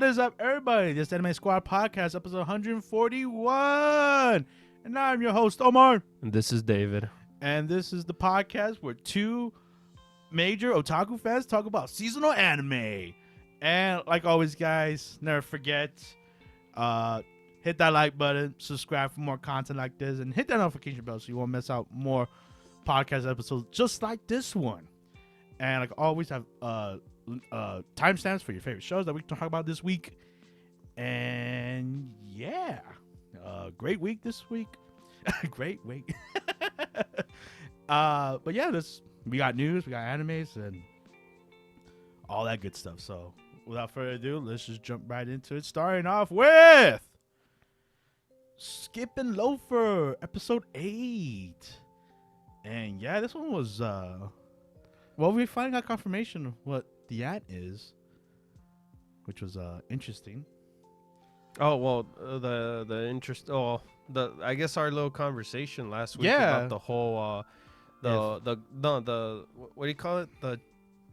What is up, everybody? This is Anime Squad Podcast, episode 141. And I'm your host, Omar. And this is David. And this is the podcast where two major otaku fans talk about seasonal anime. And like always, guys, never forget, hit that like button, subscribe for more content like this, and hit that notification bell so you won't miss out more podcast episodes just like this one. And like always, have timestamps for your favorite shows that we can talk about this week. And yeah, great week this week. Great week. But yeah, we got news, we got animes, and all that good stuff. So without further ado, let's just jump right into it. Starting off with Skipping Loafer, episode 8. And yeah, this one was well, we finally got confirmation of what the ad is, which was interesting. Oh well, the interest. Oh, I guess our little conversation last week about the whole what do you call it?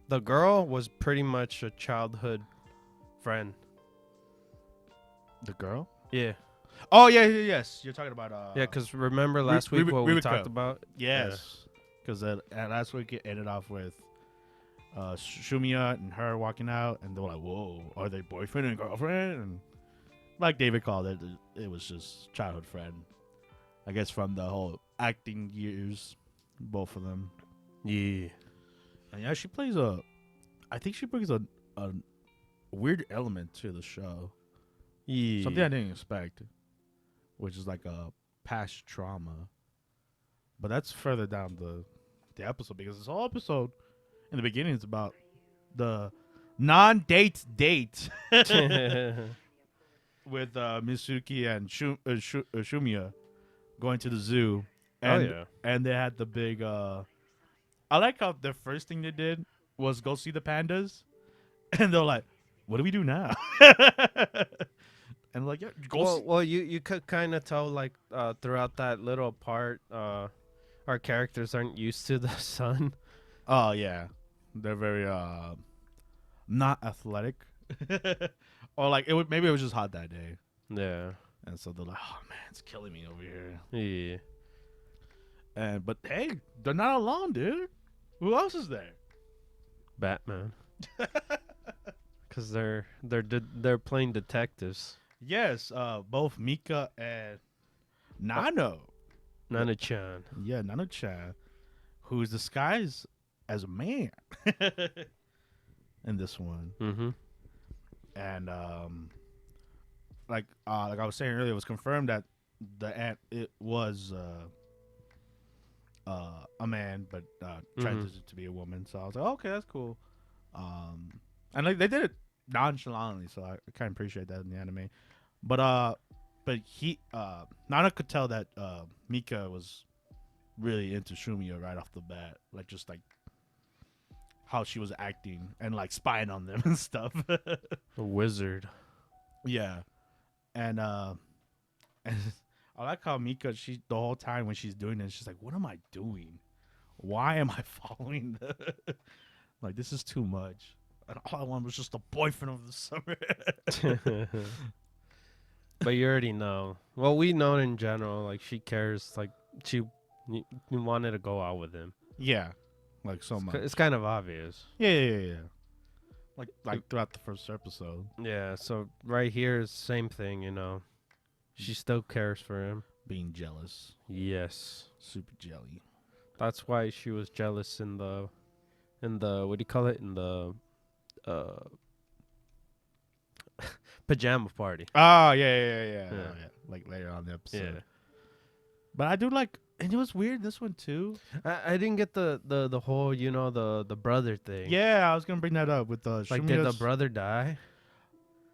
The girl was pretty much a childhood friend. The girl? Yeah. Oh yeah, yes. You're talking about yeah, because remember last week what we talked about? Yes. Because last week it ended off with Shumia and her walking out, and they were like, "Whoa, are they boyfriend and girlfriend?" And like David called it, it was just childhood friend. I guess from the whole acting years, both of them. Yeah. And yeah, I think she brings a weird element to the show. Yeah. Something I didn't expect, which is like a past trauma. But that's further down the episode, because this whole episode in the beginning is about the non-date date with Mitsuki and Shumia going to the zoo. And, and they had the big I like how the first thing they did was go see the pandas, and they're like, what do we do now? And like, yeah, well, you could kind of tell like throughout that little part our characters aren't used to the sun. Oh yeah, they're very not athletic. Or like maybe it was just hot that day. Yeah. And so they're like, oh man, it's killing me over here. Yeah. But hey, they're not alone, dude. Who else is there? Batman. Because they're playing detectives. Yes, both Mika and Nano. Nana-chan. Yeah, Nano-chan, who's disguised as a man in this one. Mm-hmm. And like I was saying earlier, it was confirmed that it was a man, but transitioned to be a woman. So I was like, okay, that's cool. And like they did it nonchalantly, so I kind of appreciate that in the anime. But Nana could tell that Mika was really into Shumia right off the bat, like just like how she was acting and like spying on them and stuff. A wizard. Yeah, and I like how Mika, she the whole time when she's doing it, she's like, "What am I doing? Why am I following like this is too much." And all I wanted was just a boyfriend over the summer. But you already know. Well, we know in general. Like she cares. Like you wanted to go out with him. Yeah, like so much. It's kind of obvious. Yeah. Like throughout the first episode. Yeah. So right here is the same thing. You know, she still cares for him. Being jealous. Yes. Super jelly. That's why she was jealous in the what do you call it, in the pajama party. Oh yeah. Like later on in the episode. Yeah. But I do like, and it was weird this one too. I didn't get the whole, you know, the brother thing. Yeah, I was gonna bring that up with the like, did the brother die?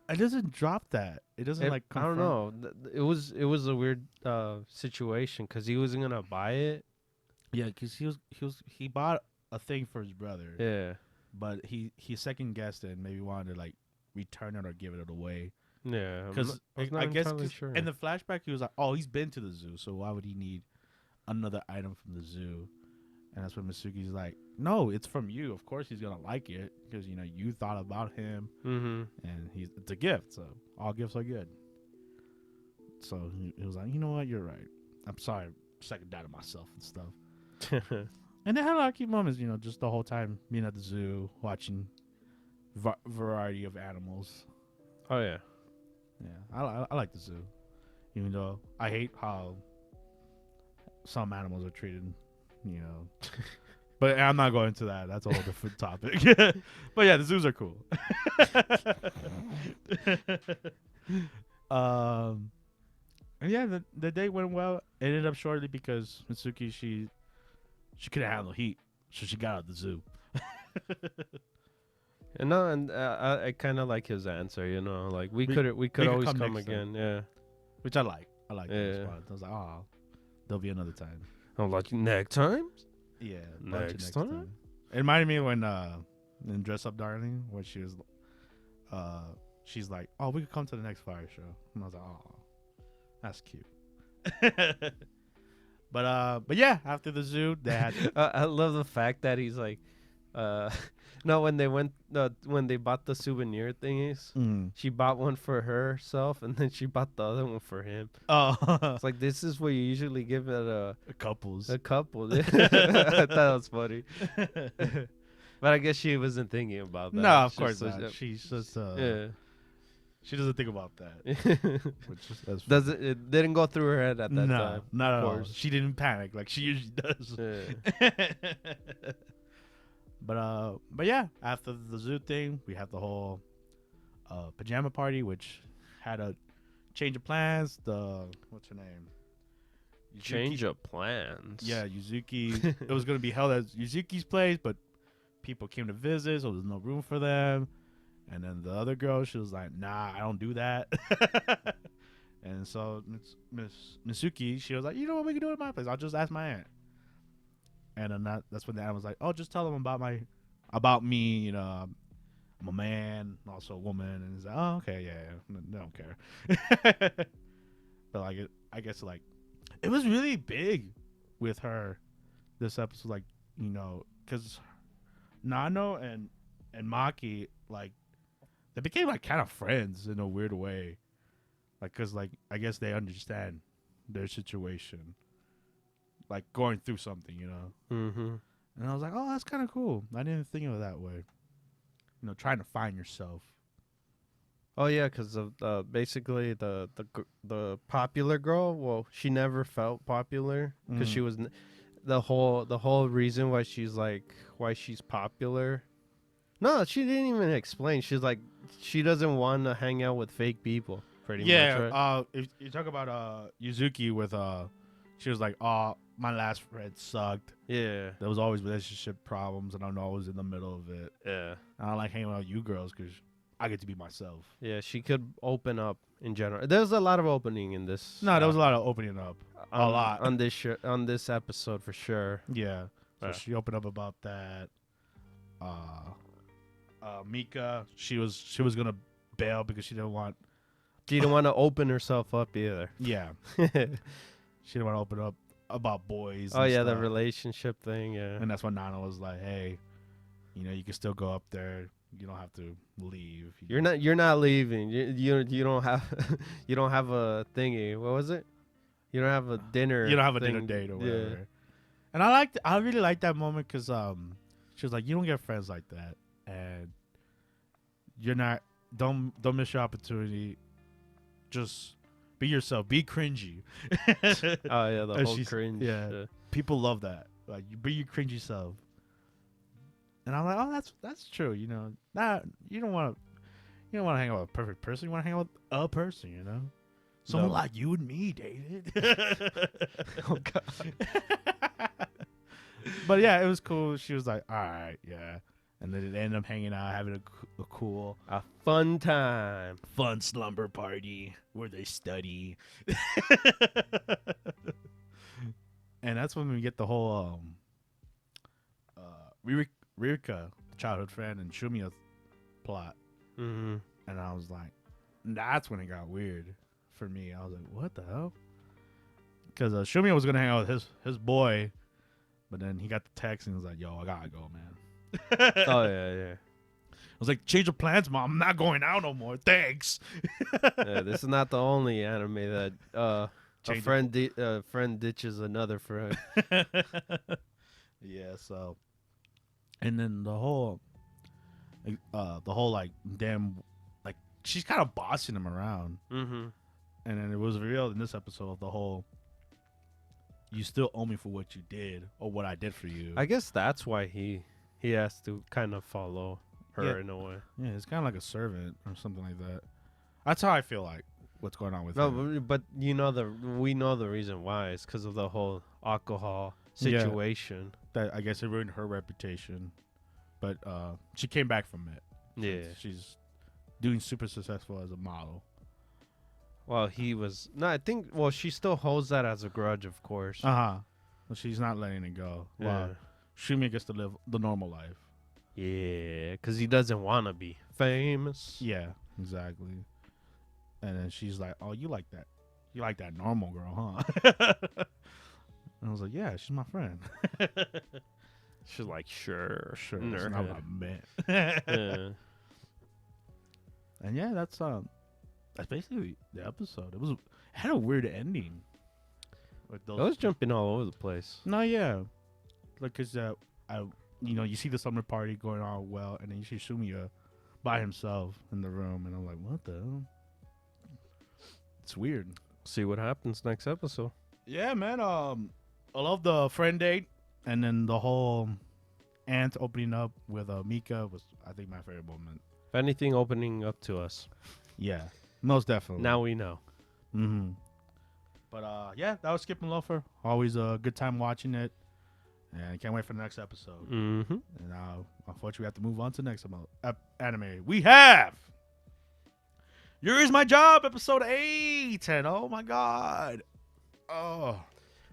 It doesn't drop that. It doesn't like confirm. I don't know. It was a weird situation because he wasn't gonna buy it. Yeah, because he bought a thing for his brother. Yeah. But he second guessed it and maybe wanted to like return it or give it away. Yeah. Because I guess in the flashback he was like, oh, he's been to the zoo, so why would he need another item from the zoo? And that's when Mitsuki's like, no, it's from you. Of course he's gonna like it because you thought about him, and it's a gift. So all gifts are good. So he was like, you know what, you're right. I'm sorry, second doubted myself and stuff. And they had a lot of cute moments, just the whole time being at the zoo watching variety of animals. Oh yeah, yeah. I like the zoo, even though I hate how some animals are treated. But I'm not going into that. That's a whole different topic. But yeah, the zoos are cool. And yeah, the date went well. It ended up shortly because Mitsuki she couldn't handle heat, so she got out of the zoo. and I kind of like his answer. Like we could always come again. Yeah, which I like. I like that response. I was like, oh, there'll be another time. I'm like, next time? Yeah, next time. It reminded me when in Dress Up Darling, when she was, she's like, oh, we could come to the next fire show, and I was like, oh, that's cute. But yeah, after the zoo, they had. I love the fact that he's like, no, when they bought the souvenir thingies, she bought one for herself, and then she bought the other one for him. Oh, it's like, this is what you usually give at a couple. I thought that was funny. But I guess she wasn't thinking about that. No, of course not. She's just she doesn't think about that. It didn't go through her head at that time. Not at all. She didn't panic like she usually does. Yeah. But yeah, after the zoo thing, we had the whole pajama party, which had a change of plans. What's her name? Change of plans. Yeah, Yuzuki. It was going to be held at Yuzuki's place, but people came to visit, so there's no room for them. And then the other girl, she was like, nah, I don't do that. And so Miss Mitsuki, she was like, you know what, we can do it at my place. I'll just ask my aunt. And then that's when the aunt was like, oh, just tell them about me, I'm a man, also a woman. And he's like, oh, okay, yeah, they don't care. But like, I guess like, it was really big with her this episode, like, because Nano and Maki, like, they became like kind of friends in a weird way, like, because like I guess they understand their situation, like going through something, And I was like, oh, that's kind of cool. I didn't think of it that way. Trying to find yourself. Oh yeah, because of basically the popular girl. Well, she never felt popular because she was the whole reason why she's popular. No, she didn't even explain. She's like, she doesn't want to hang out with fake people. Pretty much. Right? If you talk about Yuzuki with she was like, oh, my last friend sucked. Yeah. There was always relationship problems, and I'm always in the middle of it. Yeah. I don't like hanging out with you girls because I get to be myself. Yeah, she could open up in general. There's a lot of opening in this. No, there was a lot of opening up. A lot. On this episode, for sure. Yeah. So she opened up about that. Mika, she was going to bail because she didn't want to open herself up either. Yeah. She didn't want to open up about boys. Oh, yeah, the relationship thing, yeah. And that's when Nana was like, hey, you can still go up there. You don't have to leave. You're not leaving. You don't have you don't have a thingy. What was it? You don't have a dinner. You don't have a dinner date or whatever. Yeah. And I really liked that moment because she was like, you don't get friends like that, and don't miss your opportunity. Just be yourself. Be cringy. Oh yeah, the whole cringe. Yeah, people love that. Like, you be your cringy self. And I'm like, oh, that's true. You don't want to hang out with a perfect person. You want to hang out with a person. Someone like you and me, David. Oh God. But yeah, it was cool. She was like, all right, yeah. And then it ended up hanging out, having a fun time. Fun slumber party where they study. And that's when we get the whole Ririka, childhood friend, and Shumia plot. Mm-hmm. And I was like, that's when it got weird for me. I was like, what the hell? Because Shumia was going to hang out with his boy, But then he got the text and he was like, "Yo, I gotta go, man." Oh yeah. I was like, "Change of plans, mom. I'm not going out no more. Thanks." Yeah, this is not the only anime that a friend ditches another friend. Yeah. So, and then the whole like damn, like she's kind of bossing him around. Mm-hmm. And then it was revealed in this episode of the whole, you still owe me for what you did or what I did for you. I guess that's why he has to kind of follow her in a way. Yeah, it's kind of like a servant or something like that. That's how I feel like what's going on with No, her. but we know the reason why. It's because of the whole alcohol situation. That I guess it ruined her reputation. But she came back from it. Yeah. She's doing super successful as a model. Well, he was... No, I think... Well, she still holds that as a grudge, of course. Uh-huh. But she's not letting it go. Yeah. Well, Shumi gets to live the normal life. Yeah, because he doesn't want to be famous. Yeah, exactly. And then she's like, "Oh, you like that? You like that normal girl, huh?" And I was like, "Yeah, she's my friend." She's like, sure. That's not what I meant. Yeah. And yeah, that's basically the episode. It had a weird ending. I was jumping all over the place. No, yeah, like cause you see the summer party going on well, and then you see Sumiya by himself in the room, and I'm like, what the hell? It's weird. See what happens next episode. Yeah, man. I love the friend date, and then the whole aunt opening up with Mika was, I think, my favorite moment. If anything, opening up to us. Yeah, most definitely. Now we know. Mm-hmm. But yeah, that was Skipping Loafer. Always a good time watching it, and I can't wait for the next episode. Mm-hmm. And now, unfortunately, we have to move on to the next anime. We have Yuri's My Job, episode 8, and oh my god, oh.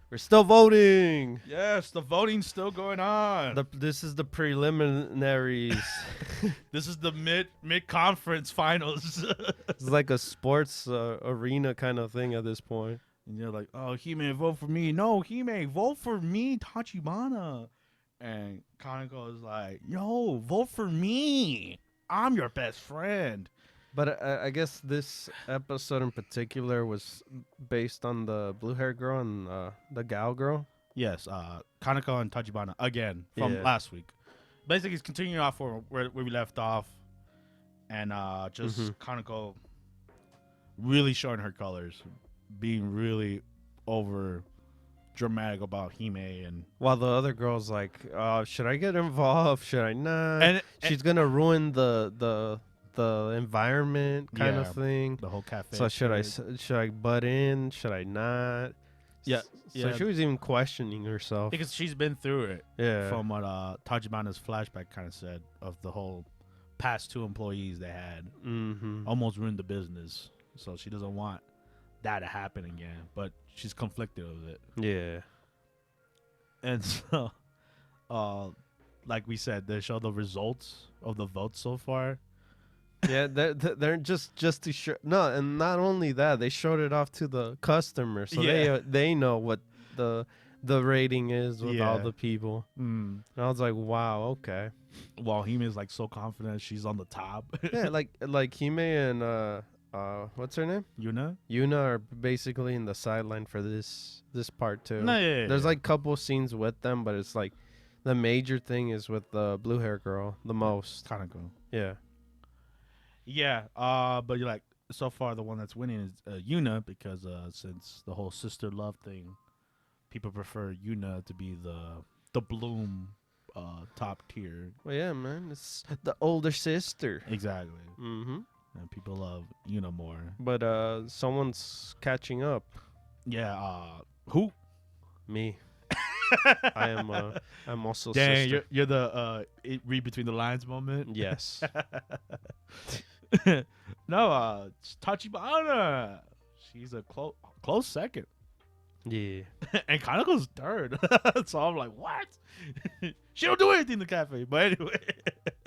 We're still voting. Yes, the voting's still going on. This is the preliminaries. This is the mid conference finals. It's like a sports arena kind of thing at this point. And you're like, "Oh, Hime, vote for me." No, Hime, vote for me, Tachibana. And Kaneko is like, "Yo, vote for me. I'm your best friend." But I guess this episode in particular was based on the blue hair girl and the gal girl. Yes, Kaneko and Tachibana again from last week. Basically, it's continuing off where we left off, and just Kaneko really showing her colors, being really over dramatic about Hime, and while the other girl's like, should I get involved? Should I not? And she's gonna ruin the environment kind of thing, the whole cafe. So should I butt in? Should I not? Yeah. So she was even questioning herself because she's been through it. Yeah. From what Tachibana's flashback kind of said of the whole past 2 employees they had almost ruined the business. So she doesn't want that to happen again. But she's conflicted with it. Yeah. And so, like we said, they show the results of the votes so far. Yeah, they're just to show. No, and not only that, they showed it off to the customer, so they know what the rating is with all the people. And I was like, wow, okay. While Hime is like so confident she's on the top. Yeah, like Hime and what's her name? Yuna are basically in the sideline for this part too. No, yeah, There's like couple scenes with them, but it's like the major thing is with the blue hair girl the most. Kaneko. Yeah. Yeah, but you're like, so far the one that's winning is Yuna, because since the whole sister love thing, people prefer Yuna to be the Bloom top tier. Well, yeah, man, it's the older sister. Exactly. And people love Yuna more. But someone's catching up. Yeah. Who? Me. I'm also Dang, sister. you're the read between the lines moment. Yes. No, it's Tachibana. She's a close second. Yeah. And Kaneko's third. So I'm like, what? She don't do anything in the cafe. But anyway.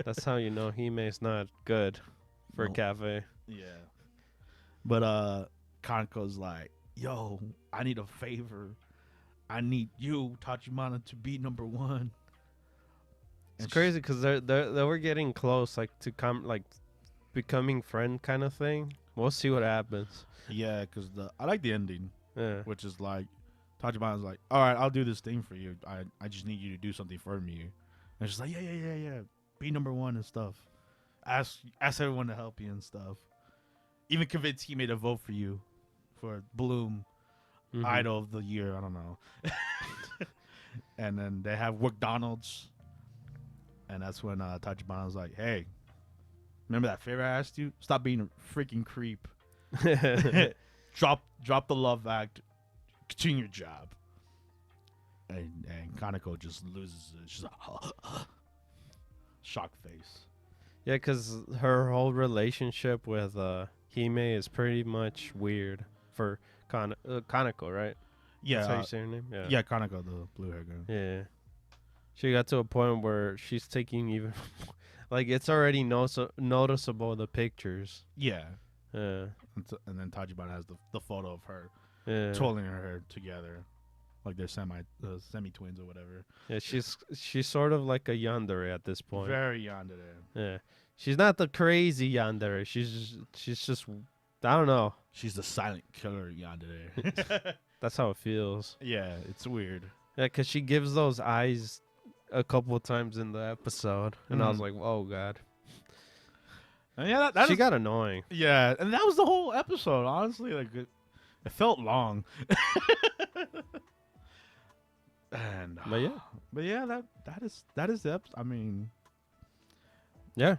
That's how you know Hime's not good for a cafe. Yeah. But Kaneko's like, yo, I need a favor. I need you, Tachibana, to be number one. It's crazy because they were getting close, like to come, like becoming friend kind of thing. We'll see what happens. Yeah, because I like the ending, Yeah. which is like Tachibana's like, all right, I'll do this thing for you. I just need you to do something for me. And she's like, yeah. Be number one and stuff. Ask everyone to help you and stuff. Even convince he made a vote for you for Bloom Idol of the Year. I don't know. And then they have McDonald's. And that's when Tachibana was like, hey, remember that favor I asked you? Stop being a freaking creep. Drop the love act. Continue your job. And Kaneko just loses it. She's like, shock face. Yeah, because her whole relationship with Hime is pretty much weird for Kaneko, right? Yeah. That's how you say her name? Yeah, Kaneko, the blue hair girl. Yeah. She got to a point where she's taking even... like, it's already noticeable, the pictures. Yeah. Yeah. And then Tachibana has the photo of her twirling her hair together. Like they're semi-twins or whatever. Yeah, she's sort of like a yandere at this point. Very yandere. Yeah. She's not the crazy yandere. She's just... I don't know. She's the silent killer yandere. That's how it feels. Yeah, it's weird. Yeah, because she gives those eyes a couple of times in the episode, and I was like, "Oh God!" And yeah, that she got annoying. Yeah, and that was the whole episode. Honestly, like it felt long. And but yeah, that is the episode. I mean, yeah.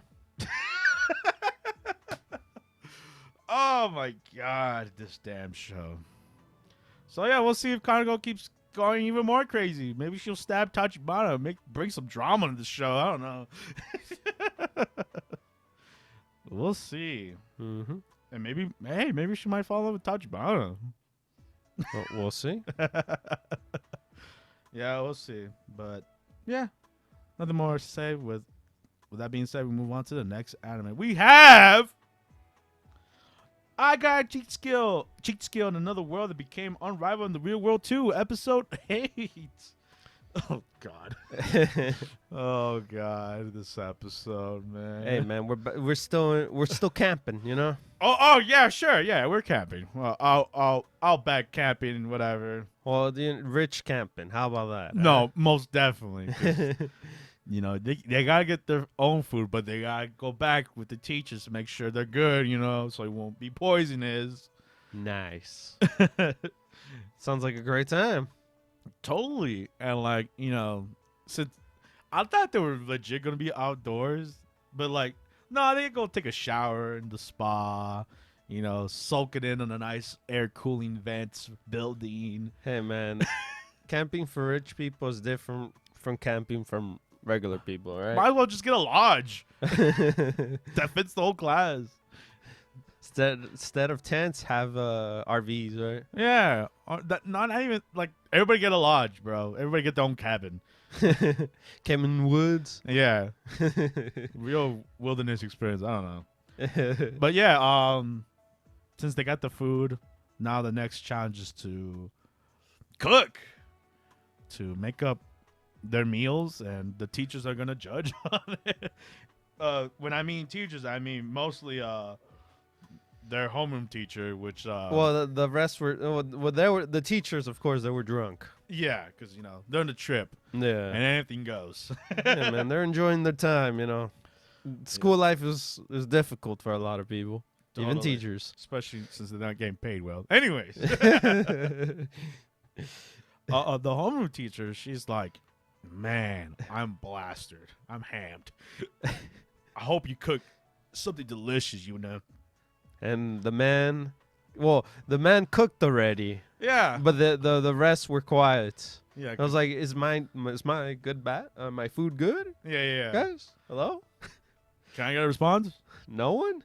Oh my God, this damn show. So yeah, we'll see if Kaneko keeps going even more crazy. Maybe she'll stab Tachibana, bring some drama to the show. I don't know. We'll see. Mm-hmm. And maybe she might fall in love with Tachibana. We'll see. Yeah, we'll see. But yeah, nothing more to say. With that being said, we move on to the next anime. We have I Got a Cheat Skill in Another World that became unrivaled in the real world too. Episode 8. Oh God. Oh God, this episode, man. Hey man, we're still camping, you know. Oh yeah, sure, yeah, we're camping. Well, I'll back camping and whatever. Well, the rich camping. How about that? No, most definitely. You know, they gotta get their own food, but they gotta go back with the teachers to make sure they're good. You know, so it won't be poisonous. Nice. Sounds like a great time. Totally. And like, you know, since I thought they were legit gonna be outdoors, but like, no, they go take a shower in the spa, you know, soak it in on a nice air cooling vents building. Hey man, camping for rich people is different from camping from regular people, right? Might as well just get a lodge. That fits the whole class. Instead of tents, have RVs, right? Yeah, not even like everybody get a lodge, bro. Everybody get their own cabin. Cabin woods. Yeah, real wilderness experience. I don't know, but yeah, since they got the food, now the next challenge is to cook, to make up their meals, and the teachers are gonna judge on it. When I mean teachers, I mean mostly their homeroom teacher, which well, the rest were they were the teachers, of course. They were drunk. Yeah, because you know they're on the trip. Yeah, and anything goes. Yeah, man, they're enjoying their time. You know, school life is difficult for a lot of people, even teachers, especially since they're not getting paid well. Anyways, the homeroom teacher, she's like, "Man, I'm blasted. I'm hammed. I hope you cook something delicious, you know." And the man cooked already. Yeah, but the rest were quiet. Yeah, I was like, is my good bad? My food good? Yeah. Guys, hello? Can I get a response? No one?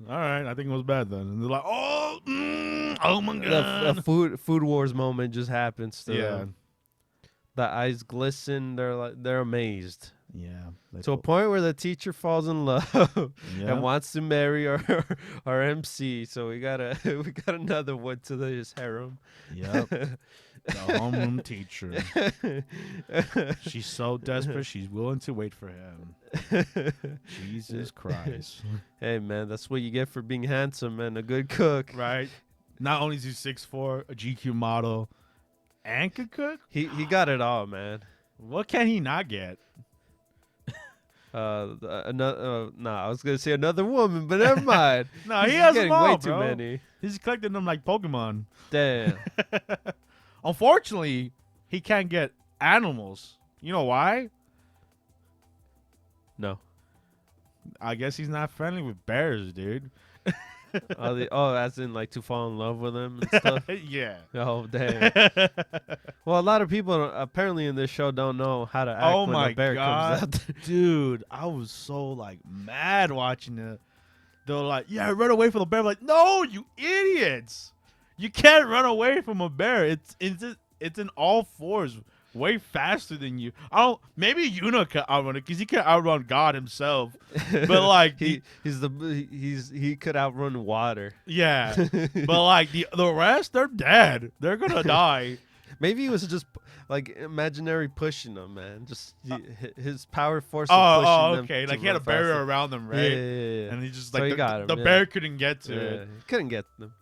All right, I think it was bad then. And they're like, oh my God. The food wars moment just happens to yeah. them. The eyes glisten. They're amazed. Yeah. To a point where the teacher falls in love and wants to marry our MC. So we got another one to his harem. Yep. The homeroom teacher. She's so desperate, she's willing to wait for him. Jesus Christ. Hey, man, that's what you get for being handsome and a good cook. Right? Not only is he 6'4", a GQ model, and could cook. He got it all, man. What can he not get? I was gonna say another woman, but never mind. No, he has them all, way bro. too many. He's collecting them like Pokemon. Damn. Unfortunately, he can't get animals. You know why? No. I guess he's not friendly with bears, dude. As in like to fall in love with him and stuff. Yeah. Oh damn. Well, a lot of people apparently in this show don't know how to act when a bear comes out. Dude, I was so like mad watching it. They were like, "Yeah, run away from the bear." I'm like, no, you idiots! You can't run away from a bear. It's in all fours, way faster than you. Maybe Yuna can outrun it because he can outrun God himself. But like he could outrun water. Yeah, but like the rest, they're dead. They're gonna die. Maybe he was just like imaginary pushing them, man. Just his power force. Of pushing okay. Them like he had a barrier around them, right? Yeah. And he just So like he got him, the bear couldn't get to it. Couldn't get them.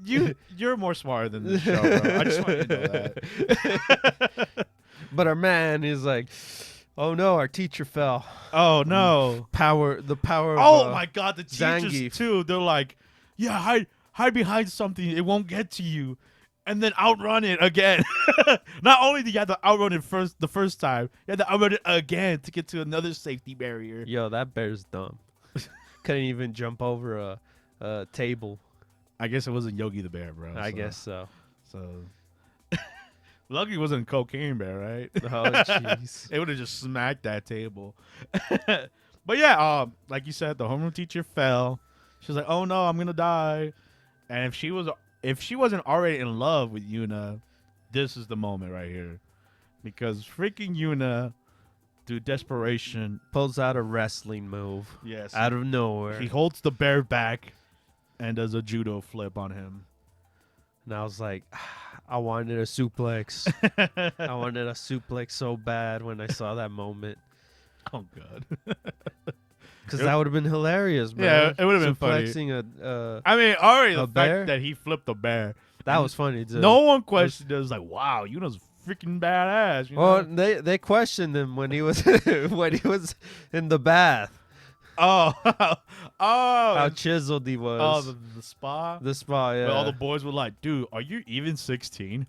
You're more smarter than this show, bro. I just want you to know that. But our man is like, oh no, our teacher fell. Oh no, the power. Oh of, my God, the teachers Zangief. too. They're like, yeah, hide behind something. It won't get to you, and then outrun it again. Not only did you have to outrun it the first time, you had to outrun it again to get to another safety barrier. Yo, that bear's dumb. Couldn't even jump over a table. I guess it wasn't Yogi the bear, bro. I guess so. Lucky it wasn't Cocaine Bear, right? Oh, jeez. It would have just smacked that table. But yeah, like you said, the homeroom teacher fell. She was like, "Oh no, I'm gonna die." And if she wasn't already in love with Yuna, this is the moment right here, because freaking Yuna, through desperation, Pulls out a wrestling move. Yes, Out of nowhere. he holds the bear back and does a judo flip on him. And I was like, I wanted a suplex. I wanted a suplex so bad when I saw that moment. Oh God. Because that would have been hilarious, man. Yeah, it would have been funny. Suplexing I mean, already the bear? fact that he flipped the bear. That was funny, too. No one questioned it. It was like, wow, Yuna's freaking badass. You Well, know? they questioned him when he was when he was in the bath. Oh, How chiseled he was. Oh, the spa. The spa, yeah. Where all the boys were like, "Dude, are you even 16?"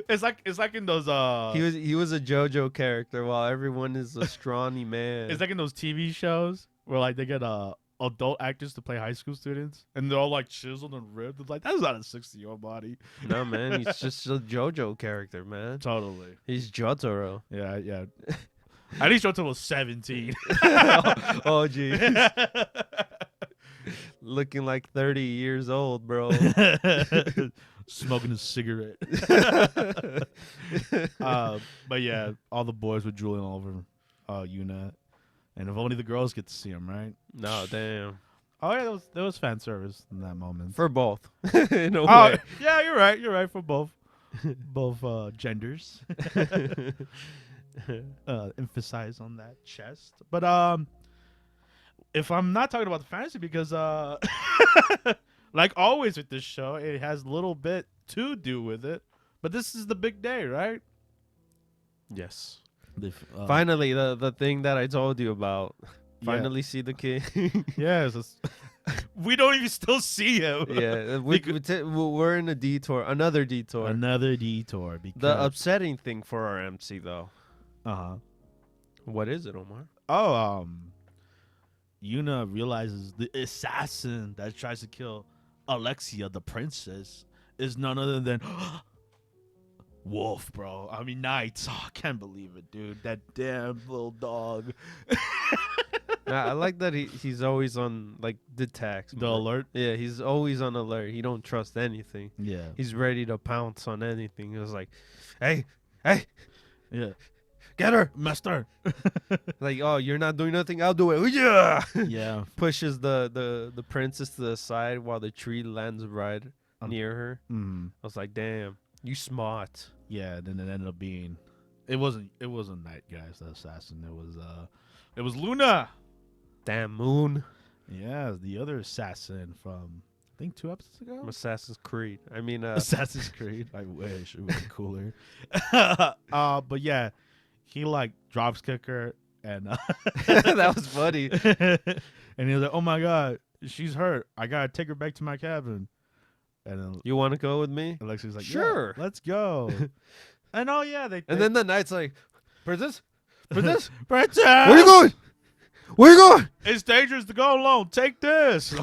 It's like in those He was a JoJo character while everyone is a scrawny man. It's like in those TV shows where like they get adult actors to play high school students and they're all like chiseled and ripped. It's like, that's not a 60-year-old body. No, man, he's just a JoJo character, man. Totally. He's Jotaro. Yeah. At least Jotaro was 17. Oh, jeez. Looking like 30 years old, bro. Smoking a cigarette. But yeah, all the boys were drooling all over Yuna. And if only the girls get to see him, right? No, damn. Oh, yeah, there was fan service in that moment. For both. In a way. Yeah, you're right. You're right for both. Both genders. Emphasize on that chest. But if I'm not talking about the fantasy, because like always with this show, it has a little bit to do with it. But this is the big day, right? Yes. Finally, Finally, the thing that I told you about. Finally see the king. Yes. We don't even still see him. Yeah, we're in a detour. Another detour. Another detour. Because The upsetting thing for our MC, though. Uh-huh. What is it, Omar? Oh, Yuna realizes the assassin that tries to kill Alexia, the princess, is none other than Wolf, bro. I mean, Knight. Oh, I can't believe it, dude. That damn little dog. I like that he's always on, like, detect. The alert? Yeah, he's always on alert. He don't trust anything. Yeah. He's ready to pounce on anything. He was like, hey. Yeah. Get her. Master. Like, oh, you're not doing nothing. I'll do it. Yeah. Yeah. Pushes the princess to the side while the tree lands right near her. Mm. I was like, damn, you smart. Yeah. Then it ended up being. It wasn't Night, guys. The assassin. It was Luna. Damn moon. Yeah, the other assassin from I think 2 episodes ago. Assassin's Creed. I mean, Assassin's Creed. I wish it would be cooler. But yeah, he like drops kick her and that was funny. and he was like, "Oh my god, she's hurt. I gotta take her back to my cabin." And then You want to go with me? Alexi's like, Sure. yeah, let's go. And oh yeah, And then the knight's like, Princess? Princess, Where you going? Where you going? It's dangerous to go alone. Take this.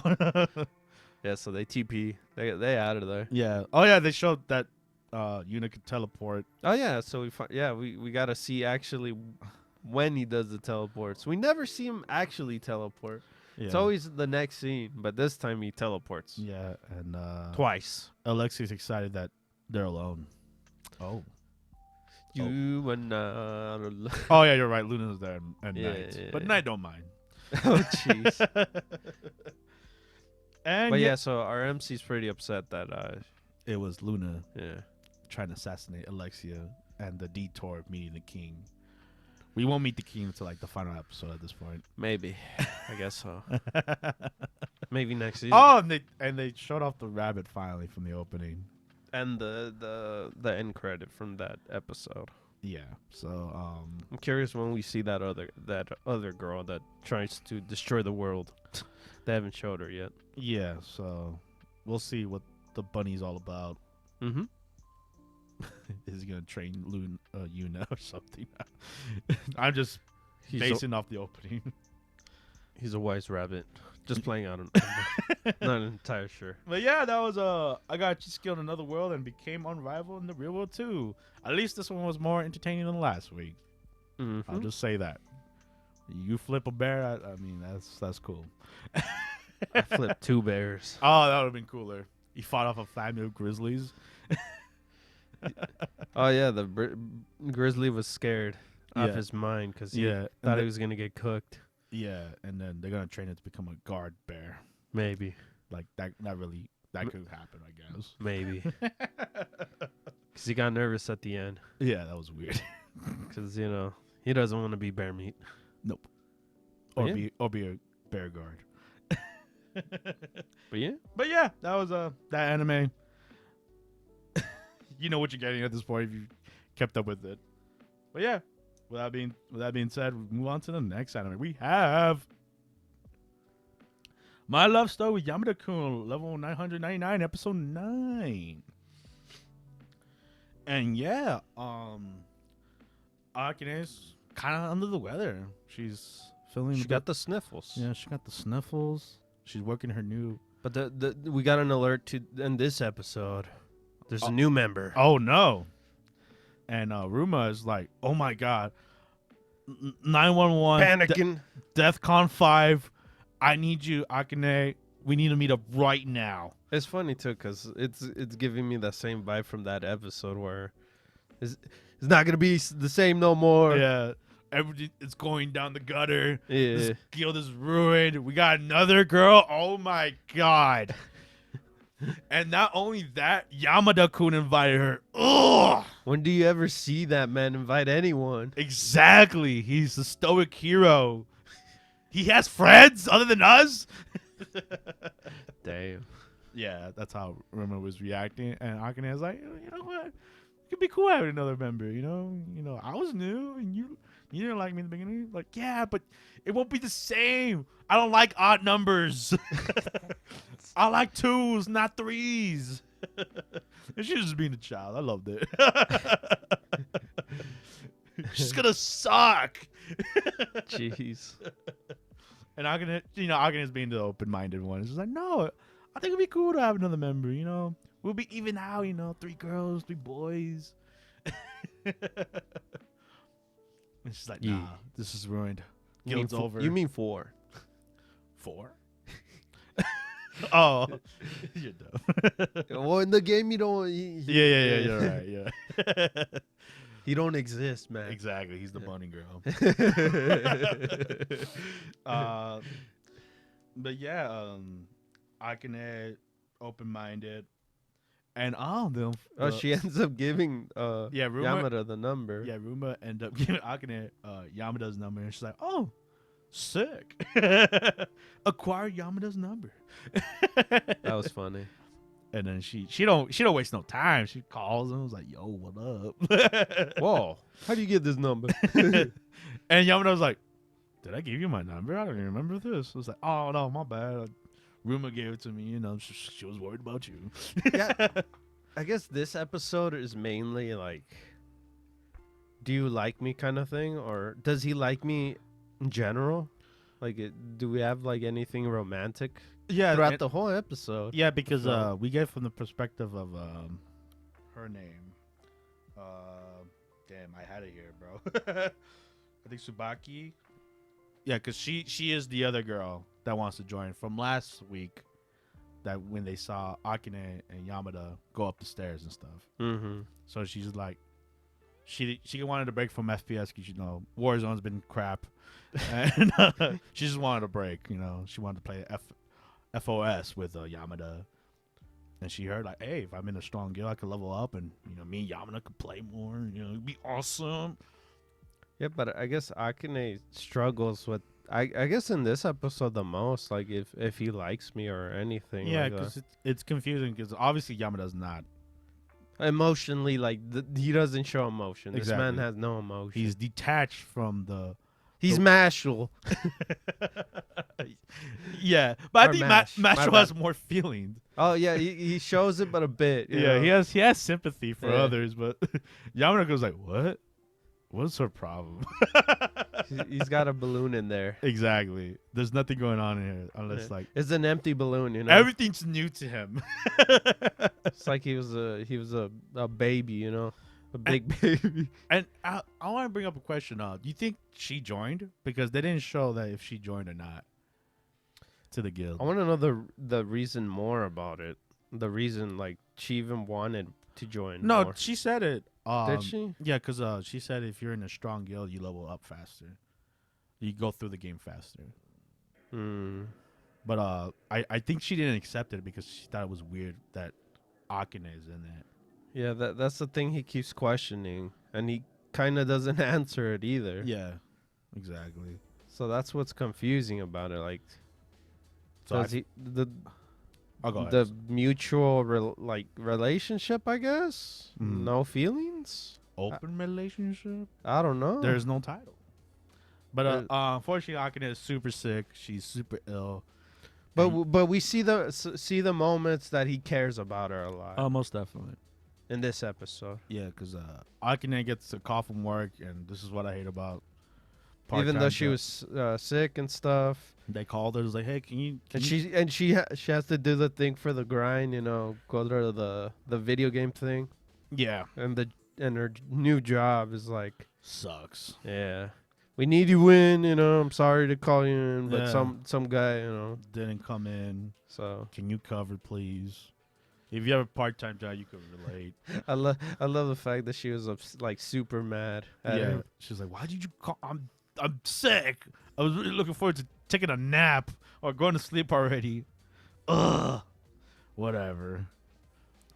Yeah, so they TP. They out of there. Yeah. Oh yeah, they showed that Yuna could teleport. Oh yeah, so we got to see actually when he does the teleports. We never see him actually teleport. Yeah. It's always the next scene, but this time he teleports. Yeah, and Twice. Alexi's excited that they're alone. Oh. You and Oh yeah, you're right. Luna's there and Yeah, Night, yeah, but yeah. Night don't mind. Oh jeez. And But yeah, so our MC's pretty upset that it was Luna yeah. trying to assassinate Alexia and the detour of meeting the king. We won't meet the king until like the final episode at this point. Maybe. I guess so. Maybe next season. Oh, and they showed off the rabbit finally from the opening. And the end credit from that episode. Yeah. So I'm curious when we see that other girl that tries to destroy the world. They haven't showed her yet. yeah, so we'll see what the bunny's all about. Mm-hmm. Is he gonna train Yuna or something? I'm just He's basing off the opening. He's a wise rabbit. Just playing out. Not entirely sure. But yeah, that was I got Chisuke on Another World and became Unrivaled in the real world too. At least this one was more entertaining than last week. Mm-hmm. I'll just say that. You flip a bear, I mean that's cool. I flipped 2 bears. Oh, that would have been cooler. He fought off a family of grizzlies. Oh yeah, the grizzly was scared off Yeah. his mind because he Yeah, thought he was gonna get cooked. Yeah, and then they're gonna train it to become a guard bear. Maybe. Like that could happen, I guess. Maybe. Because he got nervous at the end. Yeah, that was weird. Because he doesn't want to be bear meat. Nope. But Or be a bear guard. But yeah. But yeah, that was that anime. You know what you're getting at this point if you kept up with it. But yeah, with that being said, we move on to the next anime. We have My Love Story with Yamada-kun, level 999, episode 9. And yeah, Akane's kind of under the weather. She's feeling. She got the sniffles. Yeah, she got the sniffles. She's working her new. But we got an alert in this episode. There's a new member. Oh no! And Ruma is like, "Oh my god, 911, Panicking. DEFCON 5. I need you, Akane. We need to meet up right now." It's funny too because it's giving me that same vibe from that episode where it's not gonna be the same no more. Yeah, everything is going down the gutter. Yeah. This guild is ruined. We got another girl. Oh my god! And not only that, Yamada-kun invited her. Ugh! When do you ever see that man invite anyone? Exactly. He's the stoic hero. He has friends other than us. Damn. Yeah, that's how Rima was reacting, and Akane was like, you know what? It could be cool having another member. You know, I was new, and you didn't like me in the beginning. Like, yeah, but it won't be the same. I don't like odd numbers. I like 2s, not 3s. And she was just being a child. I loved it. She's gonna suck. Jeez. And Akane's being the open-minded one. It's just like, no, I think it'd be cool to have another member. We'll be even out. 3 girls, 3 boys. And she's like, nah, this is ruined. Guild's over. You mean 4? 4? Oh, you're dumb. Well, in the game you don't. Yeah, you're right. Yeah. He don't exist, man. Exactly. He's the bunny girl. But yeah, Akane, open-minded, and all of them. She ends up giving Ruma, Yamada the number. Yeah, Ruma ended up giving Akane Yamada's number, and she's like, "Oh, sick! Acquire Yamada's number." That was funny. And then she don't waste no time. She calls him, was like, "Yo, what up?" Whoa, how do you get this number? And Yamada was like, "Did I give you my number? I don't even remember this." I was like, "Oh no, my bad. Ruma gave it to me. You know, she was worried about you." Yeah, I guess this episode is mainly like, do you like me kind of thing, or does he like me in general? Like, do we have like anything romantic? Yeah, throughout the whole episode. Yeah, because we get from the perspective of her name. Damn, I had it here, bro. I think Tsubaki. Yeah, because she is the other girl that wants to join from last week. That when they saw Akane and Yamada go up the stairs and stuff. Mm-hmm. So she's like, she wanted to break from FPS because, you know, Warzone's been crap, and she just wanted a break. You know, she wanted to play FOS with Yamada, and she heard like, hey, if I'm in a strong guild, I could level up, and you know, me and Yamada could play more. You know, it'd be awesome. Yeah, but I guess Akane struggles with. I guess in this episode the most, like if he likes me or anything. Yeah, like because it's confusing because obviously Yamada's not emotionally, like he doesn't show emotion. Exactly. This man has no emotion. He's detached from the. He's Mashle. Yeah, but I think Mashle has bad. more feelings. Oh yeah, he shows it, but a bit. You know? he has sympathy for others, but Yamada goes like, "What? What's her problem?" He's got a balloon in there. Exactly. There's nothing going on in here unless like it's an empty balloon. You know, everything's new to him. It's like he was a baby. You know. A big baby. And I want to bring up a question. Do you think she joined? Because they didn't show that if she joined or not to the guild. I want to know the reason more about it. The reason, like, she even wanted to join. No, more. she said it. Did she? Yeah, because she said if you're in a strong guild, you level up faster. You go through the game faster. But I think she didn't accept it because she thought it was weird that Akane is in it. Yeah, that's the thing he keeps questioning, and he kind of doesn't answer it either. Yeah, exactly. So that's what's confusing about it. Like, so the ahead. mutual relationship, I guess. No feelings. Open relationship. I don't know. There's no title. But unfortunately, Akane is super sick. She's super ill. But we see the moments that he cares about her a lot. Most definitely. In this episode. Yeah, because Akane gets a call from work, and this is what I hate about even though she was sick and stuff. They called her, was like, hey, can you... She has to do the thing for the grind, you know, go to the video game thing. Yeah. And her new job is like... Sucks. Yeah. We need you in, you know, I'm sorry to call you in, but some guy, you know... didn't come in. So... Can you cover, please? If you have a part-time job, you could relate. I love the fact that she was like super mad at him. She's like, why did you call? I'm sick. I was really looking forward to taking a nap or going to sleep already. Ugh. Whatever.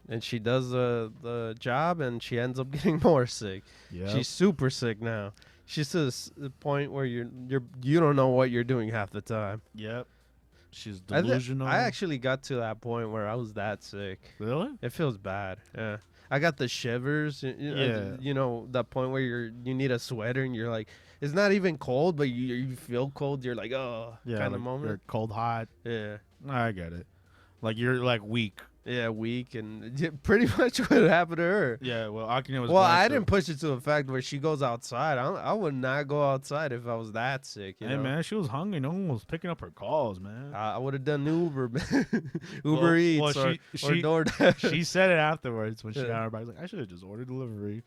And she does the job, and she ends up getting more sick. Yeah. She's super sick now. She's to the point where you don't know what you're doing half the time. Yep. She's delusional. I actually got to that point where I was that sick. Really? It feels bad. Yeah. I got the shivers. You know, that point where you need a sweater and you're like, it's not even cold, but you feel cold. You're like, oh, kind of moment. You're cold, hot. Yeah. I get it. Like, you're like weak. Yeah, weak, and pretty much what happened to her. Yeah, well, Akane was. Well, I didn't push it to the fact where she goes outside. I would not go outside if I was that sick. You know? Man, she was hungry. No one was picking up her calls, man. I would have done Uber, Uber Eats or DoorDash. She said it afterwards when she got her back. Like, I should have just ordered delivery.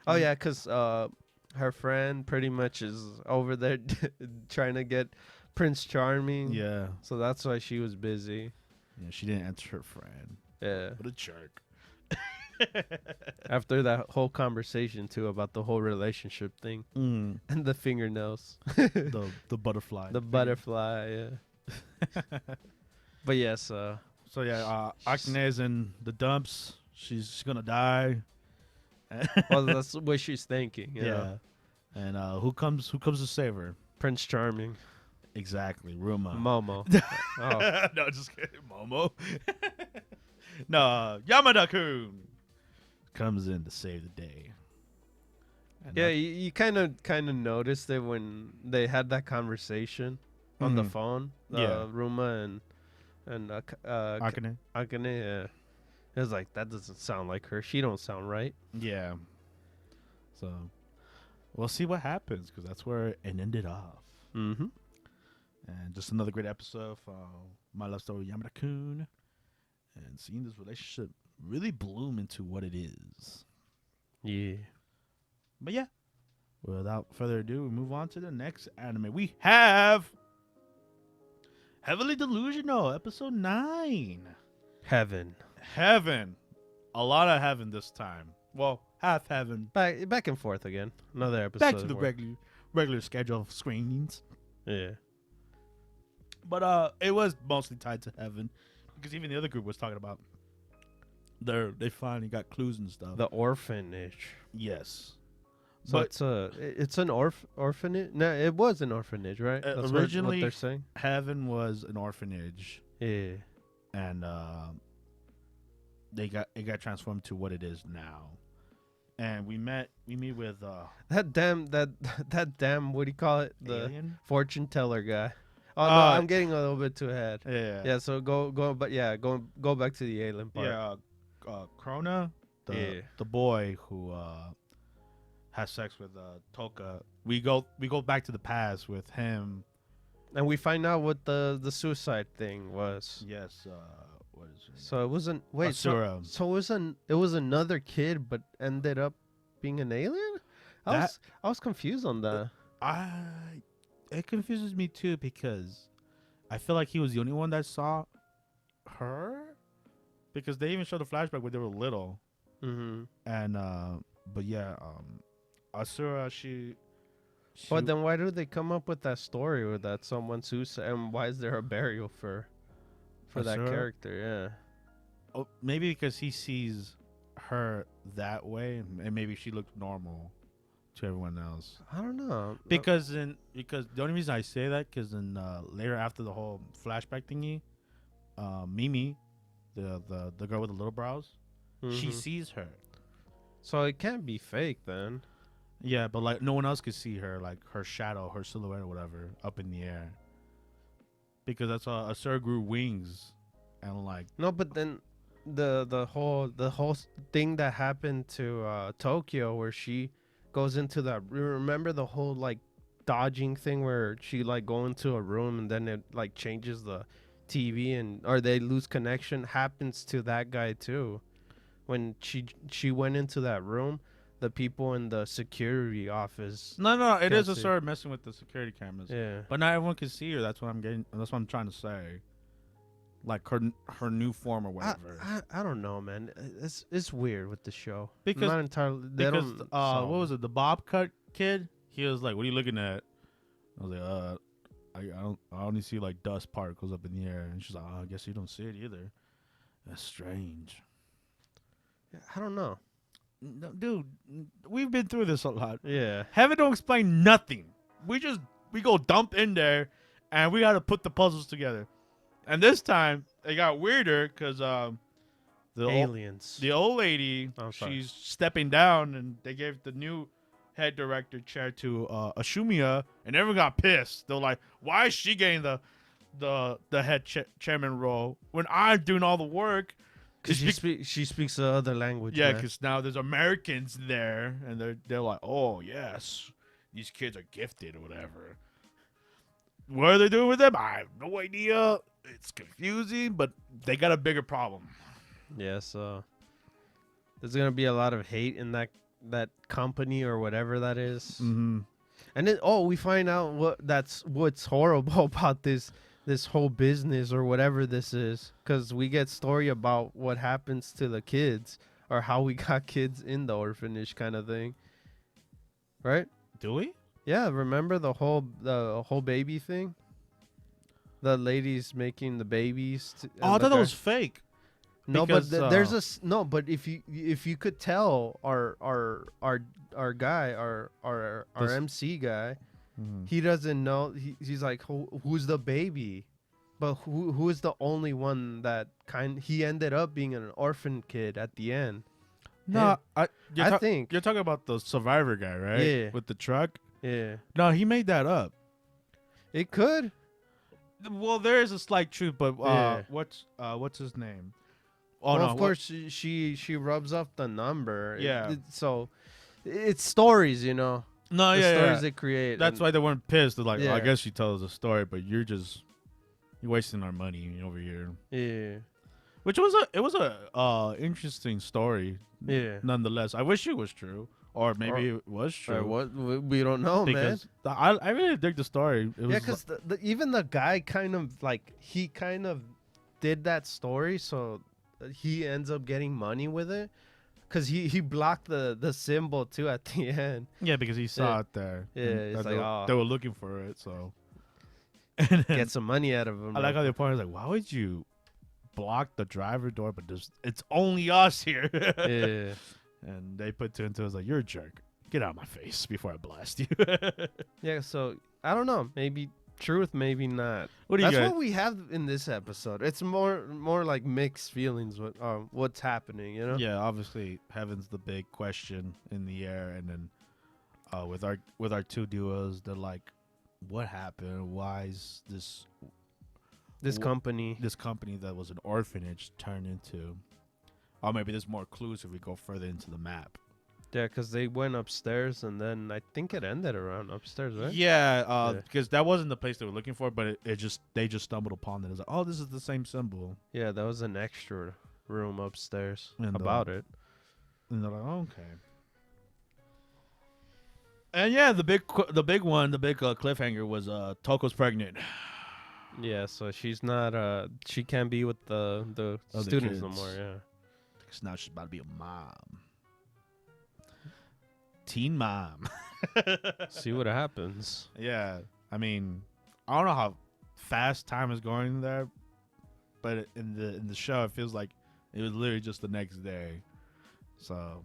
Oh yeah, because her friend pretty much is over there trying to get Prince Charming. Yeah. So that's why she was busy. Yeah, she didn't answer her friend. Yeah. What a jerk. After that whole conversation too about the whole relationship thing and the fingernails, the butterfly, the butterfly. Yeah. But yes, so yeah, Akane's in the dumps. She's gonna die. well, that's what she's thinking. You know? And who comes to save her? Prince Charming. Exactly, Ruma. Momo. Oh. No, just kidding, Momo. No, Yamada-kun comes in to save the day. And Yeah, you kind of noticed it when they had that conversation on the phone. Ruma and Akane. Akane. Yeah, it was like, that doesn't sound like her. She don't sound right. Yeah. So we'll see what happens, because that's where it ended off. Mm-hmm. And just another great episode for my love story, Yamada-kun, and seeing this relationship really bloom into what it is. Yeah. But yeah, without further ado, we move on to the next anime. We have Heavily Delusional, episode 9. Heaven. A lot of heaven this time. Well, half heaven. Back and forth again. Another episode. Back to the regular schedule of screenings. Yeah. But it was mostly tied to heaven, because even the other group was talking about they finally got clues and stuff. The orphanage. Yes. So it's an orphanage. No, it was an orphanage, right? That's originally, what they're saying. Heaven was an orphanage. Yeah. And it got transformed to what it is now. And we meet with that damn what do you call it? The alien? Fortune teller guy. Oh no, I'm getting a little bit too ahead. Yeah. Yeah, so go back to the alien part. Yeah, Krona, the boy who has sex with Toka. We go back to the past with him, and we find out what the suicide thing was. Yes. What is it? So it wasn't Asura. So it was another kid, but ended up being an alien. I was confused on that. It confuses me too, because I feel like he was the only one that saw her, because they even showed the flashback when they were little. Mm-hmm. And but yeah, Asura, she. But then why do they come up with that story with that someone suicide, and why is there a burial for that character? Yeah. Oh, maybe because he sees her that way, and maybe she looked normal to everyone else. I don't know. Because the only reason I say that, because in later, after the whole flashback thingy, Mimi, the girl with the little brows, she sees her. So it can't be fake then. Yeah, but like no one else could see her, like her shadow, her silhouette, or whatever, up in the air. Because that's Asura grew wings, and like no, but then the whole thing that happened to Tokyo, where she goes into that. Remember the whole like dodging thing where she like go into a room and then it like changes the TV or they lose connection. Happens to that guy too. When she went into that room, the people in the security office. No, it is Asura messing with the security cameras. Yeah, but not everyone can see her. That's what I'm trying to say. Like her new form or whatever. I don't know, man. It's weird with the show. Because not entirely. What was it? The bob cut kid. He was like, "What are you looking at?" I was like, I only see like dust particles up in the air." And she's like, "Oh, I guess you don't see it either." That's strange. I don't know. No, dude, we've been through this a lot. Yeah. Heaven don't explain nothing. We go dump in there, and we got to put the puzzles together. And this time it got weirder because the old lady, she's stepping down, and they gave the new head director chair to Ashumiya, and everyone got pissed. They're like, "Why is she getting the head chairman role when I'm doing all the work?" Because she speaks the other language. Yeah, because now there's Americans there, and they're like, "Oh yes, these kids are gifted or whatever." What are they doing with them? I have no idea. It's confusing, but they got a bigger problem. Yeah, so there's gonna be a lot of hate in that company or whatever that is. Mm-hmm. And then we find out what's horrible about this whole business or whatever this is, because we get story about what happens to the kids or how we got kids in the orphanage kind of thing, right? Do we? Yeah, remember the whole baby thing? The ladies making the babies. I thought that was fake. No, because, but there's no. But if you could tell our guy, our MC guy, he doesn't know. He's like, who's the baby? But who is the only one that he ended up being an orphan kid at the end? No, I think you're talking about the survivor guy, right? Yeah. With the truck. Yeah. No, he made that up. It could. Well, there is a slight truth, but Yeah. what's his name? Oh well, no, of course she rubs up the number. Yeah. So it's stories, you know. No, The yeah, stories yeah. they create. That's why they weren't pissed. They're like, oh, I Yeah. guess she tells a story, but you're wasting our money over here. Yeah. Which was a interesting story. Yeah. Nonetheless, I wish it was true, or maybe it was true. Or what we don't know, man. Because I really dig the story. It was Yeah, because even the guy kind of did that story, so he ends up getting money with it. Because he blocked the symbol too at the end. yeah, because he saw it there. Yeah, and it's they, like, oh. they were looking for it. So Get some money out of him. I like how the point was like, why would you block the driver door? But it's only us here. Yeah. And they put two and two. I was like, you're a jerk. Get out of my face before I blast you. Yeah. So I don't know. Maybe truth, maybe not. That's what we have in this episode. It's more like mixed feelings with what's happening. You know. Yeah, obviously heaven's the big question in the air, and then with our two duos, they're like, what happened? Why is this company that was an orphanage turned into? Or maybe there's more clues if we go further into the map. Yeah, because they went upstairs, and then I think it ended around upstairs, right? Yeah, because that wasn't the place they were looking for, but they just stumbled upon it. It was like, oh, this is the same symbol. Yeah, that was an extra room upstairs And, about it. And they're like, okay. And yeah, the big cliffhanger was Toko's pregnant. Yeah, so she's not she can't be with the students no kids. more. Yeah. Because now she's about to be a mom. Teen mom. See what happens. Yeah, I mean, I don't know how fast time is going there, but in the show, it feels like it was literally just the next day. So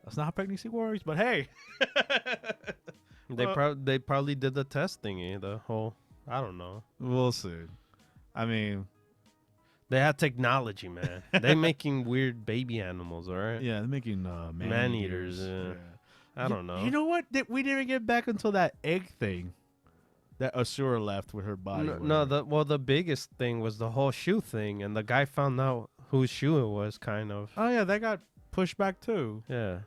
that's not how pregnancy works. But hey, they probably did the test thingy. The whole I don't know. We'll see. I mean, they have technology, man. They making weird baby animals, all right? yeah, they're making man-eaters. Yeah. I don't know. You know what? We didn't get back until that egg thing that Asura left with her body. The biggest thing was the whole shoe thing, and the guy found out whose shoe it was, kind of. Oh yeah, that got pushed back too. Yeah.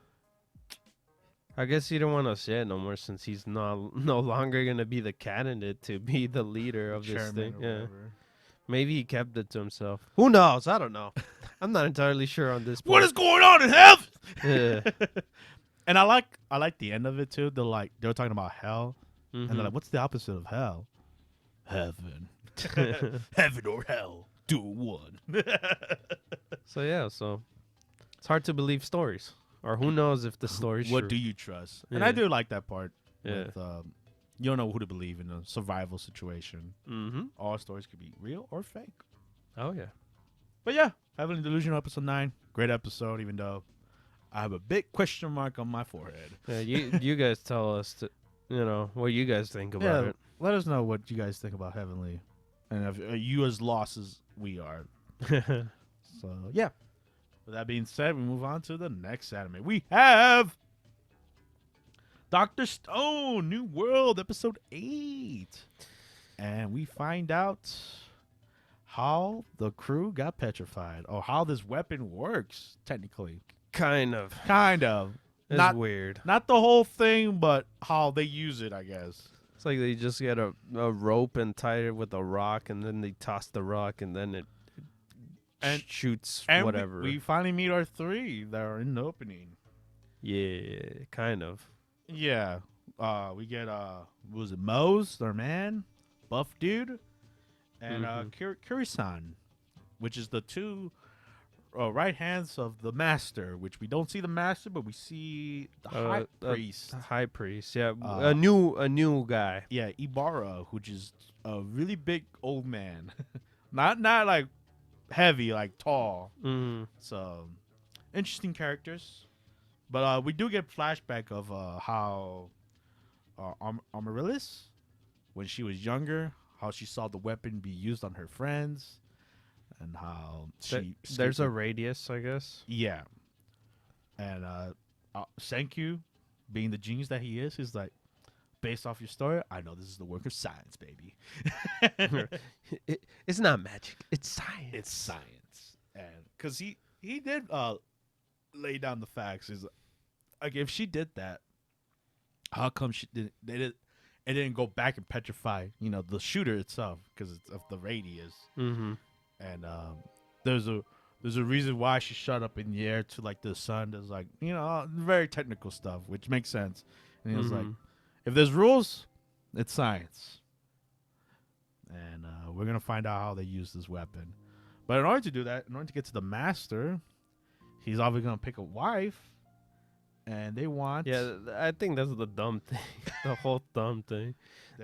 I guess he don't want to say it no more since he's no longer gonna be the candidate to be the leader of this thing. Yeah. Whatever. Maybe he kept it to himself. Who knows? I don't know. I'm not entirely sure on this. What is going on in heaven? Yeah. And I like the end of it too. They were talking about hell, Mm-hmm. and they're like, "What's the opposite of hell?" Heaven, heaven or hell, do one. So it's hard to believe stories, or who knows if the story's What true. do you trust? Yeah. And I do like that part. Yeah. With, you don't know who to believe in a survival situation. Mm-hmm. All stories could be real or fake. Oh yeah. But yeah, Heavenly Delusion episode 9, great episode. Even though I have a big question mark on my forehead. Yeah. You guys tell us what you guys think about it. Let us know what you guys think about Heavenly, and if you as lost as we are. So yeah. With that being said, we move on to the next anime. We have Dr. Stone, New World, episode 8. And we find out how the crew got petrified, or how this weapon works, technically. Kind of. It's Not weird. Not the whole thing, but how they use it, I guess. It's like they just get a rope and tie it with a rock, and then they toss the rock, and then it shoots whatever. We finally meet our 3 that are in the opening. Yeah, kind of. Yeah. We get, was it Mose, their man, buff dude, and Kuri-san, which is the 2 right hands of the master, which we don't see the master, but we see the high priest. High priest, yeah, a Uh, new guy. Yeah, Ibarra, which is a really big old man, not like heavy, like tall. Mm. So interesting characters, but we do get flashback of how Amaryllis, when she was younger, how she saw the weapon be used on her friends, and how There's a radius, I guess. yeah, and Senkyu, being the genius that he is like, based off your story, I know this is the work of science, baby. It's not magic. It's science. It's science, and because he did lay down the facts. Is like, if she did that, how come she didn't? It didn't go back and petrify, the shooter itself because it's of the radius. Mm-hmm. And there's a reason why she shot up in the air to like the sun. There's like very technical stuff, which makes sense. And he was like, if there's rules, it's science. And we're gonna find out how they use this weapon. But in order to do that, in order to get to the master, he's obviously gonna pick a wife, and they want. Yeah, I think that's the dumb thing. The whole dumb thing.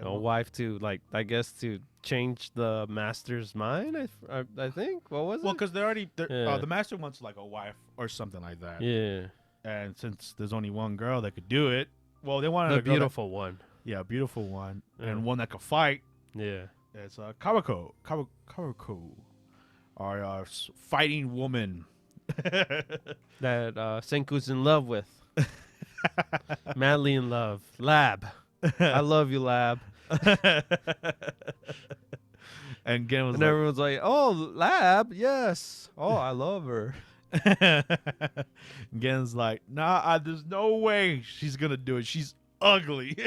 A wife to I guess to change the master's mind. I think. What was it? Well, because the master wants like a wife or something like that. Yeah. And since there's only one girl that could do it, well, they wanted The a girl beautiful one. Yeah, a beautiful one, Yeah. and one that could fight. Yeah. It's Kawako, our fighting woman. That Senku's in love with. Madly in love. Lab. I love you, Lab. And Gen was And everyone's like, oh, Lab, yes. Oh, I love her. Gen's like, nah, there's no way she's gonna do it. She's ugly.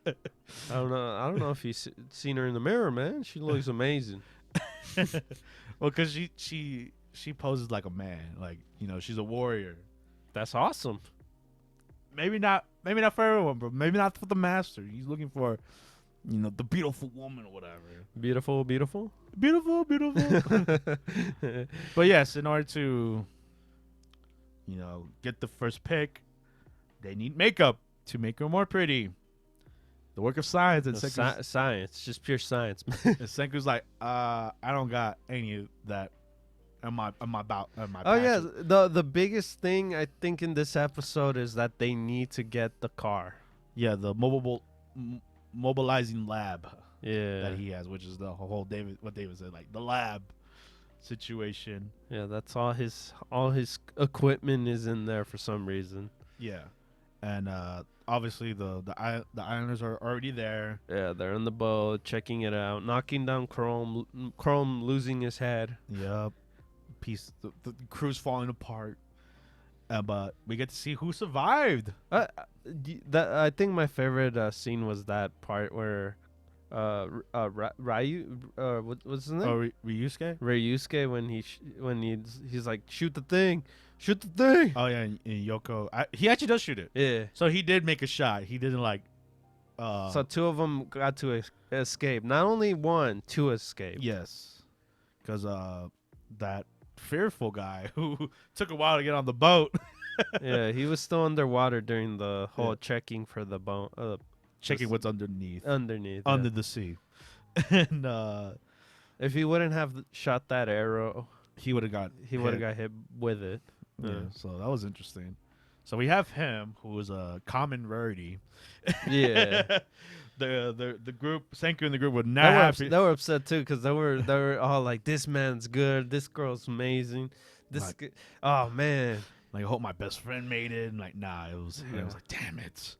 I don't know if you've seen her in the mirror, man. She looks amazing. Well, because she poses like a man, like she's a warrior. That's awesome. Maybe not for everyone, but maybe not for the master. He's looking for, the beautiful woman or whatever. Beautiful. Beautiful. But yes, in order to, get the first pick, they need makeup to make her more pretty. The work of science. And Science, just pure science. And Senku's like, I don't got any of that. On my Oh yeah, the biggest thing I think in this episode is that they need to get the car. Yeah, the mobilizing lab. Yeah, that he has, which is the whole what David said, like the lab situation. Yeah, that's all his equipment is in there for some reason. Yeah, and obviously the islanders are already there. Yeah, they're in the boat checking it out, knocking down Chrome losing his head. Yep. The crew's falling apart, but we get to see who survived. I think my favorite scene was that part where Ryu, what's his name? Oh, Ryusuke, when he's like, shoot the thing. Oh yeah, and Yoko, he actually does shoot it. Yeah. So he did make a shot. He didn't like. So two of them got to escape. Not only one, two escaped. Yes, because that fearful guy who took a while to get on the boat. Yeah, he was still underwater during the whole checking for the boat. Checking what's underneath. Under the sea. And if he wouldn't have shot that arrow, he would have got hit with it. Yeah, so that was interesting. So we have him, who is a common rarity. Yeah. The group, Senku and the group were not happy. They were upset too because they were all like, "This man's good. This girl's amazing. Oh man." Like, I hope my best friend made it. And like, nah, it was like, damn it.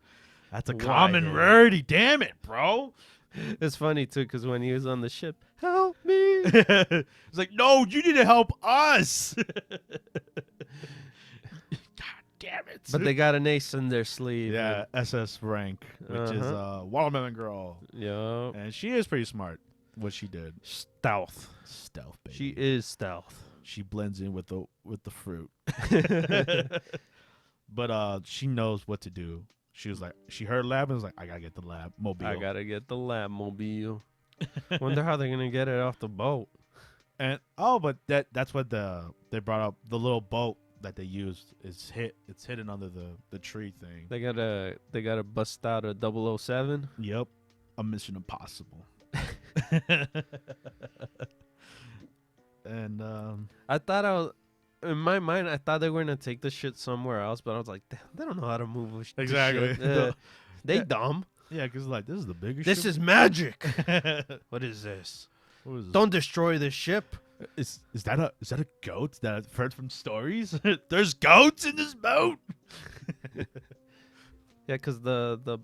That's a common rarity. Damn it, bro. It's funny too because when he was on the ship, help me. It's like, no, you need to help us. Damn it. But they got an ace in their sleeve. Yeah, SS rank, which is Watermelon Girl. Yeah. And she is pretty smart, what she did. Stealth, baby. She is stealth. She blends in with the fruit. But she knows what to do. She was like, she heard lab and was like, I gotta get the lab mobile. Wonder how they're gonna get it off the boat. And but that's what they brought up. The little boat that they used is it's hidden under the tree thing. They gotta bust out a 007. Yep, a Mission Impossible. And I thought in my mind, I thought they were gonna take this shit somewhere else, but I was like, damn, they don't know how to move this exactly. shit. They dumb. Yeah, because like this is the biggest. This ship. is magic. What is this? What is this? Don't destroy the ship. Is that a goat that I've heard from stories? There's goats in this boat. Yeah, because the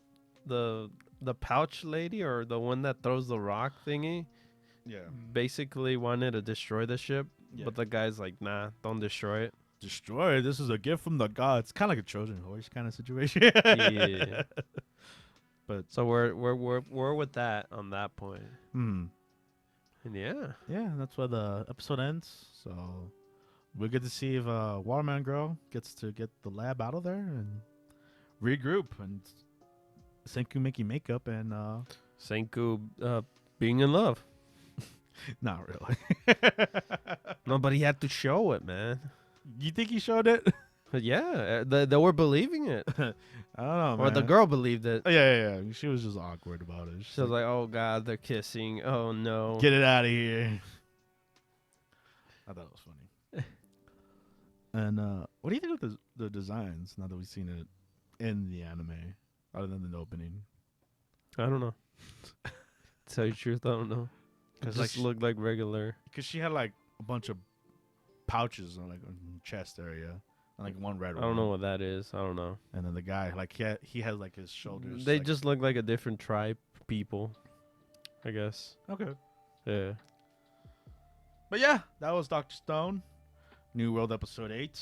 pouch lady or the one that throws the rock thingy, Yeah. basically wanted to destroy the ship, Yeah. but the guy's like, nah, don't destroy it. Destroy. This is a gift from the gods. Kind of like a Trojan horse kind of situation. Yeah. But So we're with that on that point. hmm. And yeah. Yeah, that's where the episode ends. So we'll get to see if Waterman Girl gets to get the lab out of there and regroup and Senku making makeup and Senku being in love. not really. No, but he had to show it, man. You think he showed it? But yeah, they were believing it. I don't know, Or the man. girl believed it. Yeah. She was just awkward about it. She was like, oh, God, they're kissing. Oh, no. Get it out of here. I thought it was funny. And what do you think of the designs now that we've seen it in the anime, other than the opening? I don't know. To tell you the truth, I don't know. It just looked like regular. Because she had like a bunch of pouches on like on the chest area, and like one red one. I don't know what that is. I don't know. And then the guy, like he had like his shoulders. They like, just look like a different tribe people, I guess. okay. Yeah. But yeah, that was Dr. Stone, New World episode 8.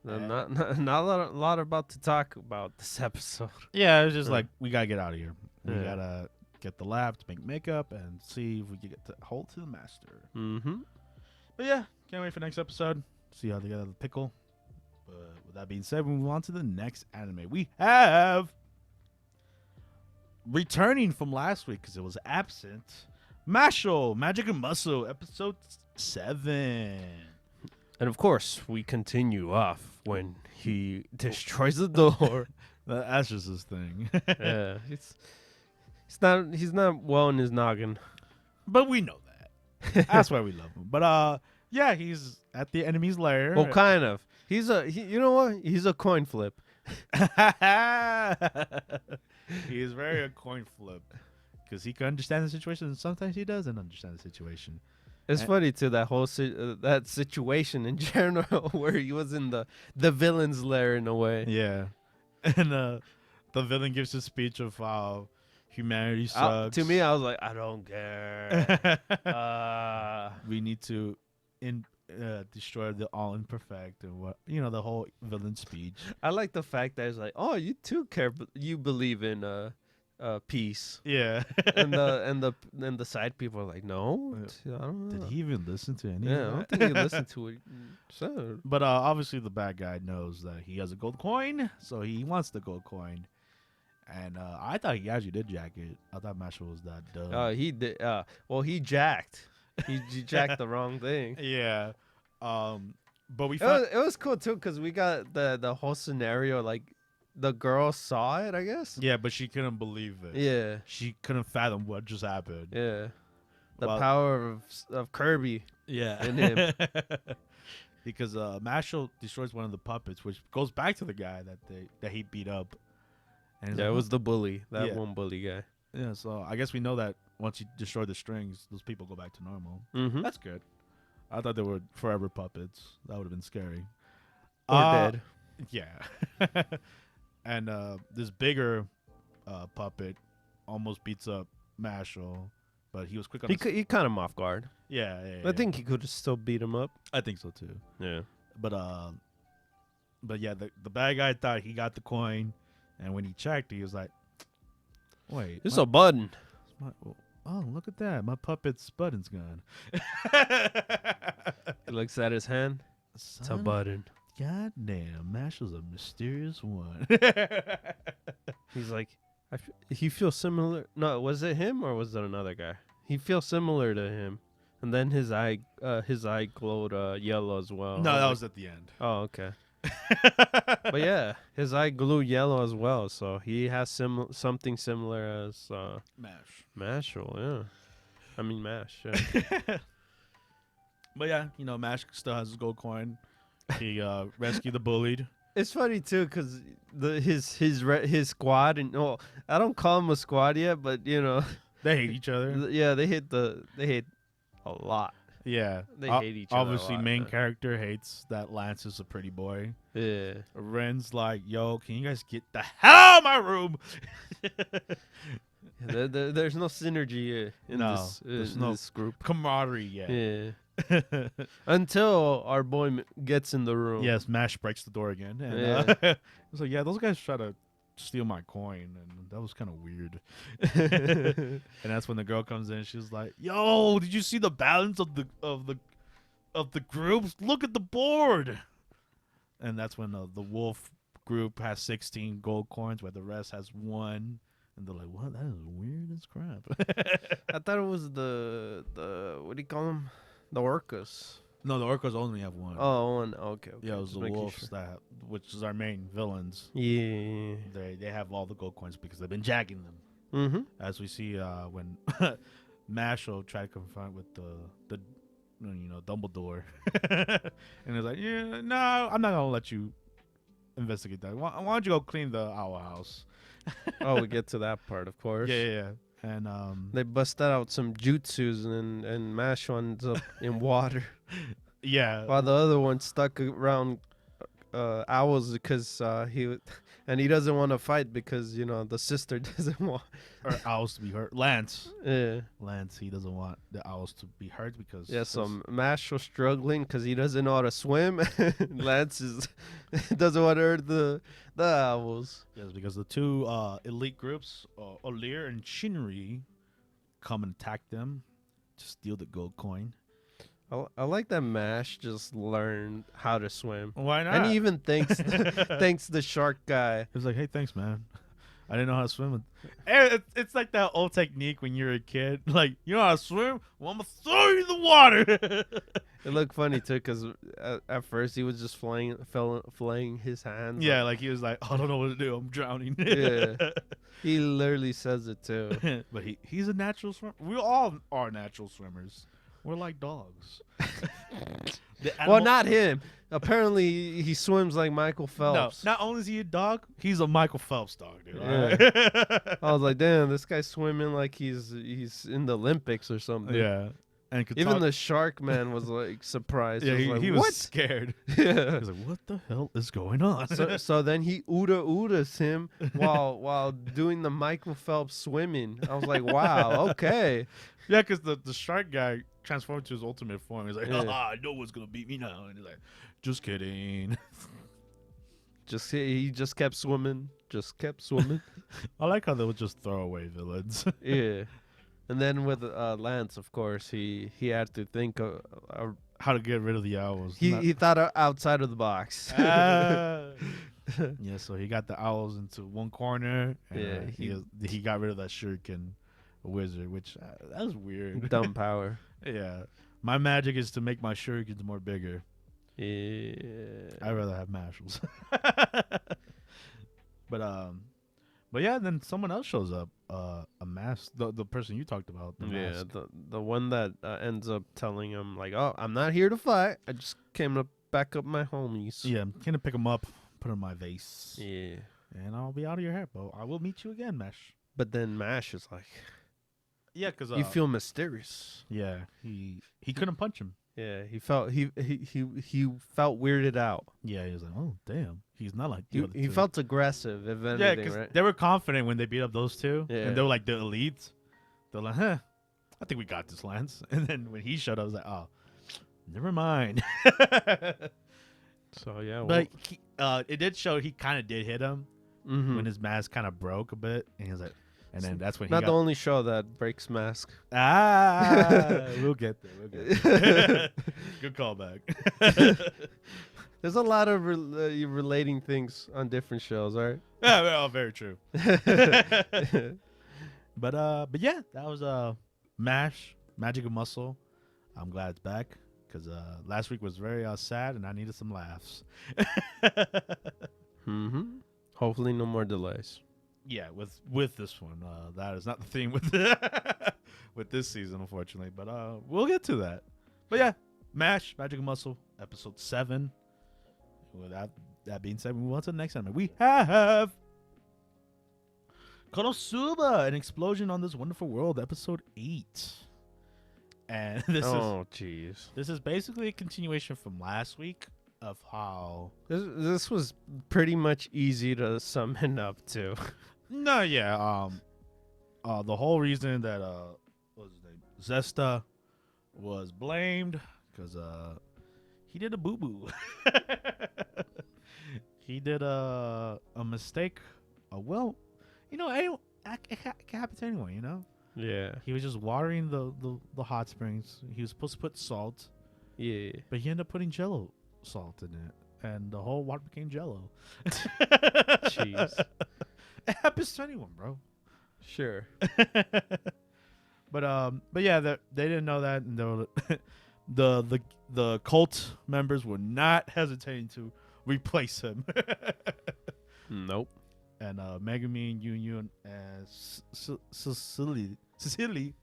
Not a lot about to talk about this episode. Yeah, it was just Yeah. like we gotta get out of here. We Yeah. gotta get the lab to make makeup and see if we can get the hold to the master. Mm-hmm. But yeah, can't wait for next episode. See how they get out of the pickle. But with that being said, we move on to the next anime. We have returning from last week because it was absent. Mashle, Magic and Muscle, episode 7. And of course, we continue off when he destroys the door. That's just his thing. Yeah, he's not well in his noggin. But we know that. That's why we love him. But yeah, he's at the enemy's lair. Well, kind of. You know what? He's a coin flip. He is very a coin flip because he can understand the situation, and sometimes he doesn't understand the situation. It's funny too, that whole that situation in general where he was in the villain's lair in a way. Yeah, and the villain gives his speech of how humanity sucks. To me, I was like, I don't care. We need to destroy the all imperfect and what the whole villain speech. I like the fact that it's like, oh, you too care, you believe in peace. Yeah, and the side people are like, no, I don't know. Did he even listen to any? Yeah, I of don't that? think he listened to what you said. But obviously the bad guy knows that he has a gold coin, so he wants the gold coin. And I thought he actually did jack it. I thought Mashle was that dumb. He did. Well, he jacked. He jacked the wrong thing. Yeah. But we It was cool too because we got the whole scenario. Like the girl saw it, I guess. Yeah, but she couldn't believe it. Yeah. She couldn't fathom what just happened. Yeah. The Well- power of Kirby. Yeah. In him. Because Mashle destroys one of the puppets, which goes back to the guy that he beat up. And he's Yeah, like, it was the bully. That Yeah. one bully guy. Yeah, so I guess we know that once you destroy the strings, those people go back to normal. Mm-hmm. That's good. I thought they were forever puppets. That would have been scary. Or dead. Yeah. And this bigger puppet almost beats up Mashle, but he was quick on his... He caught him off guard. Yeah. I think he could have still beat him up. I think so too. Yeah. But yeah, the bad guy thought he got the coin, and when he checked, he was like, "Wait, It's a button. oh, look at that! My puppet's button's gone." He looks at his hand. It's a Son, button. God damn, Mashle's a mysterious one. He's like, he feels similar. No, was it him or was it another guy? He feels similar to him. And then his eye glowed yellow as well. No, that was at the end. Oh, okay. But yeah, his eye glowed yellow as well, so he has something similar as Mashle, yeah. I mean Mash. Yeah. But yeah, Mash still has his gold coin. He rescued the bullied. It's funny too, cause his squad, and I don't call him a squad yet, but they hate each other. Yeah, they hate a lot. Yeah, they hate each other. Obviously, main character hates that Lance is a pretty boy. Yeah, Ren's like, "Yo, can you guys get the hell out of my room?" There's no synergy in this group. Camaraderie yet. Yeah. Until our boy gets in the room. Yes, Mash breaks the door again. And, yeah. It's like, yeah, those guys try to steal my coin, and that was kind of weird. And that's when the girl comes in. She's like, "Yo, did you see the balance of the groups? Look at the board." And that's when the wolf group has 16 gold coins, where the rest has 1. And they're like, "What? That is weird as crap." I thought it was the what do you call them? The orcas. No, the orcas only have 1. Oh, 1. Okay. Yeah, it was the wolves which is our main villains. Yeah. They have all the gold coins because they've been jacking them. Mm-hmm. As we see when Mashle tried to confront with the Dumbledore, and it's like, "Yeah, no, I'm not gonna let you investigate that. Why don't you go clean the owl house?" Oh, we get to that part, of course. Yeah. And they busted out some jutsus, and Mash ends up in water. Yeah. While the other one stuck around owls because he doesn't want to fight because the sister doesn't want owls to be hurt. Lance, he doesn't want the owls to be hurt because so Mash was struggling because he doesn't know how to swim. Lance doesn't want to hurt the owls. Yes, because the two elite groups, Olir and Shinri, come and attack them to steal the gold coin. I like that Mash just learned how to swim. Why not? And he even thanks the shark guy. He's like, "Hey, thanks, man. I didn't know how to swim." It's like that old technique when you're a kid. Like, "You know how to swim? Well, I'm going to throw you in the water." It looked funny, too, because at first he was just flaying his hands. Yeah, like he was like, "I don't know what to do. I'm drowning." Yeah. He literally says it, too. But he's a natural swimmer. We all are natural swimmers. We're like dogs. Well, not him. Apparently, he swims like Michael Phelps. No, not only is he a dog, he's a Michael Phelps dog, dude. Yeah. Right? I was like, damn, this guy's swimming like he's in the Olympics or something. Yeah. And even the shark man was like surprised. Yeah, he was what? Scared. Yeah. He was like, "What the hell is going on?" So then he Udas him while doing the Michael Phelps swimming. I was like, wow, okay. Yeah, because the shark guy transformed to his ultimate form. He's like, "I know what's gonna beat me now," and he's like, "Just kidding." He just kept swimming. I like how they would just throw away villains. Yeah. And then with Lance, of course, he had to think of how to get rid of the owls. He thought outside of the box. Yeah, so he got the owls into one corner. And, he got rid of that shuriken wizard, which that was weird. Dumb power. Yeah, my magic is to make my shurikens more bigger. Yeah, I'd rather have Mashles. But yeah, then someone else shows up. A mask. The person you talked about. The one that ends up telling him like, "Oh, I'm not here to fight. I just came to back up my homies." Yeah, I'm gonna pick him up, put him in my vase. Yeah, and I'll be out of your hair, but I will meet you again, Mash. But then Mash is like, "Yeah, because you feel mysterious." Yeah, he couldn't punch him. Yeah, he felt weirded out. Yeah, he was like, "Oh, damn." He's not like he felt aggressive, if anything, yeah, because right? they were confident when they beat up those two. Yeah. And they were like the elites. They're like, "Huh, I think we got this, Lance." And then when he showed up, I was like, "Oh, never mind." So, yeah. But it did show he kind of did hit him when his mask kind of broke a bit. And he was like, and then that's when he Not the only show that breaks mask. We'll get there. Good callback. There's a lot of relating things on different shows, right? Yeah, well, very true. But yeah, that was Mash, Magic of Muscle. I'm glad it's back because last week was very sad and I needed some laughs. Hopefully, no more delays. Yeah, with this one, that is not the theme with with this season, unfortunately. But we'll get to that. But yeah, Magic Muscle, episode 7. With that being said, we move on to the next anime. We have KonoSuba, an explosion on this wonderful world, episode 8. And this is basically a continuation from last week of how this was pretty much easy to sum up to. No, yeah. The whole reason that what was his name? Zesta was blamed because he did a boo boo. He did a mistake. Well, you know, it can happen to anyone, you know. Yeah. He was just watering the hot springs. He was supposed to put salt. Yeah. But he ended up putting Jello salt in it, and the whole water became Jello. Jeez. It happens to anyone, bro. Sure. But yeah, they didn't know that, and the cult members were not hesitating to replace him. Nope. And Megumi, Yun, and Cecily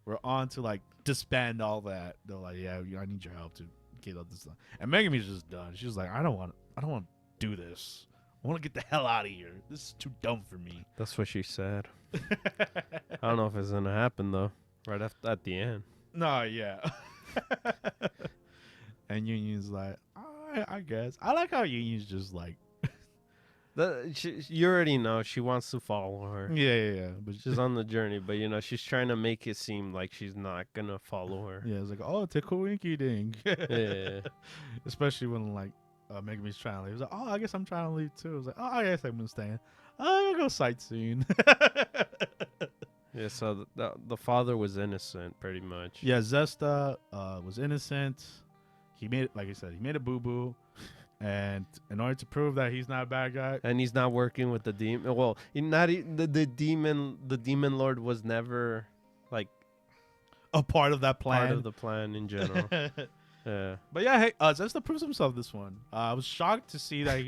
were on to like disband all that. They're like, yeah, I need your help to get all this stuff. And Megumi's just done. She's like, I don't want to do this. I want to get the hell out of here. This is too dumb for me. That's what she said. I don't know if it's gonna happen though. Right at the end. No, yeah. And Yun's like, I guess. I like how Yun's just like. You already know she wants to follow her. Yeah. But she's on the journey, but you know she's trying to make it seem like she's not gonna follow her. Yeah, it's like, oh, Winky ding. Yeah. Especially when like Megumi's trying to leave. He's like, oh, I guess I'm trying to leave too. I was like, oh, I guess I'm gonna stay. I'm gonna go sightseeing. Yeah, so the father was innocent, pretty much. Yeah, Zesta was innocent. He made, like I said, he made a boo boo. And in order to prove that he's not a bad guy, and he's not working with the demon. Well, the demon lord was never like a part of that plan. Part of the plan in general. Yeah. But yeah, hey, Zesta proves himself this one. I was shocked to see that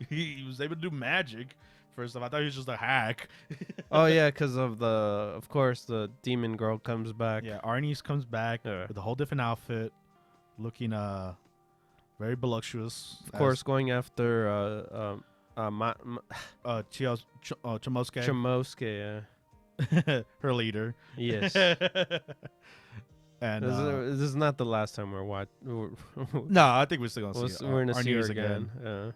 he was able to do magic. First off, I thought he was just a hack. Oh yeah, because of course the demon girl comes back. Yeah, Arnie's comes back with a whole different outfit, looking very voluptuous. Of course, going after Chamosuke. Chamosuke, yeah. Her leader. Yes. And this is not the last time we're watching. No, I think we're still gonna see. We're gonna see her again. Yeah.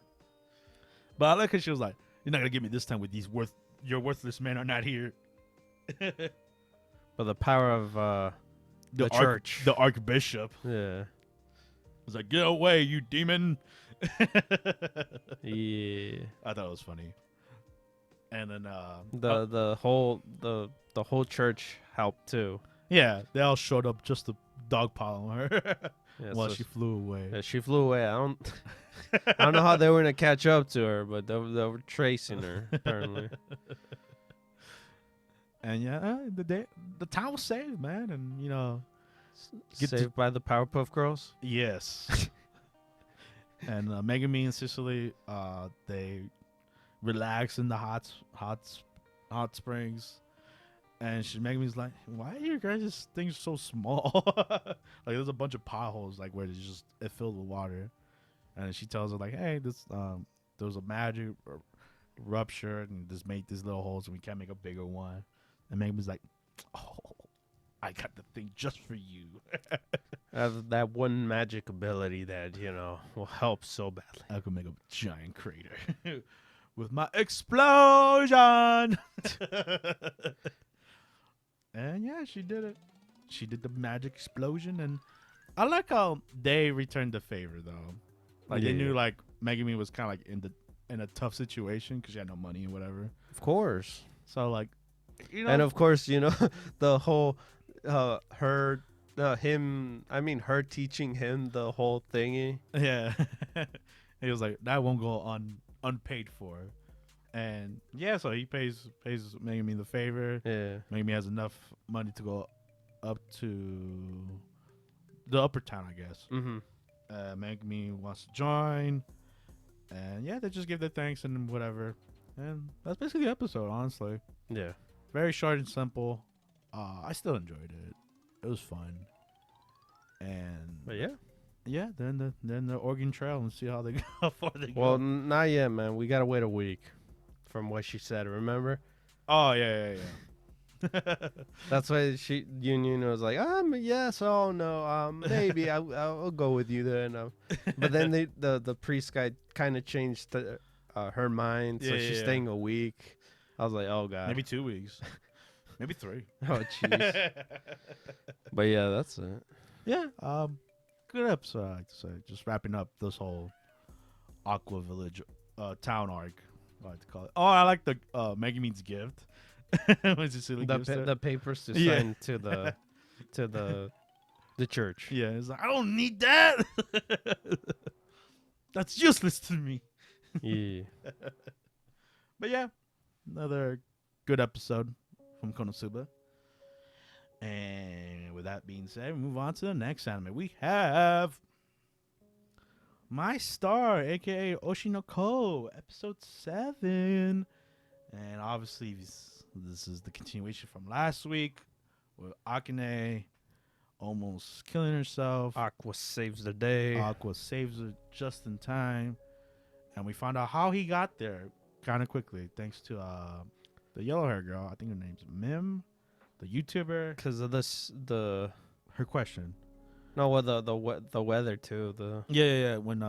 But I like how she was like, "You're not gonna get me this time with these your worthless men are not here." But the power of the church, the archbishop. Yeah. Was like, get away, you demon. Yeah. I thought it was funny. And then the whole church helped too. Yeah, they all showed up just to dogpile on her while so she flew away. Yeah, she flew away. I don't know how they were gonna catch up to her, but they were tracing her apparently. And yeah, the town was saved, man, and you know. Saved by the Powerpuff Girls? Yes. And Megumi and Cicely, they relax in the hot springs. And Megumi's like, why are your guys' things so small? Like, there's a bunch of potholes, like, where it filled with water. And she tells her, like, hey, this there was a magic rupture, and this made these little holes, and we can't make a bigger one. And Megumi's like, oh, I got the thing just for you. That one magic ability that, you know, will help so badly. I could make a giant crater with my explosion. And yeah, she did it. She did the magic explosion, and I like how they returned the favor though. Like they knew like Megumi was kind of like in a tough situation because she had no money and whatever. Of course. So like, you know, and of course, you know, the whole her teaching him the whole thingy. Yeah. He was like, that won't go unpaid for. And yeah, so he pays Megumi the favor. Yeah. Megumi has enough money to go up to the upper town, I guess. Mm-hmm. Megumi wants to join, and yeah, they just give their thanks and whatever, and that's basically the episode. Honestly, Yeah. very short and simple. I still enjoyed it. It was fun, and But yeah. yeah, then the Oregon Trail and see how they go. How far they Well, go. not yet, man. We gotta wait a week, from what she said. Remember? Oh yeah. That's why Union was like, yes, oh no, maybe I'll go with you then. But then the priest guy kind of changed her mind, so she's staying a week. I was like, oh god, Maybe 2 weeks, maybe 3. oh jeez. But yeah, that's it. Yeah, good episode. I like to say, just wrapping up this whole Aqua Village town arc. I like to call it. Oh, I like the Megumi's gift. The papers to sign to the church. Yeah, it's like I don't need that. That's useless to me. Yeah. But yeah, another good episode from KonoSuba. And with that being said, we move on to the next anime. We have My Star, aka Oshi No Ko, episode 7. And obviously, this is the continuation from last week with Akane almost killing herself. Aqua saves the day. Aqua saves her just in time. And we found out how he got there kind of quickly, thanks to the yellow hair girl. I think her name's Mim, the YouTuber. Because of Her question. No, well, the weather too. Yeah. When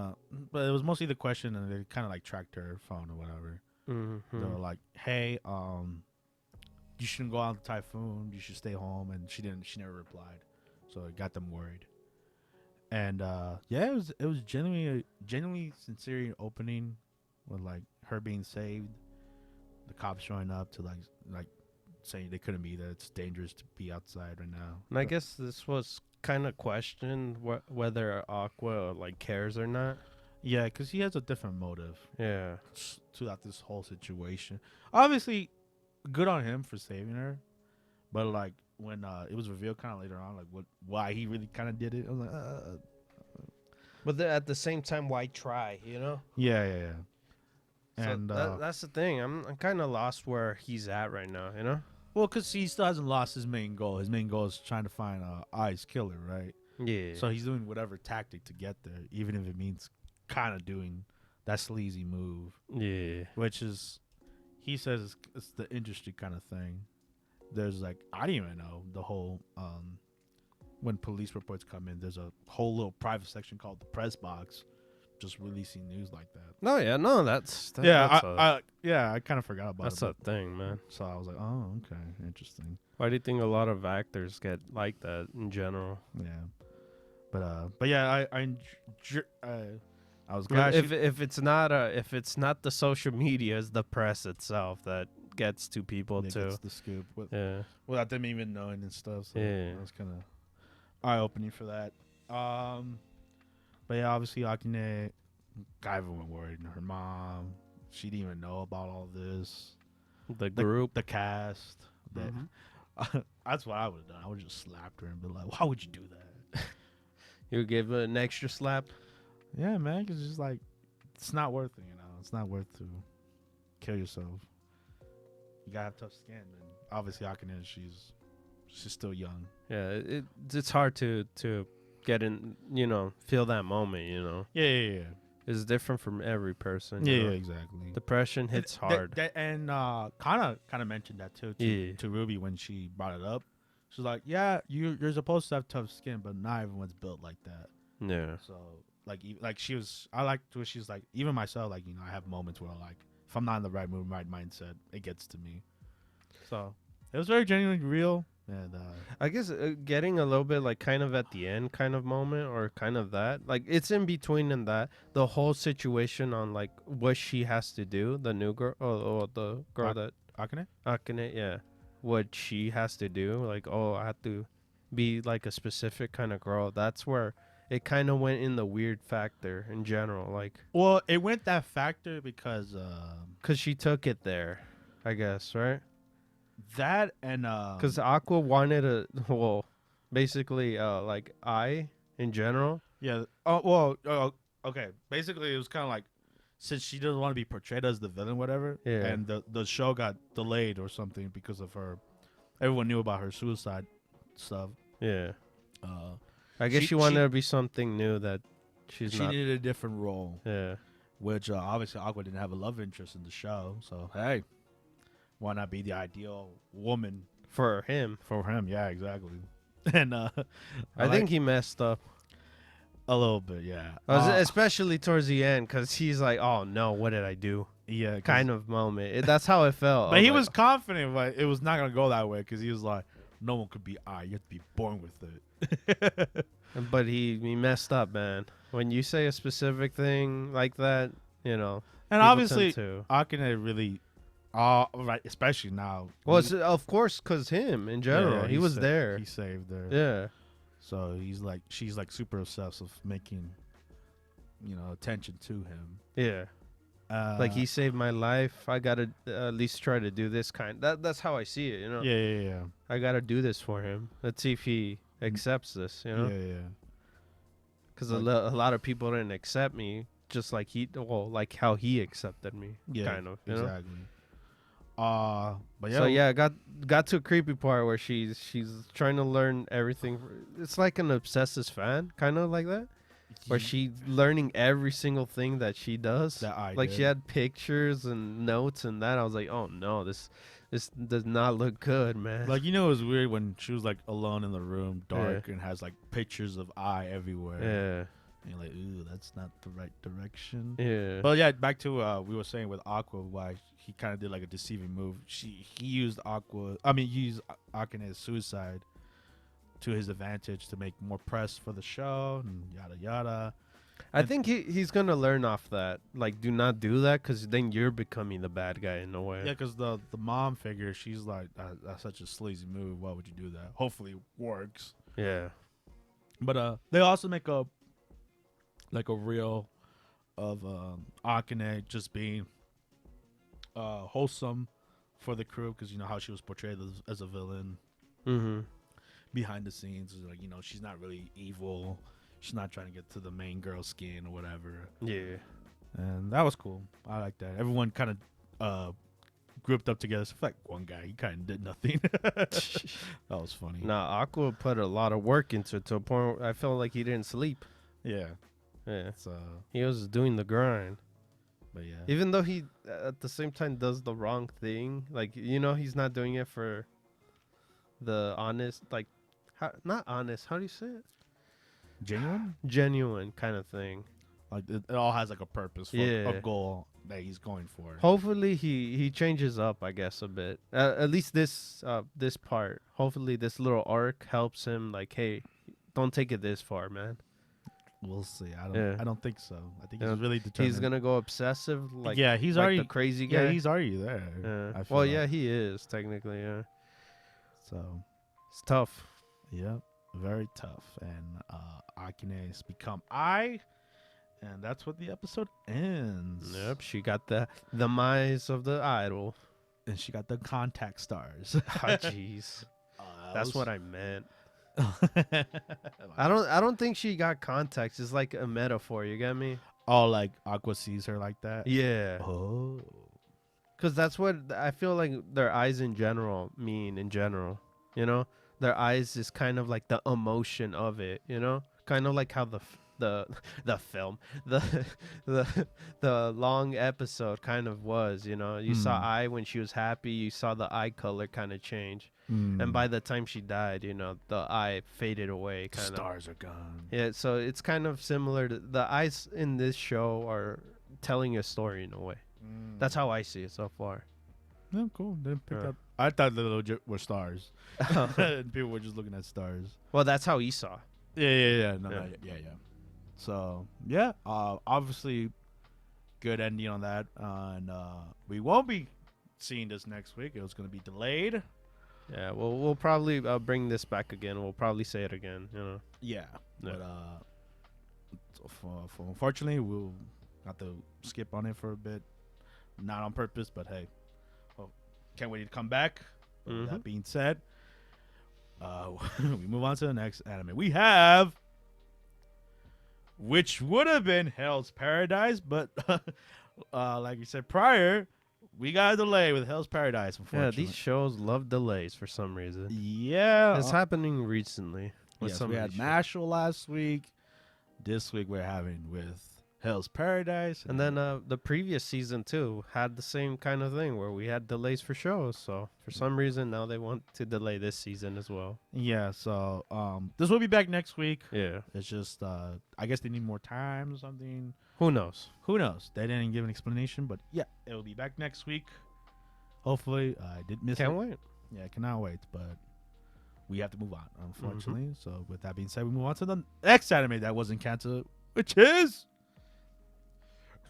but it was mostly the question, and they kind of like tracked her phone or whatever. Mm-hmm. They were like, "Hey, you shouldn't go out on the typhoon. You should stay home." And she didn't. She never replied, so it got them worried. And yeah, it was genuinely sincere opening with like her being saved, the cops showing up to like saying they couldn't be there. It's dangerous to be outside right now. And I guess this was kind of questioned whether Aqua like cares or not. Yeah, because he has a different motive. Yeah. Throughout this whole situation, obviously, good on him for saving her, but like when it was revealed kind of later on, like why he really kind of did it, I was like, But at the same time, why try? You know? Yeah. So And that's the thing. I'm kind of lost where he's at right now. You know? well, because he still hasn't lost his main goal. His main goal is trying to find Ai's killer, right? Yeah. So he's doing whatever tactic to get there, even if it means kind of doing that sleazy move. Yeah. Which is, he says it's the industry kind of thing. There's like, I didn't even know the whole, when police reports come in, there's a whole little private section called the press box, just releasing news like that. No, yeah, no, that's I kind of forgot about that's it. a thing, man. So I was like, oh, okay, interesting. Why do you think a lot of actors get like that in general? Yeah, but yeah, I was glad if it's not the social media, it's the press itself that gets to people too. gets the scoop Yeah. without them even knowing and stuff. So Yeah. that was kind of eye-opening for that. But yeah, obviously Akane got everyone worried. Her mom, she didn't even know about all this. The group, the cast. That's what I would have done. I would have just slapped her and been like, "Why would you do that?" you give her an extra slap. Yeah, man, because it's just like, it's not worth it, you know. It's not worth to kill yourself. You gotta have tough skin, and obviously Akane, she's still young. Yeah, it's hard to get in, feel that moment, Yeah. It's different from every person. Yeah, exactly. Depression hits hard. And kind of mentioned that too to Ruby when she brought it up. She's like, yeah, you're supposed to have tough skin, but not everyone's built like that. Yeah. So I liked where she's like, even myself, like, I have moments where like, if I'm not in the right mood, right mindset, it gets to me. So it was very genuinely real. And I guess getting a little bit like kind of at the end kind of moment, or kind of that, like it's in between and that the whole situation on like what she has to do, the new girl or the girl that Akane, yeah, what she has to do, like, I have to be like a specific kind of girl. That's where it kind of went in the weird factor in general, like. Well, it went that factor because she took it there, I guess, right? That and because Aqua wanted basically like in general. Yeah. Oh well. Okay. Basically, it was kind of like since she doesn't want to be portrayed as the villain, whatever. Yeah. And the show got delayed or something because of her. Everyone knew about her suicide stuff. Yeah. Uh, I guess she wanted to be something new that she's she not. needed a different role. Yeah. Which obviously Aqua didn't have a love interest in the show. So hey, why not be the ideal woman For him. for him? Yeah, exactly. And I think he messed up. a little bit, yeah. Especially towards the end, because he's like, oh no, what did I do? Yeah, Kind of moment. That's how it felt. But he was confident, but it was not gonna go that way because he was like, "No one could be I. You have to be born with it." But he messed up, man. When you say a specific thing like that, And people obviously, tend to. Akane really, right, especially now. Well, it's, of course, because him in general, he was there. He saved her. Yeah. So she's like super obsessed with making, attention to him. Yeah. Like he saved my life. I gotta at least try to do this kind. That's how I see it. Yeah. I gotta do this for him. Let's see if he accepts this. Yeah. Because a lot of people didn't accept me, just like like how he accepted me. Yeah. Kind of. Exactly. But yeah. So yeah, got to a creepy part where she's trying to learn everything. It's like an obsessive fan, kind of like that. Where she's learning every single thing that she does. She had pictures and notes and that. I was like, oh no, this does not look good, man. Like, it was weird when she was like alone in the room, dark, and has like pictures of I everywhere. Yeah. And you're like, ooh, that's not the right direction. Yeah. But yeah, back to we were saying with Aqua, why he kind of did like a deceiving move. He used Akane's suicide to his advantage to make more press for the show and yada yada. I think he's gonna learn off that. Like, do not do that, because then you're becoming the bad guy in a way. Yeah, because the mom figure, she's like, that's such a sleazy move. Why would you do that? Hopefully it works. Yeah. But they also make a reel of Akane just being wholesome for the crew, because you know how she was portrayed as a villain. Mm-hmm. Behind the scenes, like, she's not really evil. She's not trying to get to the main girl's skin or whatever. Yeah. And that was cool. I like that. Everyone kind of grouped up together. So like one guy, he kind of did nothing. That was funny. Nah, Aqua put a lot of work into it to a point where I felt like he didn't sleep. Yeah. Yeah. So he was doing the grind. But yeah. Even though he, at the same time, does the wrong thing. Like, he's not doing it for the honest, like, not honest. How do you say it? Genuine kind of thing. Like it all has like a purpose, for a goal that he's going for. Hopefully he changes up, I guess, a bit. At least this part. Hopefully this little arc helps him. Like, hey, don't take it this far, man. We'll see. I don't think so. I think he's really determined. He's gonna go obsessive. Like, he's like already the crazy guy. Yeah, he's already there. Yeah. Well, yeah, he is technically. Yeah. So it's tough. Yeah, very tough. And Akane has become I, and that's what the episode ends. Yep, she got the demise of the idol, and she got the contact stars. Oh, jeez, that's what I meant. I don't think she got contacts. It's like a metaphor. You get me? Oh, like Aqua sees her like that. Yeah. Oh, because that's what I feel like their eyes in general mean. In general, their eyes is kind of like the emotion of it. Kind of like how the film, the long episode kind of was. You saw I when she was happy. You saw the eye color kind of change. And by the time she died, the eye faded away. Stars are gone. Yeah, so it's kind of similar to the eyes in this show are telling a story in a way. That's how I see it so far. Yeah, cool. Didn't pick up. I thought they legit were stars. And people were just looking at stars. Well, that's how he saw. Yeah. Yeah. So yeah, obviously, good ending on that. And we won't be seeing this next week. It was going to be delayed. Yeah, well, we'll probably bring this back again. We'll probably say it again, Yeah. But unfortunately, we'll have to skip on it for a bit. Not on purpose, but hey, can't wait to come back. That being said, we move on to the next anime. We have which would have been Hell's Paradise, but like you said prior, we got a delay with Hell's Paradise, unfortunately. Yeah, these shows love delays for some reason. Yeah. It's happening recently. Yes, we had Mashle last week. This week we're having with Hell's Paradise. And then the previous season, too, had the same kind of thing where we had delays for shows. So, for some reason, now they want to delay this season as well. Yeah, so this will be back next week. Yeah. It's just, I guess they need more time or something. Who knows? Who knows? They didn't give an explanation, but yeah, it will be back next week. Hopefully. I did miss it. Can't wait. Yeah, I cannot wait, but we have to move on, unfortunately. So, with that being said, we move on to the next anime that wasn't canceled, which is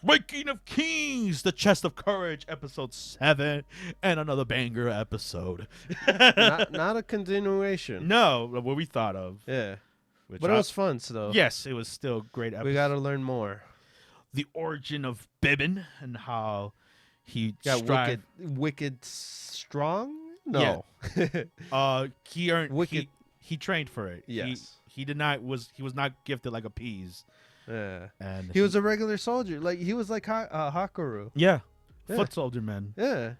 Waking of Kings, The Chest of Courage, episode 7, and another banger episode. not a continuation. No, what we thought of. Yeah. But it was fun, so. Yes, it was still a great episode. We got to learn more. The origin of Bibin and how he got wicked strong? No. Yeah. He earned wicked. He trained for it. Yes. He was not gifted like a peas. Yeah. And he was a regular soldier. Like he was like Hakaru. Yeah. Foot soldier man. Yeah.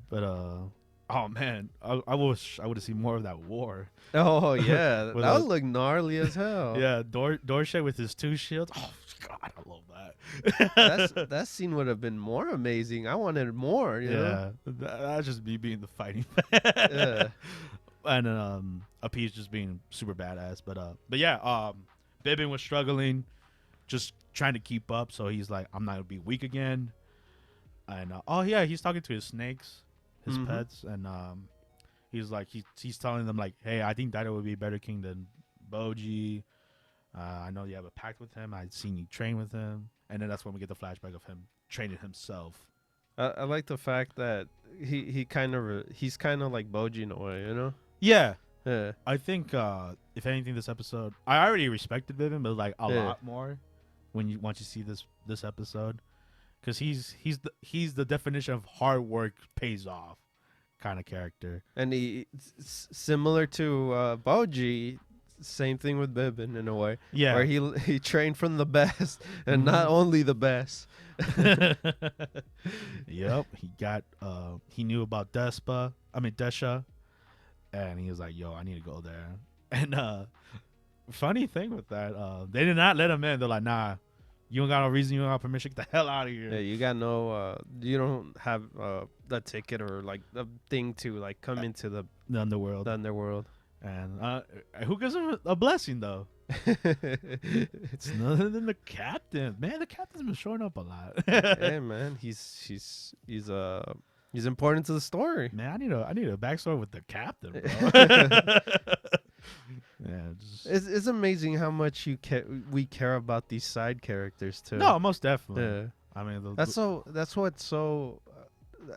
But oh man, I wish I would have seen more of that war. Oh yeah. That would look gnarly as hell. Yeah, Dorshe with his 2 shields. Oh god, I love that. That scene would have been more amazing. I wanted more, you know? That's just me being the fighting fan. Yeah. And Appease just being super badass. But yeah, Bibin was struggling, just trying to keep up. So he's like, I'm not gonna be weak again. And he's talking to his snakes, his pets, and he's like, he's telling them like, hey, I think Daido would be a better king than Boji. I know you have a pact with him. I'd seen you train with him, and then that's when we get the flashback of him training himself. I like the fact that he's kind of like Boji in a way, you know? Yeah. Yeah. I think if anything, this episode, I already respected Bibin, but like a lot more once you see this episode, because he's the definition of hard work pays off kind of character. And he similar to Boji. Same thing with Bibin in a way. Yeah. Where he trained from the best and not only the best. Yep. He knew about Desha. And he was like, yo, I need to go there. And funny thing with that, they did not let him in. They're like, nah, you don't got no reason, you don't got permission, get the hell out of here. Yeah, you got no you don't have the ticket or like the thing to like come into the underworld. And who gives him a blessing though? It's none than the captain. Man, the captain's been showing up a lot. Yeah, man, he's important to the story. Man, I need a backstory with the captain, bro. Yeah, it's amazing how much we care about these side characters too. No, most definitely. Yeah, I mean that's what's so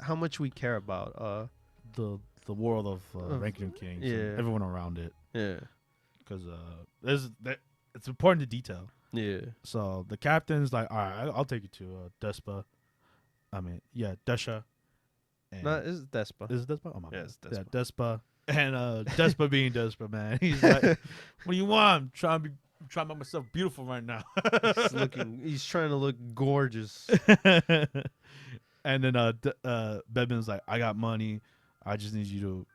how much we care about the world of Ranking Kings. Yeah, everyone around it. Yeah, because it's important to detail. Yeah. So the captain's like, all right, I'll take you to Despa. I mean, yeah, Desha. No, it's Despa. Is it Despa? Oh my god. It's Despa. Yeah, Despa. And Despa being Despa, man. He's like, what do you want? I'm trying to make myself beautiful right now. He's trying to look gorgeous. And then Bebin's like, I got money. I just need you to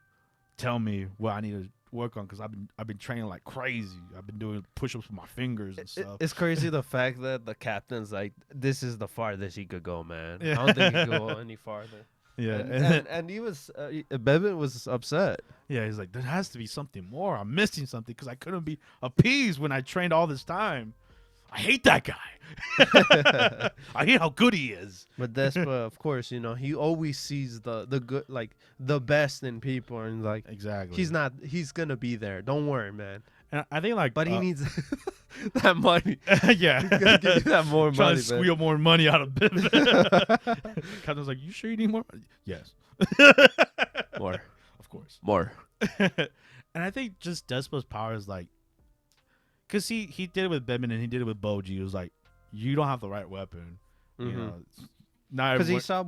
tell me what I need to work on, because I've been training like crazy. I've been doing push-ups with my fingers and stuff. It's crazy the fact that the captain's like, this is the farthest he could go, man. Yeah. I don't think he could go any farther. Yeah, and he was Bebin was upset. Yeah, he's like, there has to be something more. I'm missing something because I couldn't be appeased when I trained all this time. I hate that guy. I hate how good he is. But Despa, of course, he always sees the good, like the best in people, and like exactly, he's gonna be there. Don't worry, man. And I think like, but he needs that money. Yeah, he's gonna give you that more money. Trying to squeal more money out of Bibin. Captain's like, you sure you need more? Yes. More, of course, more. And I think just Despa's power is like, because he did it with Bibin and he did it with Boji. It was like, you don't have the right weapon. You know, because he saw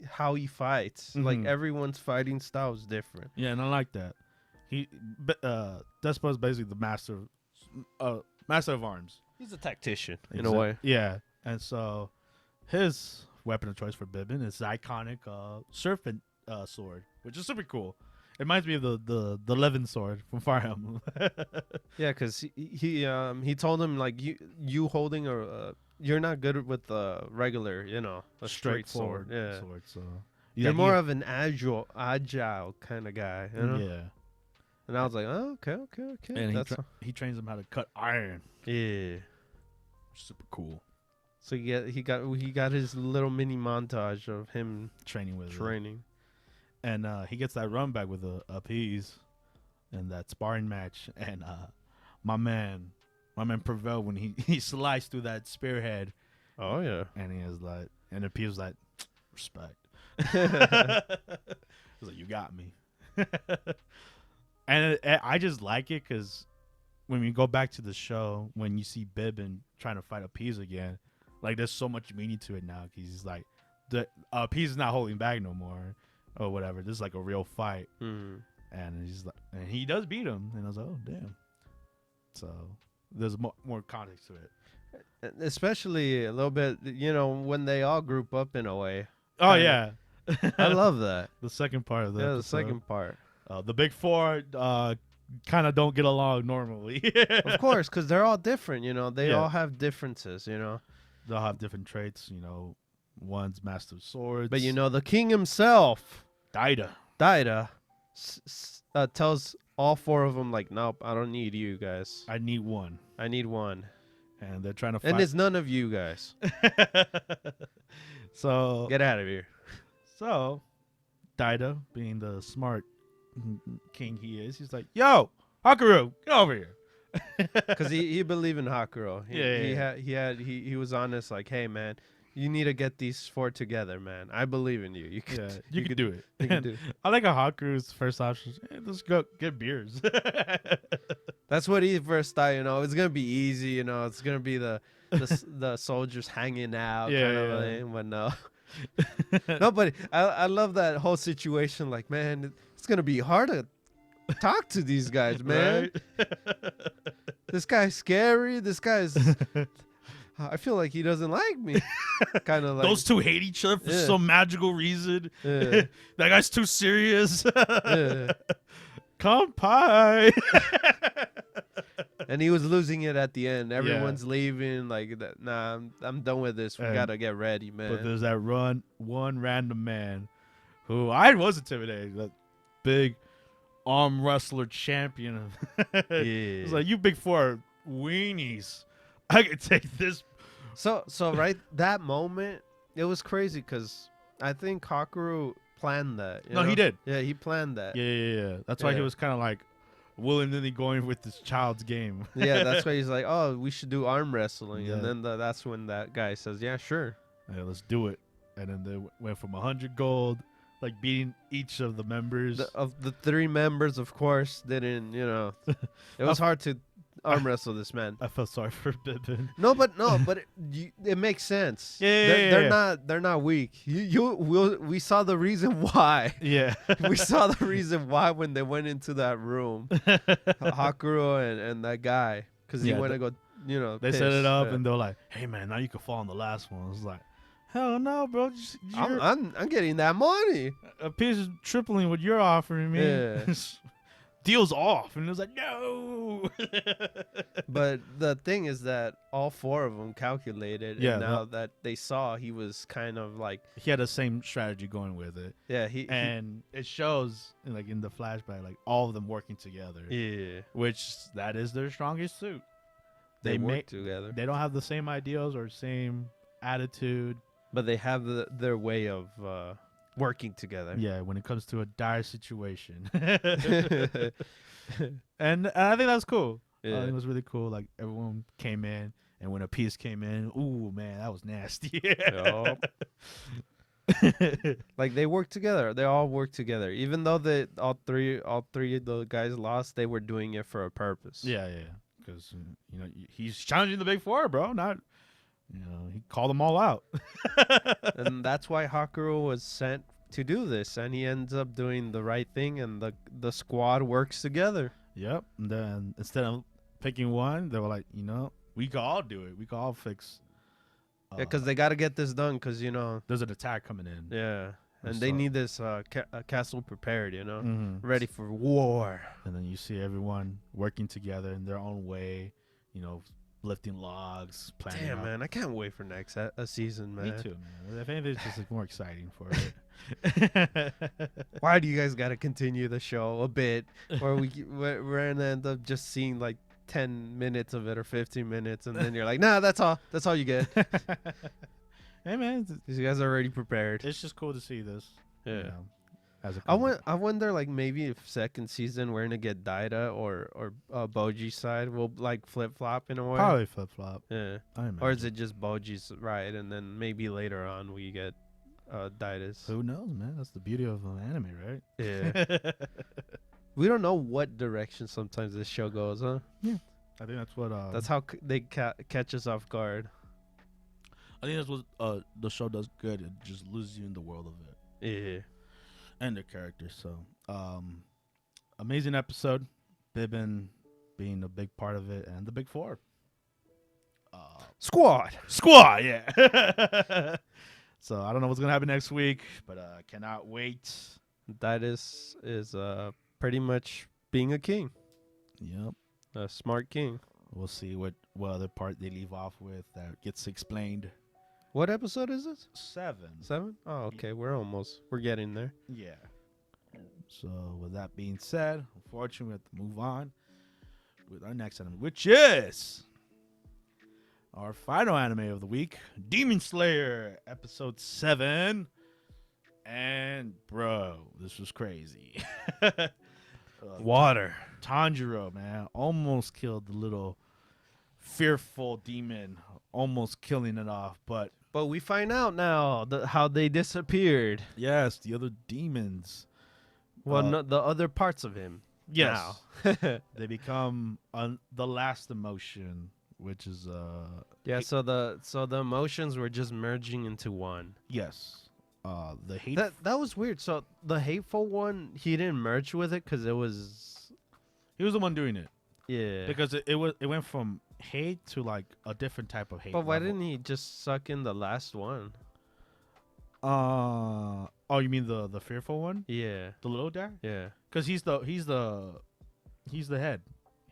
how he fights. Mm-hmm. Like everyone's fighting style is different. Yeah, and I like that. Despa is basically the master of arms. He's a tactician in a way. Yeah, and so his weapon of choice for Bibbin is the iconic serpent sword, which is super cool. It reminds me of the Levin sword from Fire Emblem. Yeah, because he told him like you holding a you're not good with the regular, a straight sword. Yeah, sword. So you're more of an agile kind of guy. Yeah. And I was like, oh, okay. And he trains him how to cut iron. Yeah, Super cool. so he got his little mini montage of him Training with it. training. And he gets that run back with a appease and that sparring match. And my man prevailed when he sliced through that spearhead. Oh yeah. And he was like, and appease was like, respect. He's like, you got me. And I just like it because when we go back to the show, when you see Bibbin trying to fight appease again, like there's so much meaning to it now. Cause he's like, the appease is not holding back no more. Or whatever. This is like a real fight. Mm. And he's like, and he does beat him. And I was like, oh damn. So there's more context to it. Especially a little bit, when they all group up in a way. Oh yeah. I love that. The second part of that. Yeah, the second part. The big four kind of don't get along normally. Of course, because they're all different. They Yeah. all have differences. They'll have different traits. One's master of swords. But the king himself, Daida. tells all four of them like, nope, I don't need you guys. I need one. I need one. And they're trying to fight. And it's none of you guys. So Get out of here. So Daida, being the smart king he is, he's like, yo, Hakuryu, get over here. Because he believed in Hakuro. He was honest, like, hey man, you need to get these four together, man. I believe in you. You can do it. You can do it. I like how Hakuru's first option is, let's go get beers. That's what he first thought. It's gonna be easy. It's gonna be the soldiers hanging out kind of thing. But no, no. But I love that whole situation. Like, man, it's gonna be hard to talk to these guys, man. Right? This guy's scary. This guy's. I feel like he doesn't like me. Kind of like those two hate each other for some magical reason. Yeah. That guy's too serious. Yeah. Kampai. And he was losing it at the end. Everyone's leaving. Like, nah, I'm done with this. We gotta get ready, man. But there's that one random man who I was intimidated. That big arm wrestler champion. It's like, you big four weenies. I could take this. So right, that moment, it was crazy because I think Hakuru planned that. No, he did. Yeah, he planned that. Yeah. That's why he was kind of like willingly going with this child's game. Yeah, that's why he's like, oh, we should do arm wrestling. Yeah. And then that's when that guy says, yeah, sure. Yeah, let's do it. And then they went from 100 gold, like beating each of the members. Of the three members, of course, didn't, it was hard to arm wrestle this man. I felt sorry for Bibbin. No, but it makes sense. They're not weak. We saw the reason why. Yeah, we saw the reason why when they went into that room, Hakuro and that guy, because he went to go, They set it up and they're like, "Hey man, now you can fall on the last one." I was like, "Hell no, bro! I'm getting that money. A piece is tripling what you're offering me." Yeah. Deal's off, and it was like, no. But the thing is that all four of them calculated, and now that they saw, he was kind of like, he had the same strategy going with it. Yeah, it shows in the flashback, like all of them working together. Yeah, which that is their strongest suit. They work together. They don't have the same ideals or same attitude, but they have their way of working together. Yeah, when it comes to a dire situation. and I think that's cool. Yeah. I think it was really cool. Like, everyone came in, and when a piece came in, ooh man, that was nasty. Like, they work together. They all work together. Even though all three of the guys lost, they were doing it for a purpose. Yeah. Because he's challenging the big four, bro. Not, he called them all out. And that's why Hakuro was sent to do this, and he ends up doing the right thing, and the squad works together. Yep. And then instead of picking one, they were like, we We can all do it. We can all fix. Yeah, because they got to get this done because, There's an attack coming in. Yeah. And they need this castle prepared, ready for war. And then you see everyone working together in their own way, lifting logs, planning. Damn, man, I can't wait for next season, man. Me too, man. If anything, it's just like more exciting for it. Why do you guys got to continue the show a bit, or we're gonna end up just seeing like 10 minutes of it or 15 minutes, and then you're like, nah, that's all you get. Hey, man, These guys are already prepared. it's just cool to see this. Yeah. As a I wonder, like, maybe if second season we're gonna get Daida or Boji's side will like flip flop in a way. probably flip flop. Yeah. Or is it just Boji's ride, and then maybe later on we get Daida's? Who knows, man? That's the beauty of an anime, right? Yeah. We don't know what direction sometimes this show goes, huh? Yeah. I think that's what. That's how they catch us off guard. I think that's what the show does good. It just loses you in the world of it. Yeah. And the characters. So, amazing episode. Bibbin being a big part of it, and the Big Four. Squad, yeah. So I don't know what's gonna happen next week, but cannot wait. That is pretty much being a king, Yep. a smart king. We'll see what other part they leave off with that gets explained. What episode is this? 7. 7? Oh, okay. We're getting there. Yeah. So with that being said, unfortunately, we have to move on with our next anime, which is our final anime of the week, Demon Slayer, episode 7. And bro, this was crazy. Water. Tanjiro, man, almost killed the little fearful demon, almost killing it off, but we find out now how they disappeared. yes, the other demons. Well, no, the other parts of him. Yes. Now. They become the last emotion, which is Yeah. So the emotions were just merging into one. yes, the hate. That was weird. So the hateful one, he didn't merge with it because it was. He was the one doing it. Yeah. Because it went from hate to like a different type of hate. But why level. didn't he just suck in the last one? Oh, you mean the fearful one? Yeah. The little guy? Yeah. Because he's the head.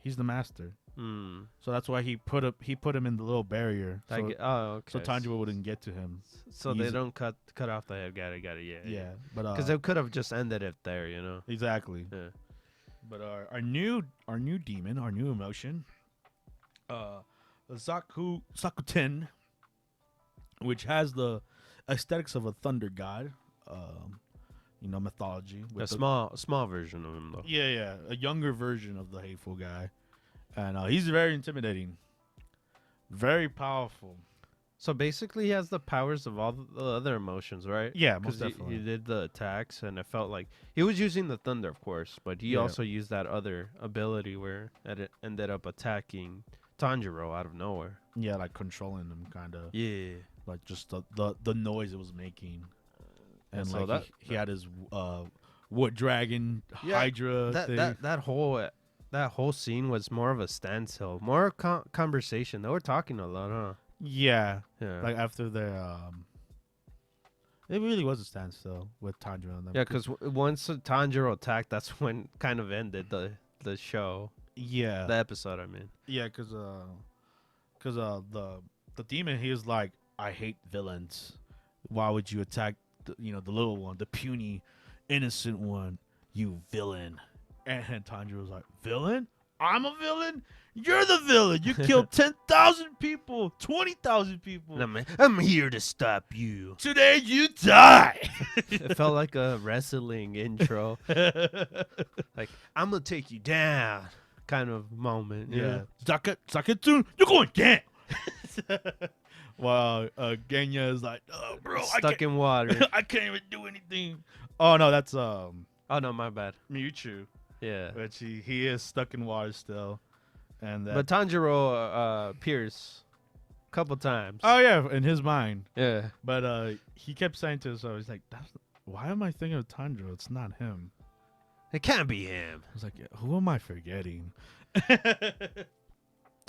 He's the master. Hmm. So that's why he put him in the little barrier. So, okay. so Tanjiro wouldn't get to him. So they don't cut off the head. Got it. Yeah. Yeah, but Because they could have just ended it there, exactly. Yeah. But our new demon, our new emotion, Zakuten, which has the aesthetics of a thunder god, mythology. A small version of him though. Yeah, a younger version of the hateful guy, and he's very intimidating, very powerful. So basically, he has the powers of all the other emotions, right? Yeah, most Because definitely. he did the attacks, and it felt like he was using the thunder, of course, but he Yeah. also used that other ability where it ended up attacking Tanjiro out of nowhere. Yeah, like controlling them, kind of. Yeah. Like just the noise it was making, and so like he had his wood dragon Hydra thing. That whole scene was more of a standstill, more conversation. They were talking a lot, huh? Yeah, Yeah. like after their it really was a standstill with Tanjiro and them. Yeah, because once Tanjiro attacked, that's when kind of ended the show, yeah, the episode. I mean, yeah, because the demon, he was like, I hate villains. Why would you attack the little one, the puny, innocent one? You villain. And Tanjiro was like, villain? I'm a villain? You're the villain. You killed 10,000 people, 20,000 people. I'm here to stop you. Today you die. It felt like a wrestling intro. Like, I'm going to take you down kind of moment. Yeah. Zaketsun, you're going down. While Genya is like, oh, bro, Stuck in water. I can't even do anything. Oh, no, that's Oh, no, my bad. Mewtwo. Yeah. Which he is stuck in water still. And But Tanjiro appears a couple times. oh yeah, in his mind. Yeah. But he kept saying to himself, he's like, why am I thinking of Tanjiro? It's not him. It can't be him. I was like, who am I forgetting?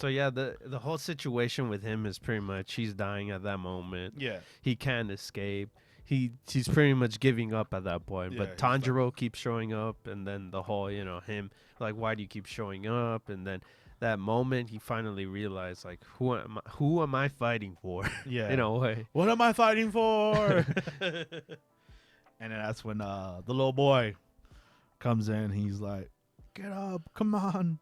So yeah, the whole situation with him is pretty much he's dying at that moment. Yeah. He can't escape. He's pretty much giving up at that point. Yeah, But he's Tanjiro keeps showing up, and then the whole him like, why do you keep showing up? And then that moment he finally realized, like, who am I fighting for? Yeah. In a way. What am I fighting for? And then that's when the little boy comes in. He's like, get up, come on.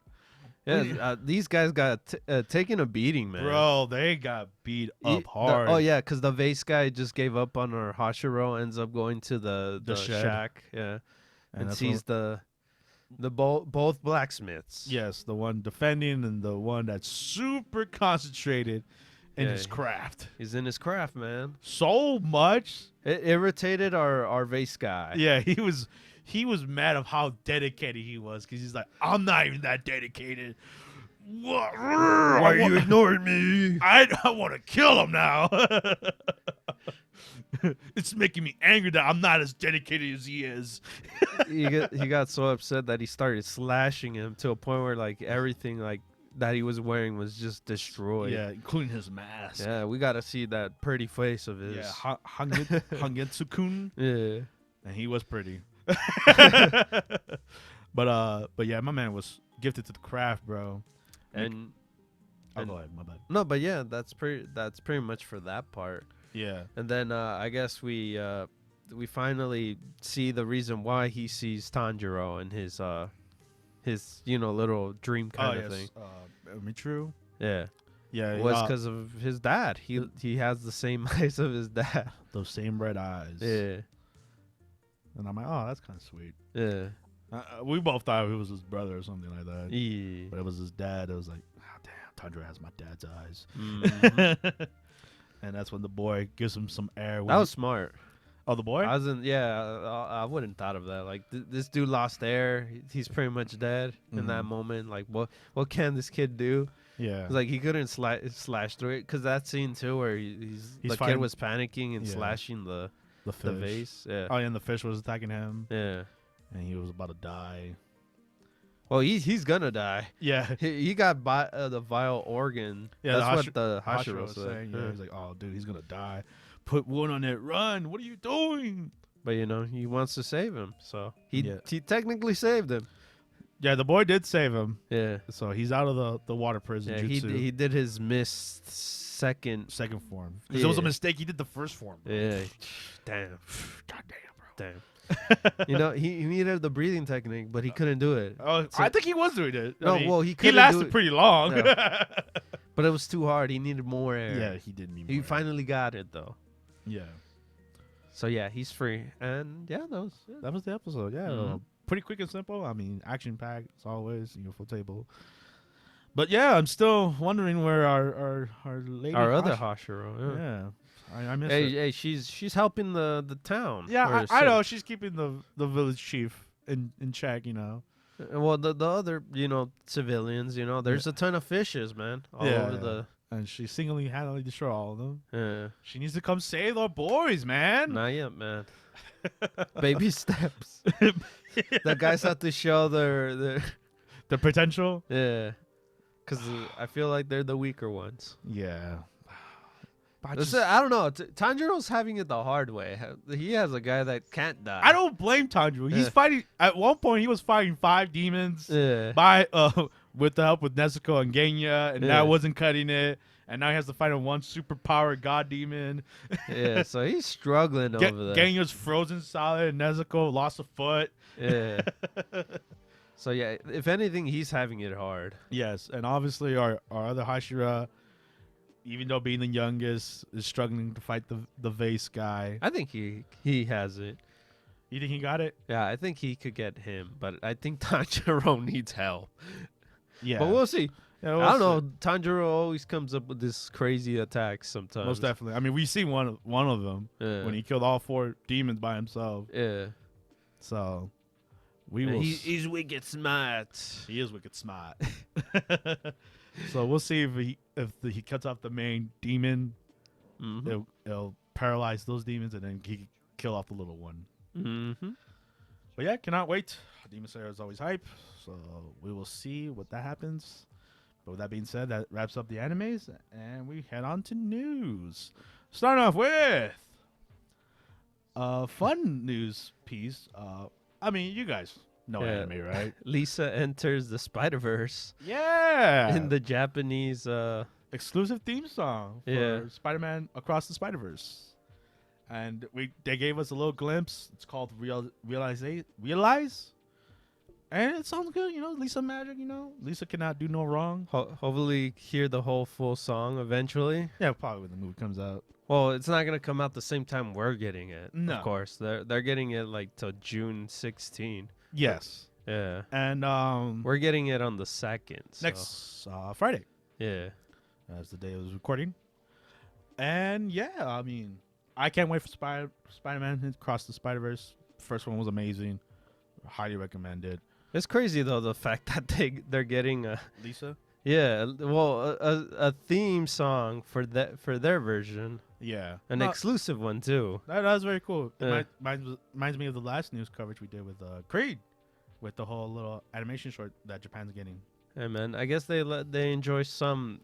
Yeah, these guys got taken a beating, man. Bro, they got beat up hard. Because the vase guy just gave up on our Hashiro, ends up going to the shack, yeah, and sees both blacksmiths. Yes, the one defending and the one that's super concentrated in his craft. He's in his craft, man. So much. It irritated our vase guy. Yeah, he was mad of how dedicated he was because he's like, I'm not even that dedicated. Why are you ignoring me? I want to kill him now. It's making me angry that I'm not as dedicated as he is. he got so upset that he started slashing him to a point where like everything like that he was wearing was just destroyed. Yeah, including his mask. Yeah, we got to see that pretty face of his. Yeah, Hangetsu-kun. Yeah. And he was pretty. But yeah, my man was gifted to the craft, bro. And go ahead, my bad. No, but yeah, that's pretty much for that part. Yeah. And then I guess we finally see the reason why he sees Tanjiro and his little dream kind of thing. True. Yeah. Yeah. It was because of his dad. He has the same eyes of his dad. Those same red eyes. Yeah. And I'm like, oh, that's kind of sweet. Yeah. We both thought it was his brother or something like that. Yeah. But it was his dad. It was like, oh, damn, Tanjiro has my dad's eyes. Mm-hmm. And that's when the boy gives him some air. That was smart. Oh, the boy? I wouldn't thought of that. Like, this dude lost air. He's pretty much dead in that moment. Like, what can this kid do? Yeah. It's like he couldn't slash through it. Because that scene, too, where the kid was panicking and slashing the vase. Yeah. Oh, yeah, and the fish was attacking him. Yeah. And he was about to die. Well, he's gonna die. Yeah. He got the vile organ. Yeah, that's what the Hashiro was said. saying. Yeah, he's like, oh, dude, he's gonna die. Put one on it. Run. What are you doing? But, he wants to save him. So he technically saved him. Yeah, the boy did save him. Yeah. So he's out of the water prison. Yeah, jutsu. he did his missed second form. Because it was a mistake. He did the first form. Bro. Yeah. Damn. God damn, bro. Damn. He needed the breathing technique, but he couldn't do it. Oh, so, I think he was doing it. He lasted pretty long. No. But it was too hard. He needed more air. Yeah, he did need more He air. finally got it, though. Yeah. So, yeah, he's free. And, yeah, that was the episode. Yeah. Pretty quick and simple. I mean, action-packed, as always. Full table. But, yeah, I'm still wondering where our lady... Our other Hashiro. Yeah. I miss her. her. Hey, she's helping the town. Yeah, I know. She's keeping the village chief in check, Well, the other, civilians, there's a ton of fishes, man, all over the... And she single-handedly destroyed all of them. Yeah. She needs to come save our boys, man. Not yet, man. Baby steps. The guys have to show their potential. Yeah. Because I feel like they're the weaker ones. Yeah. I don't know. Tanjiro's having it the hard way. He has a guy that can't die. I don't blame Tanjiro. He's fighting. At one point, he was fighting 5 demons by with the help with Nezuko and Genya, and that wasn't cutting it. And now he has to fight a one superpowered god demon. Yeah, so he's struggling over there. Genya's frozen solid, and Nezuko lost a foot. Yeah. So yeah, if anything, he's having it hard. Yes, and obviously our other Hashira, even though being the youngest, is struggling to fight the vase guy. I think he has it. You think he got it? Yeah, I think he could get him, but I think Tanjiro needs help. Yeah. But we'll see. Yeah, I don't know. Tanjiro always comes up with this crazy attacks sometimes. Most definitely. I mean, we see one of them when he killed all 4 demons by himself. Yeah. So we will. He's wicked smart. He is wicked smart. So we'll see if he cuts off the main demon, it'll paralyze those demons, and then he can kill off the little one. Mm-hmm. But yeah, cannot wait. Demon Slayer is always hype, so we will see what that happens. But with that being said, that wraps up the animes, and we head on to news. Starting off with a fun news piece. I mean, you guys know anime, right? Lisa enters the Spider-Verse. Yeah. In the Japanese exclusive theme song for Spider-Man Across the Spider-Verse. And they gave us a little glimpse. It's called Realize. And it sounds good, Lisa magic, Lisa cannot do no wrong. Hopefully hear the whole full song eventually. Yeah, probably when the movie comes out. Well, it's not gonna come out the same time we're getting it. No. Of course, they're getting it like till June 16. Yes. Yeah. And we're getting it on the 2nd. So. Next Friday. Yeah. That's the day it was recording. And yeah, I mean, I can't wait for Spider-Man Across the Spider-Verse. First one was amazing. Highly recommended. It's crazy though, the fact that they're getting Lisa. Yeah, well, a theme song for their version. Yeah, an exclusive one too. That was very cool. It reminds me of the last news coverage we did with Creed, with the whole little animation short that Japan's getting. Hey man, I guess they enjoy some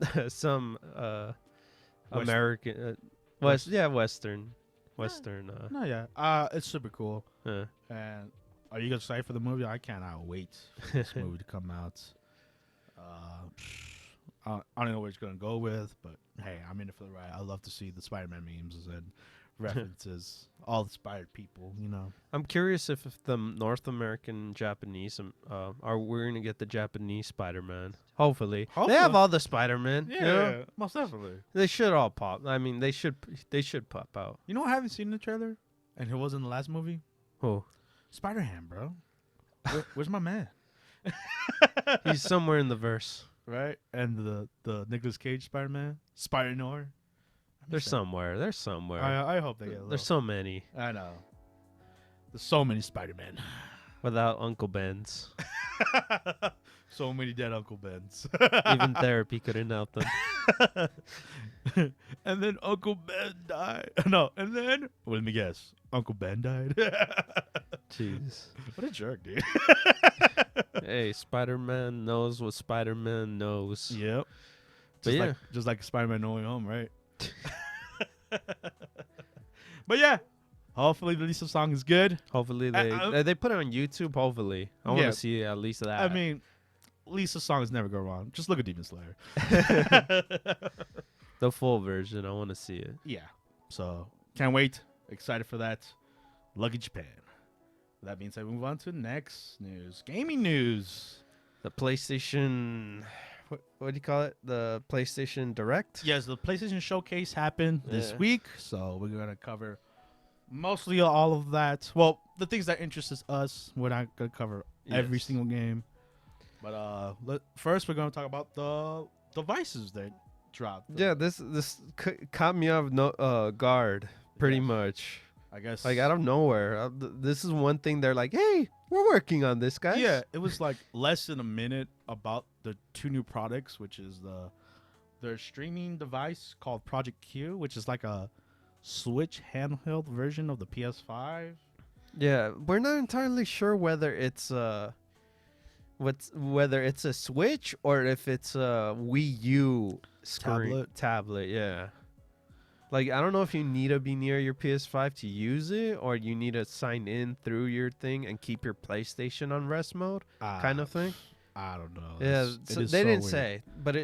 American Western. No, yeah. It's super cool. And are you excited for the movie? I cannot wait for this movie to come out. I don't know where it's gonna go with, but hey, I'm in it for the ride. I love to see the Spider-Man memes and references, all the Spider people. I'm curious if the North American Japanese are we gonna get the Japanese Spider-Man? Hopefully, they have all the Spider-Man. Yeah, most definitely. They should all pop. I mean, they should pop out. You know what I haven't seen in the trailer, and it was in the last movie. Who? Spider-Ham, bro. Where's my man? He's somewhere in the verse, right? And the Nicolas Cage Spider-Man, Spider-Noir. They're somewhere. I hope they get. There's so many. I know. There's so many Spider-Men. Without Uncle Ben's. So many dead Uncle Bens. Even therapy couldn't help them. And then Uncle Ben died. No, and then let me guess. Uncle Ben died. Jeez. What a jerk, dude. Hey, Spider-Man knows what Spider-Man knows. Yep. Just like Spider-Man No Way Home, right? But yeah, hopefully the Lisa song is good. Hopefully they put it on YouTube. Hopefully, I want to see at least that. I mean, Lisa's songs never go wrong. Just look at Demon Slayer. The full version. I want to see it. Yeah. So can't wait. Excited for that. Lucky Japan. With that being said, we move on to next news. Gaming news. The PlayStation. What do you call it? The PlayStation Direct? Yes, the PlayStation Showcase happened this week. So we're going to cover mostly all of that. Well, the things that interest us. We're not going to cover every single game. But first, we're going to talk about the devices that dropped. Yeah, this caught me off guard, pretty much. I guess. Like, out of nowhere. This is one thing they're like, hey, we're working on this, guys. Yeah, it was like less than a minute about the two new products, which is their streaming device called Project Q, which is like a Switch handheld version of the PS5. Yeah, we're not entirely sure whether it's whether it's a Switch or if it's a Wii U tablet. Yeah. Like, I don't know if you need to be near your PS5 to use it, or you need to sign in through your thing and keep your PlayStation on rest mode, kind of thing. I don't know. Yeah, they didn't say, but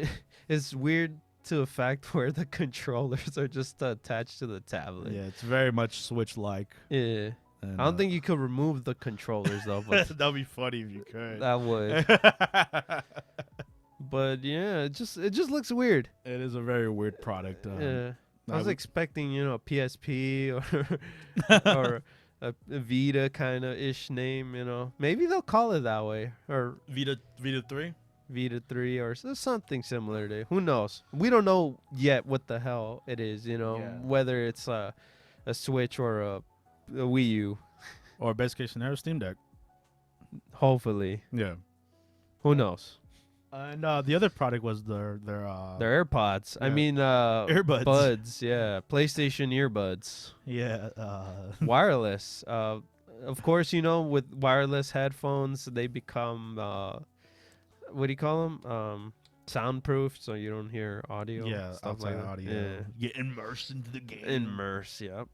it's weird to a fact where the controllers are just attached to the tablet. Yeah, it's very much Switch-like. Yeah. And, I don't think you could remove the controllers, though. But that'd be funny if you could. That would. But, yeah, it just looks weird. It is a very weird product. Yeah. I was expecting, a PSP or a Vita kind of ish name, Maybe they'll call it that way, or Vita 3, Vita 3, or something similar to. Who knows? We don't know yet what the hell it is, whether it's a Switch or a Wii U, or best case scenario, Steam Deck. Hopefully, yeah. Who knows? And the other product was their AirPods. Yeah. I mean, earbuds. Buds. Yeah, PlayStation earbuds. Yeah, wireless. Of course, with wireless headphones, they become what do you call them? soundproof, so you don't hear audio. Yeah, stuff outside like that. audio. Yeah. Get immersed into the game. Immerse, yep.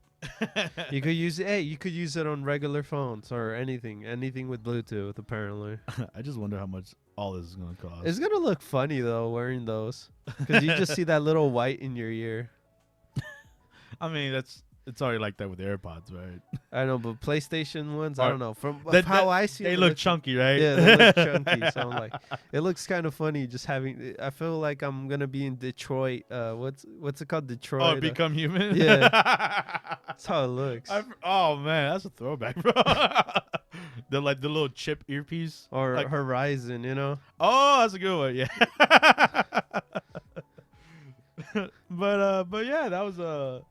You could use it on regular phones or anything with Bluetooth. Apparently, I just wonder how much all this is gonna cost. it's gonna look funny though wearing those, because you just see that little white in your ear. I mean, it's already like that with AirPods, right? I know, but PlayStation ones, I don't know. From how I see they it, look chunky, right? Yeah, they look chunky. So I'm like, it looks kind of funny just having. I feel like I'm gonna be in Detroit. What's it called? Detroit. Oh, Become Human. Yeah, that's how it looks. Oh man, that's a throwback, bro. The little chip earpiece, Or like, Horizon, you know. Oh, that's a good one. Yeah. but yeah, that was a.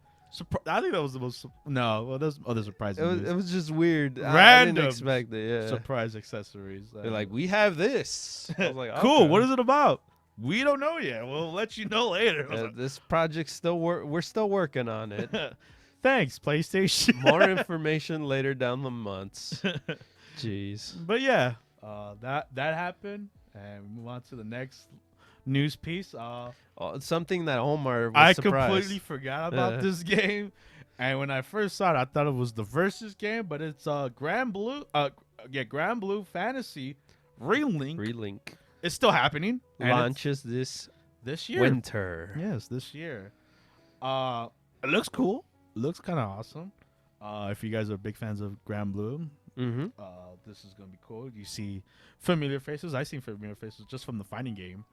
I think that was the most. No, well, there's other surprising. It was just weird. Random. I didn't expect it. Yeah. Surprise accessories. They're like, we have this. I was like, cool. okay. What is it about? We don't know yet. We'll let you know later. This project we're still working on it. Thanks, PlayStation. More information later down the months. Jeez. But yeah, that happened, and we move on to the next news piece. Something that Omar was I surprised. completely forgot about this game, and when I first saw it, I thought it was the Versus game, but it's Granblue Fantasy Relink. It's still happening. Launches this year. Winter. Yes, this year. It looks cool. It looks kind of awesome. If you guys are big fans of Granblue, this is gonna be cool. You see familiar faces. I seen familiar faces just from the fighting game.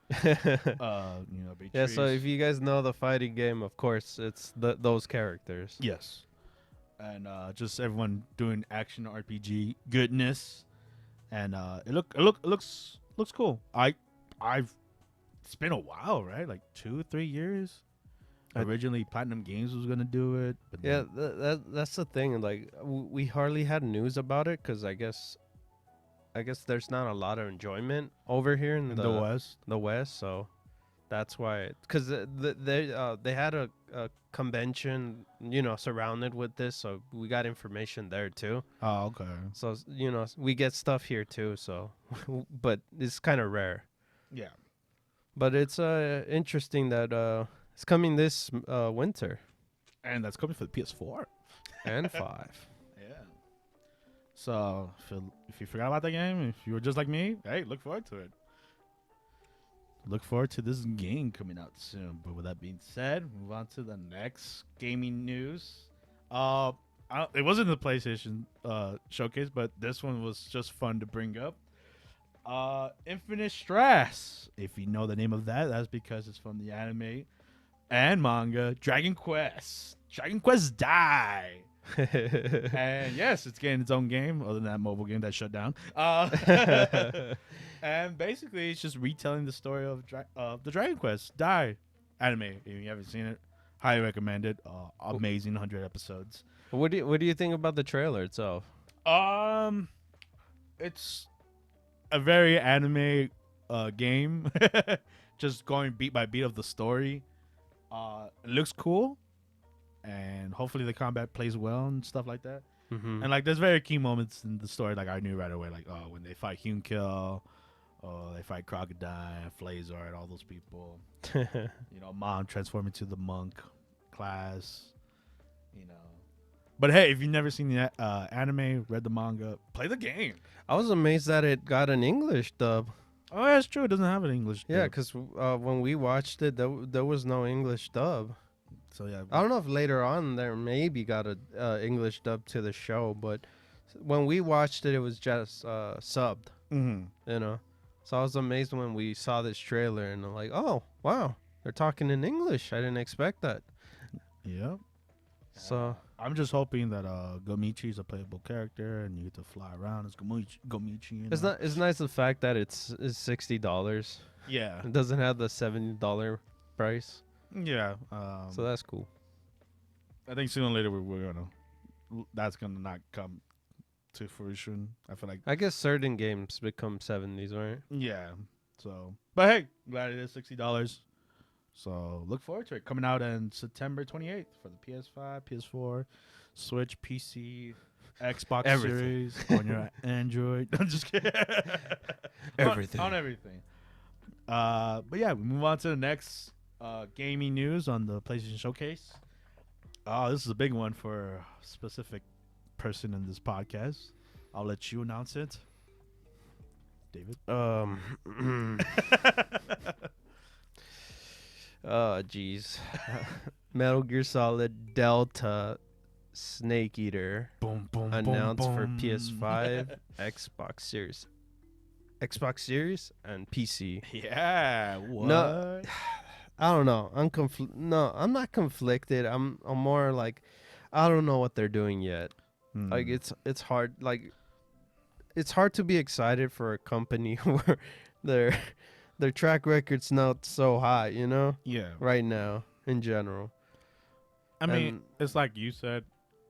Yeah. So if you guys know the fighting game, of course it's those characters. Yes, and just everyone doing action RPG goodness, and it looks cool. It's been a while, right? Like 2-3 years. Originally, Platinum Games was gonna do it. But yeah, that's the thing. Like, we hardly had news about it because I guess there's not a lot of enjoyment over here in the West. The West, so that's why. Because they had a convention, surrounded with this, so we got information there too. Oh, okay. So we get stuff here too. So, but it's kind of rare. Yeah. But it's interesting that it's coming this winter. And that's coming for the PS4 and 5. Yeah. So if you forgot about that game, if you were just like me, hey, look forward to it. Look forward to this game coming out soon. But with that being said, move on to the next gaming news. It wasn't the PlayStation showcase, but this one was just fun to bring up. Infinite Stress. If you know the name of that, that's because it's from the anime and manga Dragon Quest Die. And yes, it's getting its own game, other than that mobile game that shut down. And basically, it's just retelling the story of the Dragon Quest Die anime. If you haven't seen it, highly recommend it. Amazing 100 episodes. What do you think about the trailer itself? It's a very anime game, just going beat by beat of the story. It looks cool, and hopefully the combat plays well and stuff like that. And like, there's very key moments in the story. Like, I knew right away, like, when they fight Hunkill, they fight Crocodile, Flazor, all those people. Mom transforming into the monk class. But hey, if you've never seen the anime, read the manga, play the game. I was amazed that it got an English dub. Oh, that's true. It doesn't have an English dub. Yeah, because when we watched it, there was no English dub. So yeah, I don't know if later on there maybe got a English dub to the show, but when we watched it, it was just subbed. So I was amazed when we saw this trailer, and I'm like, oh wow, they're talking in English. I didn't expect that. Yep. So I'm just hoping that Gomichi is a playable character and you get to fly around as Gomichi. It's nice the fact that it's $60. Yeah. It doesn't have the $70 price. Yeah. So that's cool. I think sooner or later that's gonna not come to fruition. I feel like. I guess certain games become 70s, right? Yeah. So, but hey, glad it is $60. So look forward to it. Coming out on September 28th for the PS5, PS4, Switch, PC, Xbox Series, on your Android. I'm just kidding. Everything. On everything. But yeah, we move on to the next gaming news on the PlayStation Showcase. Oh, this is a big one for a specific person in this podcast. I'll let you announce it, David. Oh, jeez. Metal Gear Solid Delta Snake Eater Boom, boom, announced boom, for boom. PS5, Xbox Series, and PC. Yeah. What? No, I don't know. I'm not conflicted. I'm more like, I don't know what they're doing yet. Like it's hard. Like it's hard to be excited for a company where their track record's not so high. You know. Yeah. Right now, in general. I mean, it's like you said.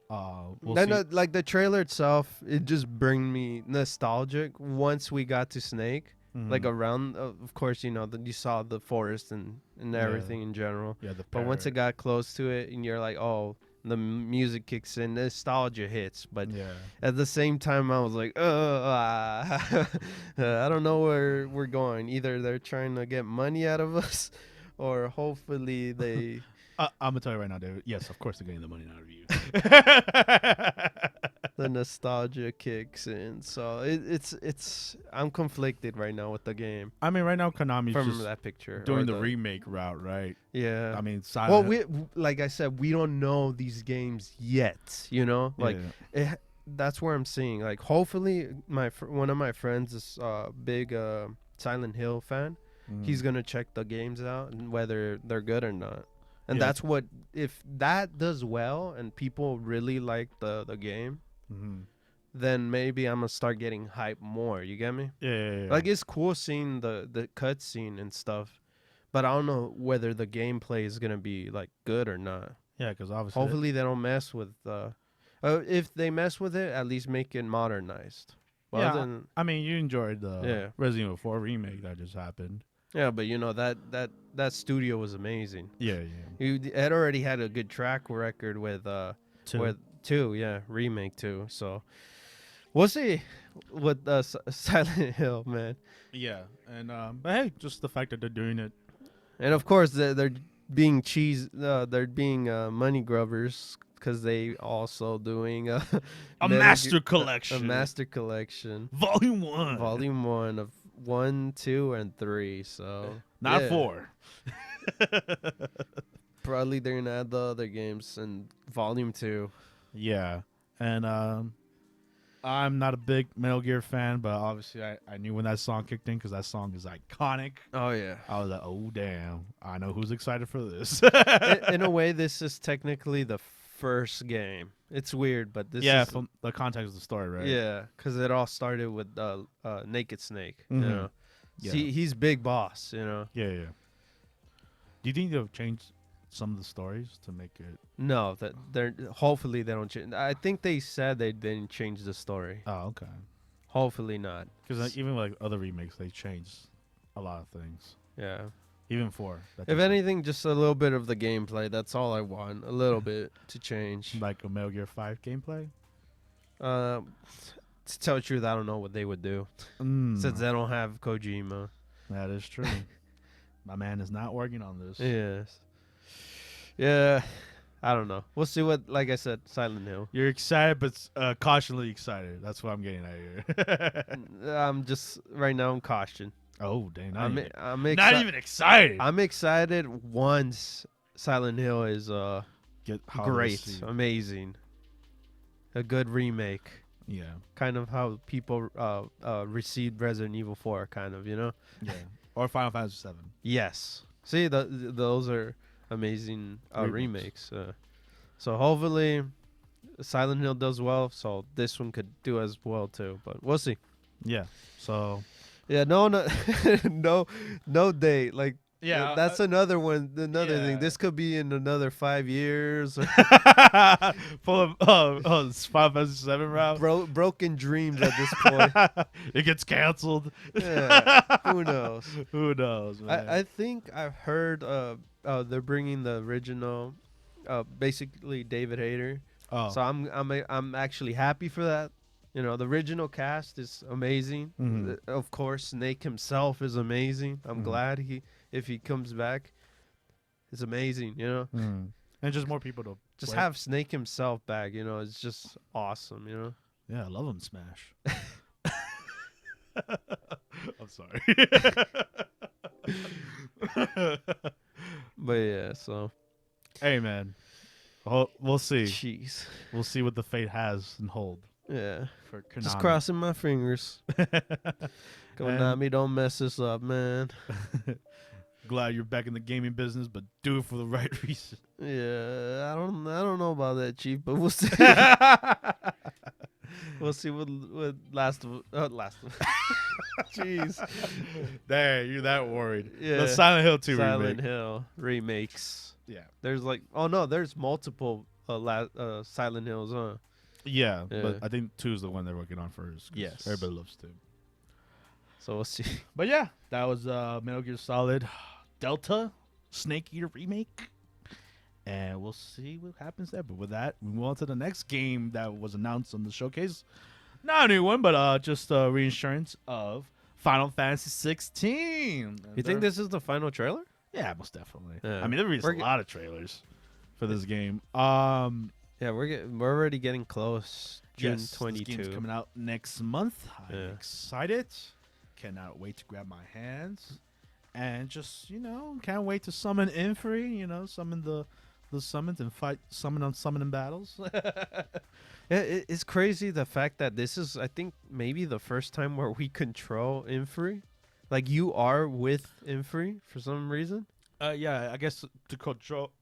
We'll No, see. like the trailer itself, it just bring me nostalgic. Once we got to Snake, like around, of course, you know, you saw the forest and everything in general. Yeah, But once it got close to it, and you're like, oh, the music kicks in, nostalgia hits. But at the same time, I was like, I don't know where we're going. Either they're trying to get money out of us, or hopefully they. I'm gonna tell you right now, David. Yes, of course they're getting the money out of you. The nostalgia kicks in, so it's I'm conflicted right now with the game. I mean, right now Konami's From just that picture doing the remake route, right? Yeah. I mean, Well, like I said, we don't know these games yet. You know, like that's where I'm seeing. Like, hopefully, one of my friends is big Silent Hill fan. He's gonna check the games out and whether they're good or not. And that's what, if that does well and people really like the game, then maybe I'm gonna start getting hyped more. You get me? Yeah. Like, it's cool seeing the cutscene and stuff, but I don't know whether the gameplay is gonna be like good or not. Yeah, because obviously, hopefully they don't mess with. If they mess with it, at least make it modernized. Well, I mean, you enjoyed the Resident Evil 4 remake that just happened. Yeah, but you know that studio was amazing. Yeah. It had already had a good track record with remake 2. So we'll see with Silent Hill, man. Yeah, and but hey, just the fact that they're doing it, and of course they're being they're being money grubbers because they also doing a master collection, Volume 1 of 1, 2, and 3. So not 4. Probably they're gonna add the other games in Volume 2. Yeah, and I'm not a big Metal Gear fan, but obviously I knew when that song kicked in because that song is iconic. Oh yeah, I was like, oh damn, I know who's excited for this. In a way, this is technically the first game. It's weird, but this is from the context of the story, right? Yeah, because it all started with Naked Snake. You know, he's big boss. You know. Yeah. Do you think they'll change some of the stories to make it? No, that hopefully they don't change. I think they said they didn't change the story. Oh, okay. Hopefully not. Because even like other remakes, they changed a lot of things. Yeah. Even 4. If anything, just a little bit of the gameplay. That's all I want. A little bit to change. Like a Metal Gear 5 gameplay? To tell the truth, I don't know what they would do. Since they don't have Kojima. That is true. My man is not working on this. Yes. Yeah. I don't know. We'll see what, like I said, Silent Hill. You're excited, but cautiously excited. That's what I'm getting at here. I'm just, right now, I'm caution. Oh, dang. I'm not even excited. I'm excited once Silent Hill is great, amazing, a good remake. Yeah. Kind of how people received Resident Evil 4, kind of, you know? Yeah. Or Final Fantasy 7. Yes. See, those are amazing remakes. So hopefully Silent Hill does well, so this one could do as well too, but we'll see. Yeah. So... Yeah, no date. Like, yeah, that's another one. Another thing. This could be in another 5 years. Full of Final Fantasy 7 route. Broken dreams at this point. It gets canceled. Yeah, who knows? Who knows, man? I think I've heard they're bringing the original, basically David Hayter. Oh, so I'm actually happy for that. You know, the original cast is amazing. Of course, Snake himself is amazing. I'm glad if he comes back, it's amazing, you know. And just more people to just have Snake himself back, you know. It's just awesome, you know. Yeah, I love him, Smash. I'm sorry. But yeah, so hey, man, we'll see. Jeez, we'll see what the fate has and hold. Yeah, for Konami. Just crossing my fingers. Konami, don't mess this up, man. Glad you're back in the gaming business, but do it for the right reason. Yeah, I don't know about that, Chief, but we'll see. We'll see what last. Jeez, there, you're that worried. Yeah, the Silent Hill 2 Silent Hill remakes. Yeah, there's there's multiple Silent Hills, huh? Yeah, but I think 2 is the one they're working on first. Yes, everybody loves 2. So we'll see. But yeah, that was Metal Gear Solid Delta Snake Eater remake, and we'll see what happens there. But with that, we move on to the next game that was announced on the showcase. Not a new one, but just reinsurance of Final Fantasy 16. You think this is the final trailer? Yeah, most definitely. Yeah. I mean, they released a lot of trailers for this game. Yeah, we're already getting close. June 22. This game's coming out next month. I'm Yeah. excited. Cannot wait to grab my hands. And just, can't wait to summon Infree, summon the summons and fight summoning battles. Yeah, it's crazy the fact that this is, I think, maybe the first time where we control Infree. Like, you are with Infree for some reason. Yeah, I guess to control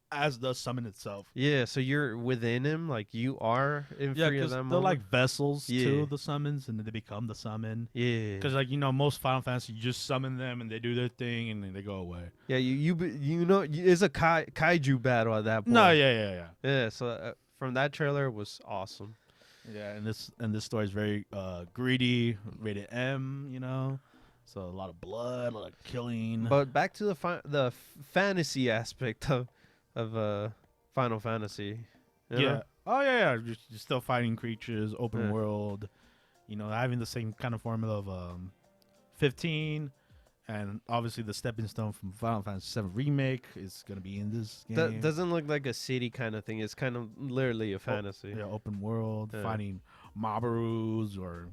as the summon itself. Yeah, so you're within him, like you are Infree. Yeah, because they're like vessels to the summons, and then they become the summon. Yeah, because most Final Fantasy, you just summon them and they do their thing and then they go away. Yeah, it's a kaiju battle at that point. No, yeah. Yeah, so from that trailer was awesome. Yeah, and this story is very greedy, rated M, so a lot of blood, a lot of killing. But back to the fantasy aspect of Final Fantasy. Yeah. Oh yeah. You're still fighting creatures, open world. Having the same kind of formula of 15, and obviously the stepping stone from Final Fantasy VII Remake is gonna be in this game. That doesn't look like a city kind of thing. It's kind of literally a fantasy. Yeah, open world, fighting Mabarus or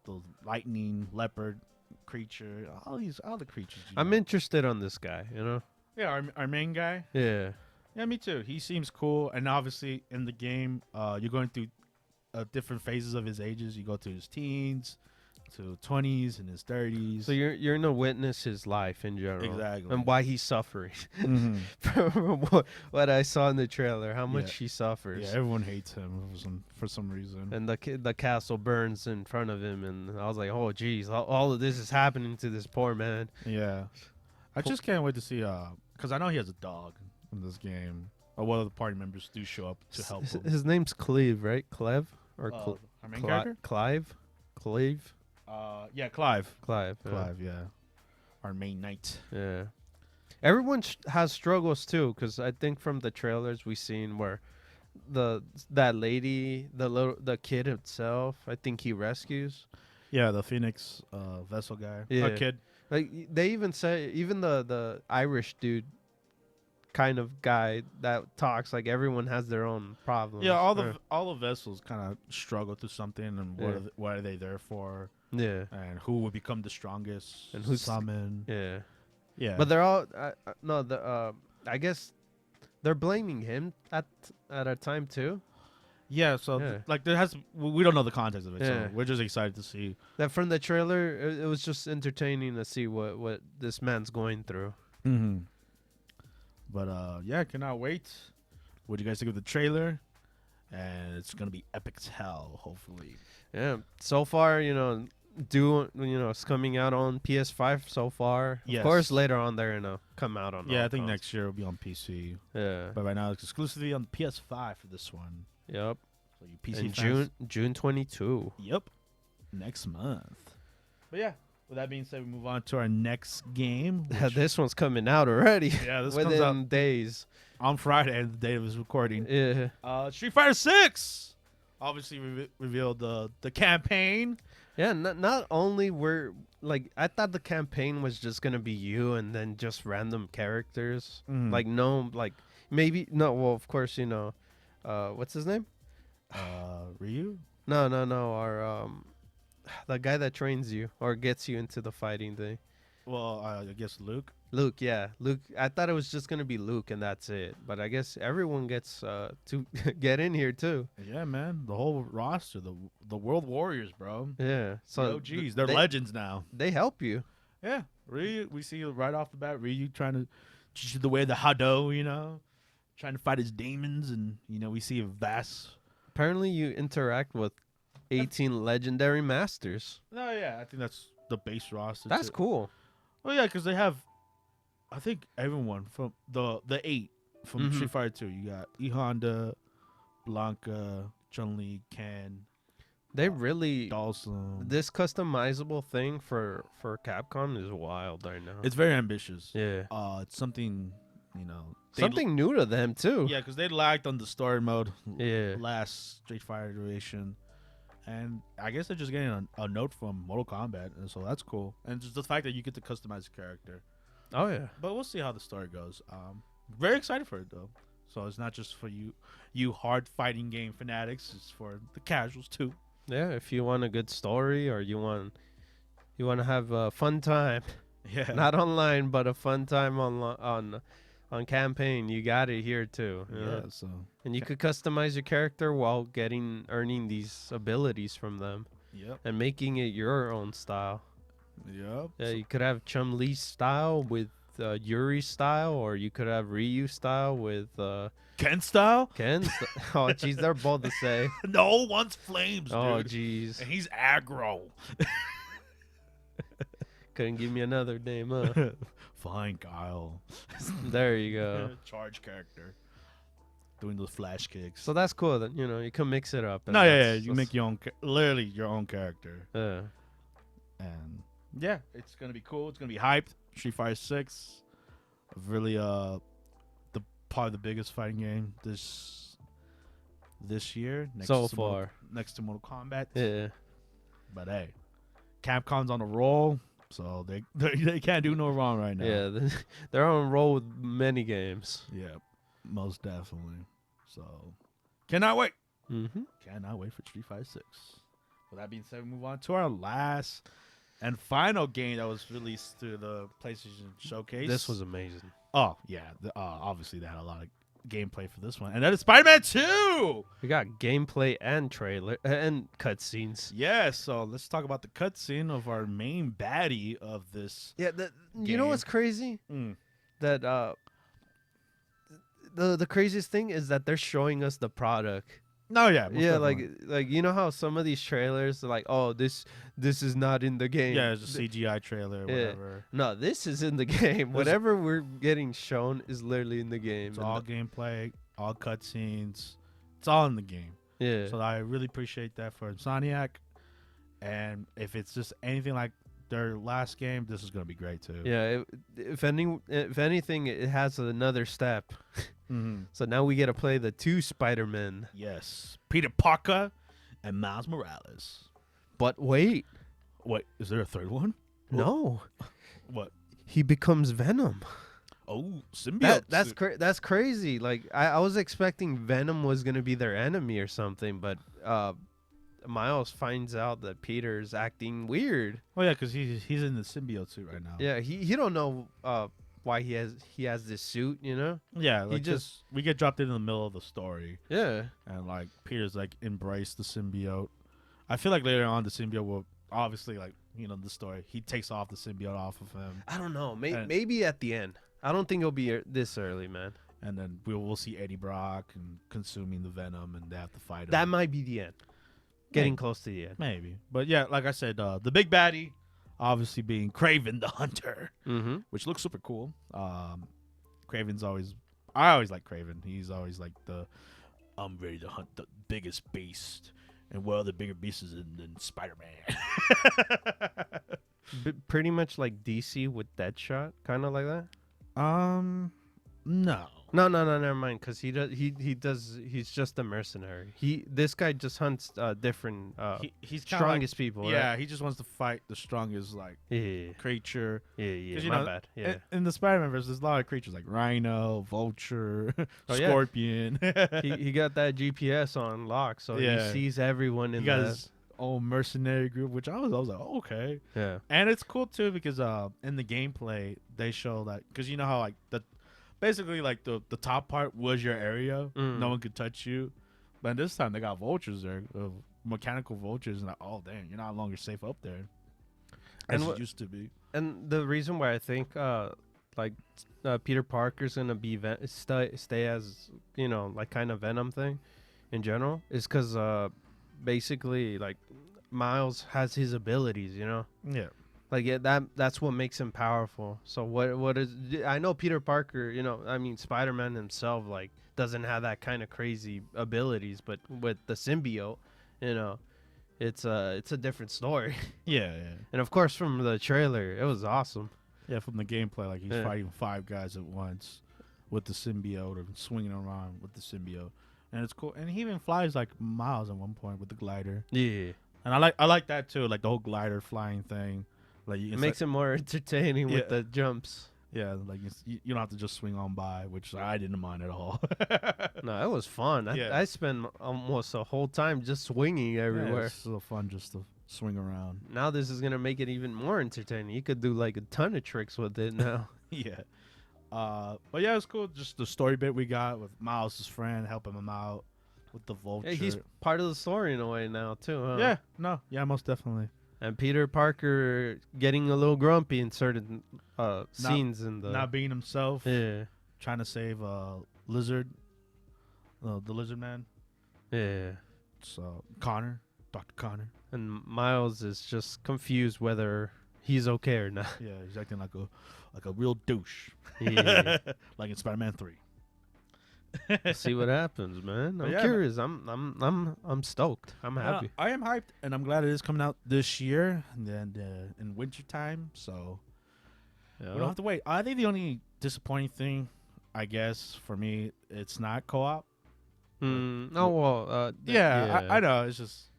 those lightning leopard creature. All the creatures. I'm interested on this guy. Yeah, our main guy. Yeah. Yeah, me too. He seems cool, and obviously in the game, you're going through different phases of his ages. You go through his teens, to 20s and his 30s. So you're gonna witness his life in general, exactly, and why he's suffering. From what I saw in the trailer, how much he suffers. Yeah, everyone hates him for some reason. And the castle burns in front of him, and I was like, oh geez, all of this is happening to this poor man. Yeah, I just can't wait to see. Because I know he has a dog in this game. Or one of the party members do show up to help him. His name's Cleve, right? Cleve? Or our main character? Clive? Cleve? Yeah, Clive. Clive, yeah. Our main knight. Yeah. Everyone has struggles, too, because I think from the trailers we've seen where that lady, the kid himself, I think he rescues. Yeah, the Phoenix vessel guy. Yeah. A kid. Like they even say, even the Irish dude kind of guy that talks, like everyone has their own problems. Yeah, all the vessels kind of struggle through something, and what are they there for? Yeah, and who will become the strongest and who's summon? Yeah. But they're all I guess they're blaming him at a time too. Yeah, so we don't know the context of it, so we're just excited to see. That from the trailer, it was just entertaining to see what this man's going through. Mm-hmm. But I cannot wait. What do you guys think of the trailer? And it's gonna be epic as hell, hopefully. Yeah. So far, it's coming out on PS5 so far. Yes. Of course, later on they're gonna come out on. Yeah, I think next year it'll be on PC. Yeah. But right now it's exclusively on PS5 for this one. Yep. So you PC fans, June 22. Yep. Next month. But yeah. With that being said, we move on to our next game. This one's coming out already. Yeah, this within comes out days. On Friday, the day of this recording. Yeah. Street Fighter 6. obviously revealed the campaign. Yeah, not only were like I thought the campaign was just gonna be you and then just random characters. Like no, like maybe no. Well, of course what's his name? Ryu? No. Our the guy that trains you or gets you into the fighting thing. Well, I guess Luke. Luke, yeah, Luke. I thought it was just gonna be Luke and that's it, but I guess everyone gets to get in here too. Yeah, man, the whole roster, the World Warriors, bro. Yeah, so geez, they're legends now. They help you. Yeah, Ryu. We see right off the bat Ryu trying to teach you the way of the Hado, trying to fight his demons, and we see a vast. Apparently, you interact with 18 legendary masters. No, yeah, I think that's the base roster. That's cool. Oh yeah, because they have, I think everyone from the 8 from Street Fighter 2. You got E Honda, Blanca, Chun-Li, Ken. They really Dawson. This customizable thing for Capcom is wild right now. It's very ambitious. Yeah. It's something something new to them too. Yeah, because they lacked on the story mode. Yeah. Last Street Fighter iteration. And I guess they're just getting a note from Mortal Kombat, and so that's cool. And just the fact that you get to customize the character. Oh yeah. But we'll see how the story goes. Very excited for it though. So it's not just for you hard fighting game fanatics. It's for the casuals too. Yeah, if you want a good story or you want to have a fun time. Yeah. Not online, but a fun time on campaign, you got it here too. Yeah. So. And you could customize your character while earning these abilities from them. Yep. And making it your own style. Yep. Yeah, you could have Chun-Li style with Yuri style, or you could have Ryu style with Ken style. Oh, jeez, they're both the same. No, one's flames. Oh, dude. jeez. And he's aggro. Couldn't give me another name, huh? Fine, Kyle. There you go. Charge character. Doing those flash kicks. So that's cool that you can mix it up. No, yeah, you make your own, literally your own character. Yeah. And yeah, it's gonna be cool. It's gonna be hyped. Street Fighter 6, really probably the biggest fighting game this year. Next to Mortal Kombat. Yeah. But hey, Capcom's on a roll, so they can't do no wrong right now. Yeah, they're on a roll with many games. Yeah, most definitely. So cannot wait. Cannot wait for Street Fighter 6. With that being said, we move on to our last and final game that was released through the PlayStation Showcase. This was amazing. Oh, yeah. Obviously, they had a lot of gameplay for this one. And that is Spider-Man 2! We got gameplay and trailer and cutscenes. Yeah, so let's talk about the cutscene of our main baddie of this you know what's crazy? That the craziest thing is that they're showing us the product. No, yeah. Yeah, like you know how some of these trailers are like, oh, this is not in the game. Yeah, it's a CGI trailer or whatever. No, this is in the game. Whatever we're getting shown is literally in the game. It's all gameplay, all cutscenes. It's all in the game. Yeah. So I really appreciate that for Insomniac. And if it's just anything like their last game, this is going to be great too. Yeah, if anything, it has another step. So now we get to play the 2 Spider-Men. Yes, Peter Parker and Miles Morales. But wait, is there a third one? No. What? He becomes Venom. Oh, symbiote. That's crazy. Like I was expecting Venom was gonna be their enemy or something, but Miles finds out that Peter's acting weird. Oh yeah, because he's in the symbiote suit right now. Yeah, he don't know why he has this suit, you know? Yeah, like we get dropped in the middle of the story. Yeah. And like Peter's like embrace the symbiote. I feel like later on the symbiote will obviously the story. He takes off the symbiote off of him. I don't know. Maybe at the end. I don't think it'll be this early, man. And then we'll see Eddie Brock and consuming the venom, and they have to fight him. That might be the end. Getting close to the end. Maybe. But yeah, like I said, the big baddie obviously being Kraven the Hunter, which looks super cool. Kraven's I always like Kraven. He's always like I'm ready to hunt the biggest beast. And what other bigger beasts than Spider-Man? Pretty much like DC with Deadshot, kind of like that? No. No, never mind. Because he's just a mercenary. This guy just hunts different He's strongest people. Yeah, right? he just wants to fight the strongest Yeah. creature. Yeah. 'Cause, My bad. Yeah. In the Spider-Man verse, there's a lot of creatures like Rhino, Vulture, Oh, yeah. Scorpion. he got that GPS on lock, so he sees everyone in he got that. his own mercenary group, which I was like, oh, okay. Yeah. And it's cool too because in the gameplay they show that, because you know how like basically like the top part was your area, no one could touch you, but this time they got vultures there, mechanical vultures, and like, oh dang, you're not longer safe up there as it used to be. And the reason why I think Peter Parker's gonna be stay as, you know, like kind of Venom thing in general is because basically like Miles has his abilities, you know. Yeah. Like that's what makes him powerful. So what is, I know Peter Parker, you know, I mean Spider-Man himself like doesn't have that kind of crazy abilities, but with the symbiote, you know, it's a different story. Yeah. And of course from the trailer, it was awesome. Yeah, from the gameplay, like he's fighting 5 guys at once with the symbiote, or swinging around with the symbiote, and it's cool. And he even flies like Miles at one point with the glider. Yeah. And I like that too, like the whole glider flying thing. Like it makes it more entertaining with the jumps. Yeah, like you don't have to just swing on by, which I didn't mind at all. No, it was fun. I spent almost the whole time just swinging everywhere. Yeah, it's so fun just to swing around. Now this is gonna make it even more entertaining. You could do like a ton of tricks with it now. Yeah. But yeah, it's cool. Just the story bit we got with Miles' friend helping him out with the vulture. Hey, he's part of the story in a way now too, huh? Yeah. No. Yeah, most definitely. And Peter Parker getting a little grumpy in certain scenes in the not being himself. Yeah. Trying to save Lizard, the Lizard Man. Yeah. So Dr. Connor. And Miles is just confused whether he's okay or not. Yeah, he's acting like a real douche. Yeah. Like in Spider-Man 3. We'll see what happens, man. I'm curious. I'm stoked. I'm happy. I am hyped, and I'm glad it is coming out this year and then in wintertime. So we don't have to wait. I think the only disappointing thing, I guess, for me, it's not co-op. I know. It's just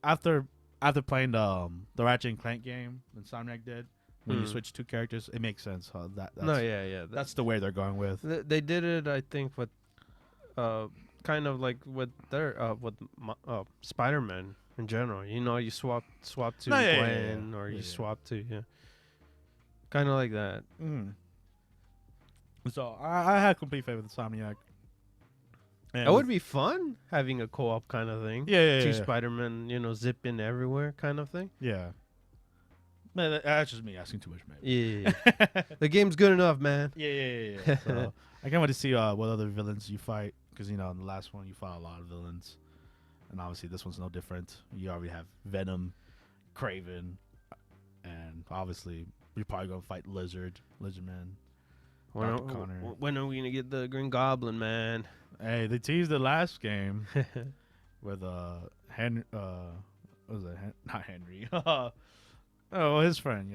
after playing the Ratchet and Clank game Insomniac did, when you switch 2 characters, it makes sense. That's the way they're going with. They did it, I think, with kind of like with their Spider-Man in general. You know, you swap to Gwen, or you swap to kind of like that. So I had complete faith with Insomniac. And it would be fun having a co-op kind of thing. Yeah. 2 Spider-Man, you know, zipping everywhere kind of thing. Yeah. Man, that's just me asking too much, man. Yeah. The game's good enough, man. Yeah. So, I can't wait to see what other villains you fight, because, you know, in the last one you fought a lot of villains. And obviously this one's no different. You already have Venom, Kraven, and obviously you're probably going to fight Lizard Man. When are we going to get the Green Goblin, man? Hey, they teased the last game with Henry. What was it? Not Henry. Oh, his friend.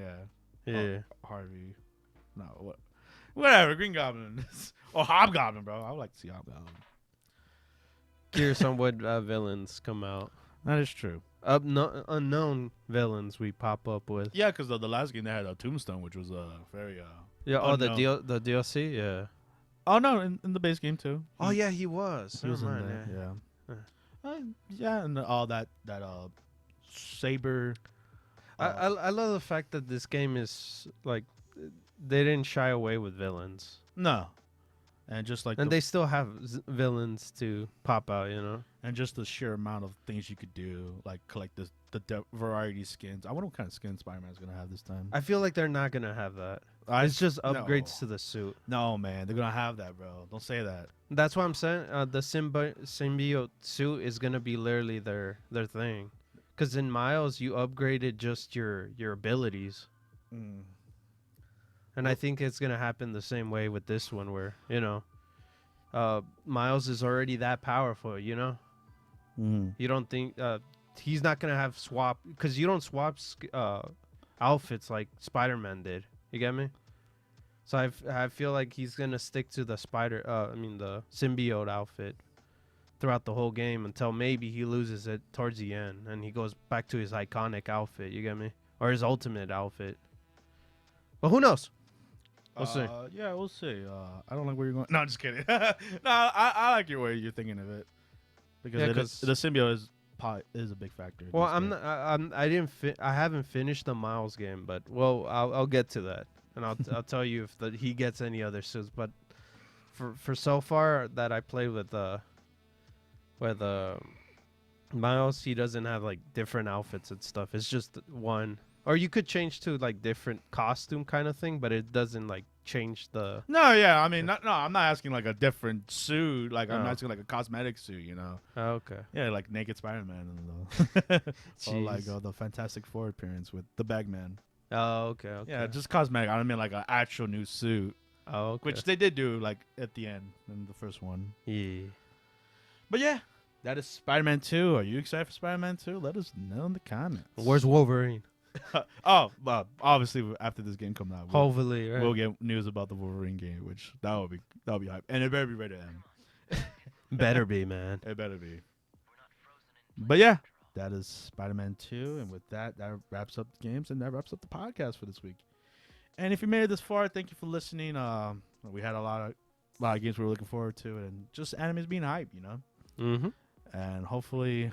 Yeah. Harvey. No, whatever. Green Goblin or Hobgoblin, bro. I would like to see Hobgoblin. Curious on what villains come out. That is true. Unknown villains we pop up with. Yeah, because the last game they had a Tombstone, which was very yeah. Oh, unknown. the DLC. Yeah. Oh no, in the base game too. Oh yeah, he was. He was in there. Yeah. And all that saber. I love the fact that this game is like they didn't shy away with villains. No. And just like they still have villains to pop out, you know. And just the sheer amount of things you could do, like collect the variety skins. I wonder what kind of skin Spider-Man's gonna have this time. I feel like they're not gonna have that. It's just upgrades to the suit. No, man, they're gonna have that, bro. Don't say that. That's what I'm saying. The symbiote suit is gonna be literally their thing. Because in Miles, you upgraded just your abilities. And I think it's going to happen the same way with this one where, you know, Miles is already that powerful, you know? You don't think he's not going to have swap, because you don't swap outfits like Spider-Man did. You get me? So I feel like he's gonna stick to the the symbiote outfit throughout the whole game until maybe he loses it towards the end and he goes back to his iconic outfit. You get me? Or his ultimate outfit. But who knows? We'll see. Yeah, we'll see. I don't like where you're going. No, I'm just kidding. No, I like your way you're thinking of it because the symbiote is a big factor. Well, I haven't finished the Miles game, but I'll get to that, and I'll tell you if he gets any other suits. But for so far that I played with Miles, he doesn't have like different outfits and stuff. It's just one. Or you could change to like different costume kind of thing, but it doesn't like change the. No, yeah, I mean, I'm not asking like a different suit. Like I'm asking like a cosmetic suit, you know. Oh, okay. Yeah, like naked Spider-Man or like the Fantastic Four appearance with the Bagman. Oh, okay. Yeah, just cosmetic. I don't mean like an actual new suit. Oh, okay. Which they did do like at the end in the first one. Yeah. But yeah, that is Spider-Man 2. Are you excited for Spider-Man 2? Let us know in the comments. Where's Wolverine? Well, obviously after this game comes out, hopefully we'll get news about the Wolverine game, which that'll be hype, and it better be rated M. Better be, man. It better be. But yeah, that is Spider-Man 2, and with that wraps up the games and that wraps up the podcast for this week. And if you made it this far, thank you for listening. We had a lot of games we were looking forward to, and just animes being hype, you know. Mm-hmm. And hopefully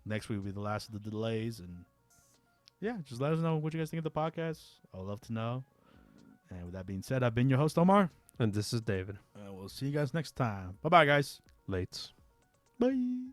next week will be the last of the delays. And yeah, just let us know what you guys think of the podcast. I would love to know. And with that being said, I've been your host, Omar. And this is David. And we'll see you guys next time. Bye-bye, guys. Lates. Bye.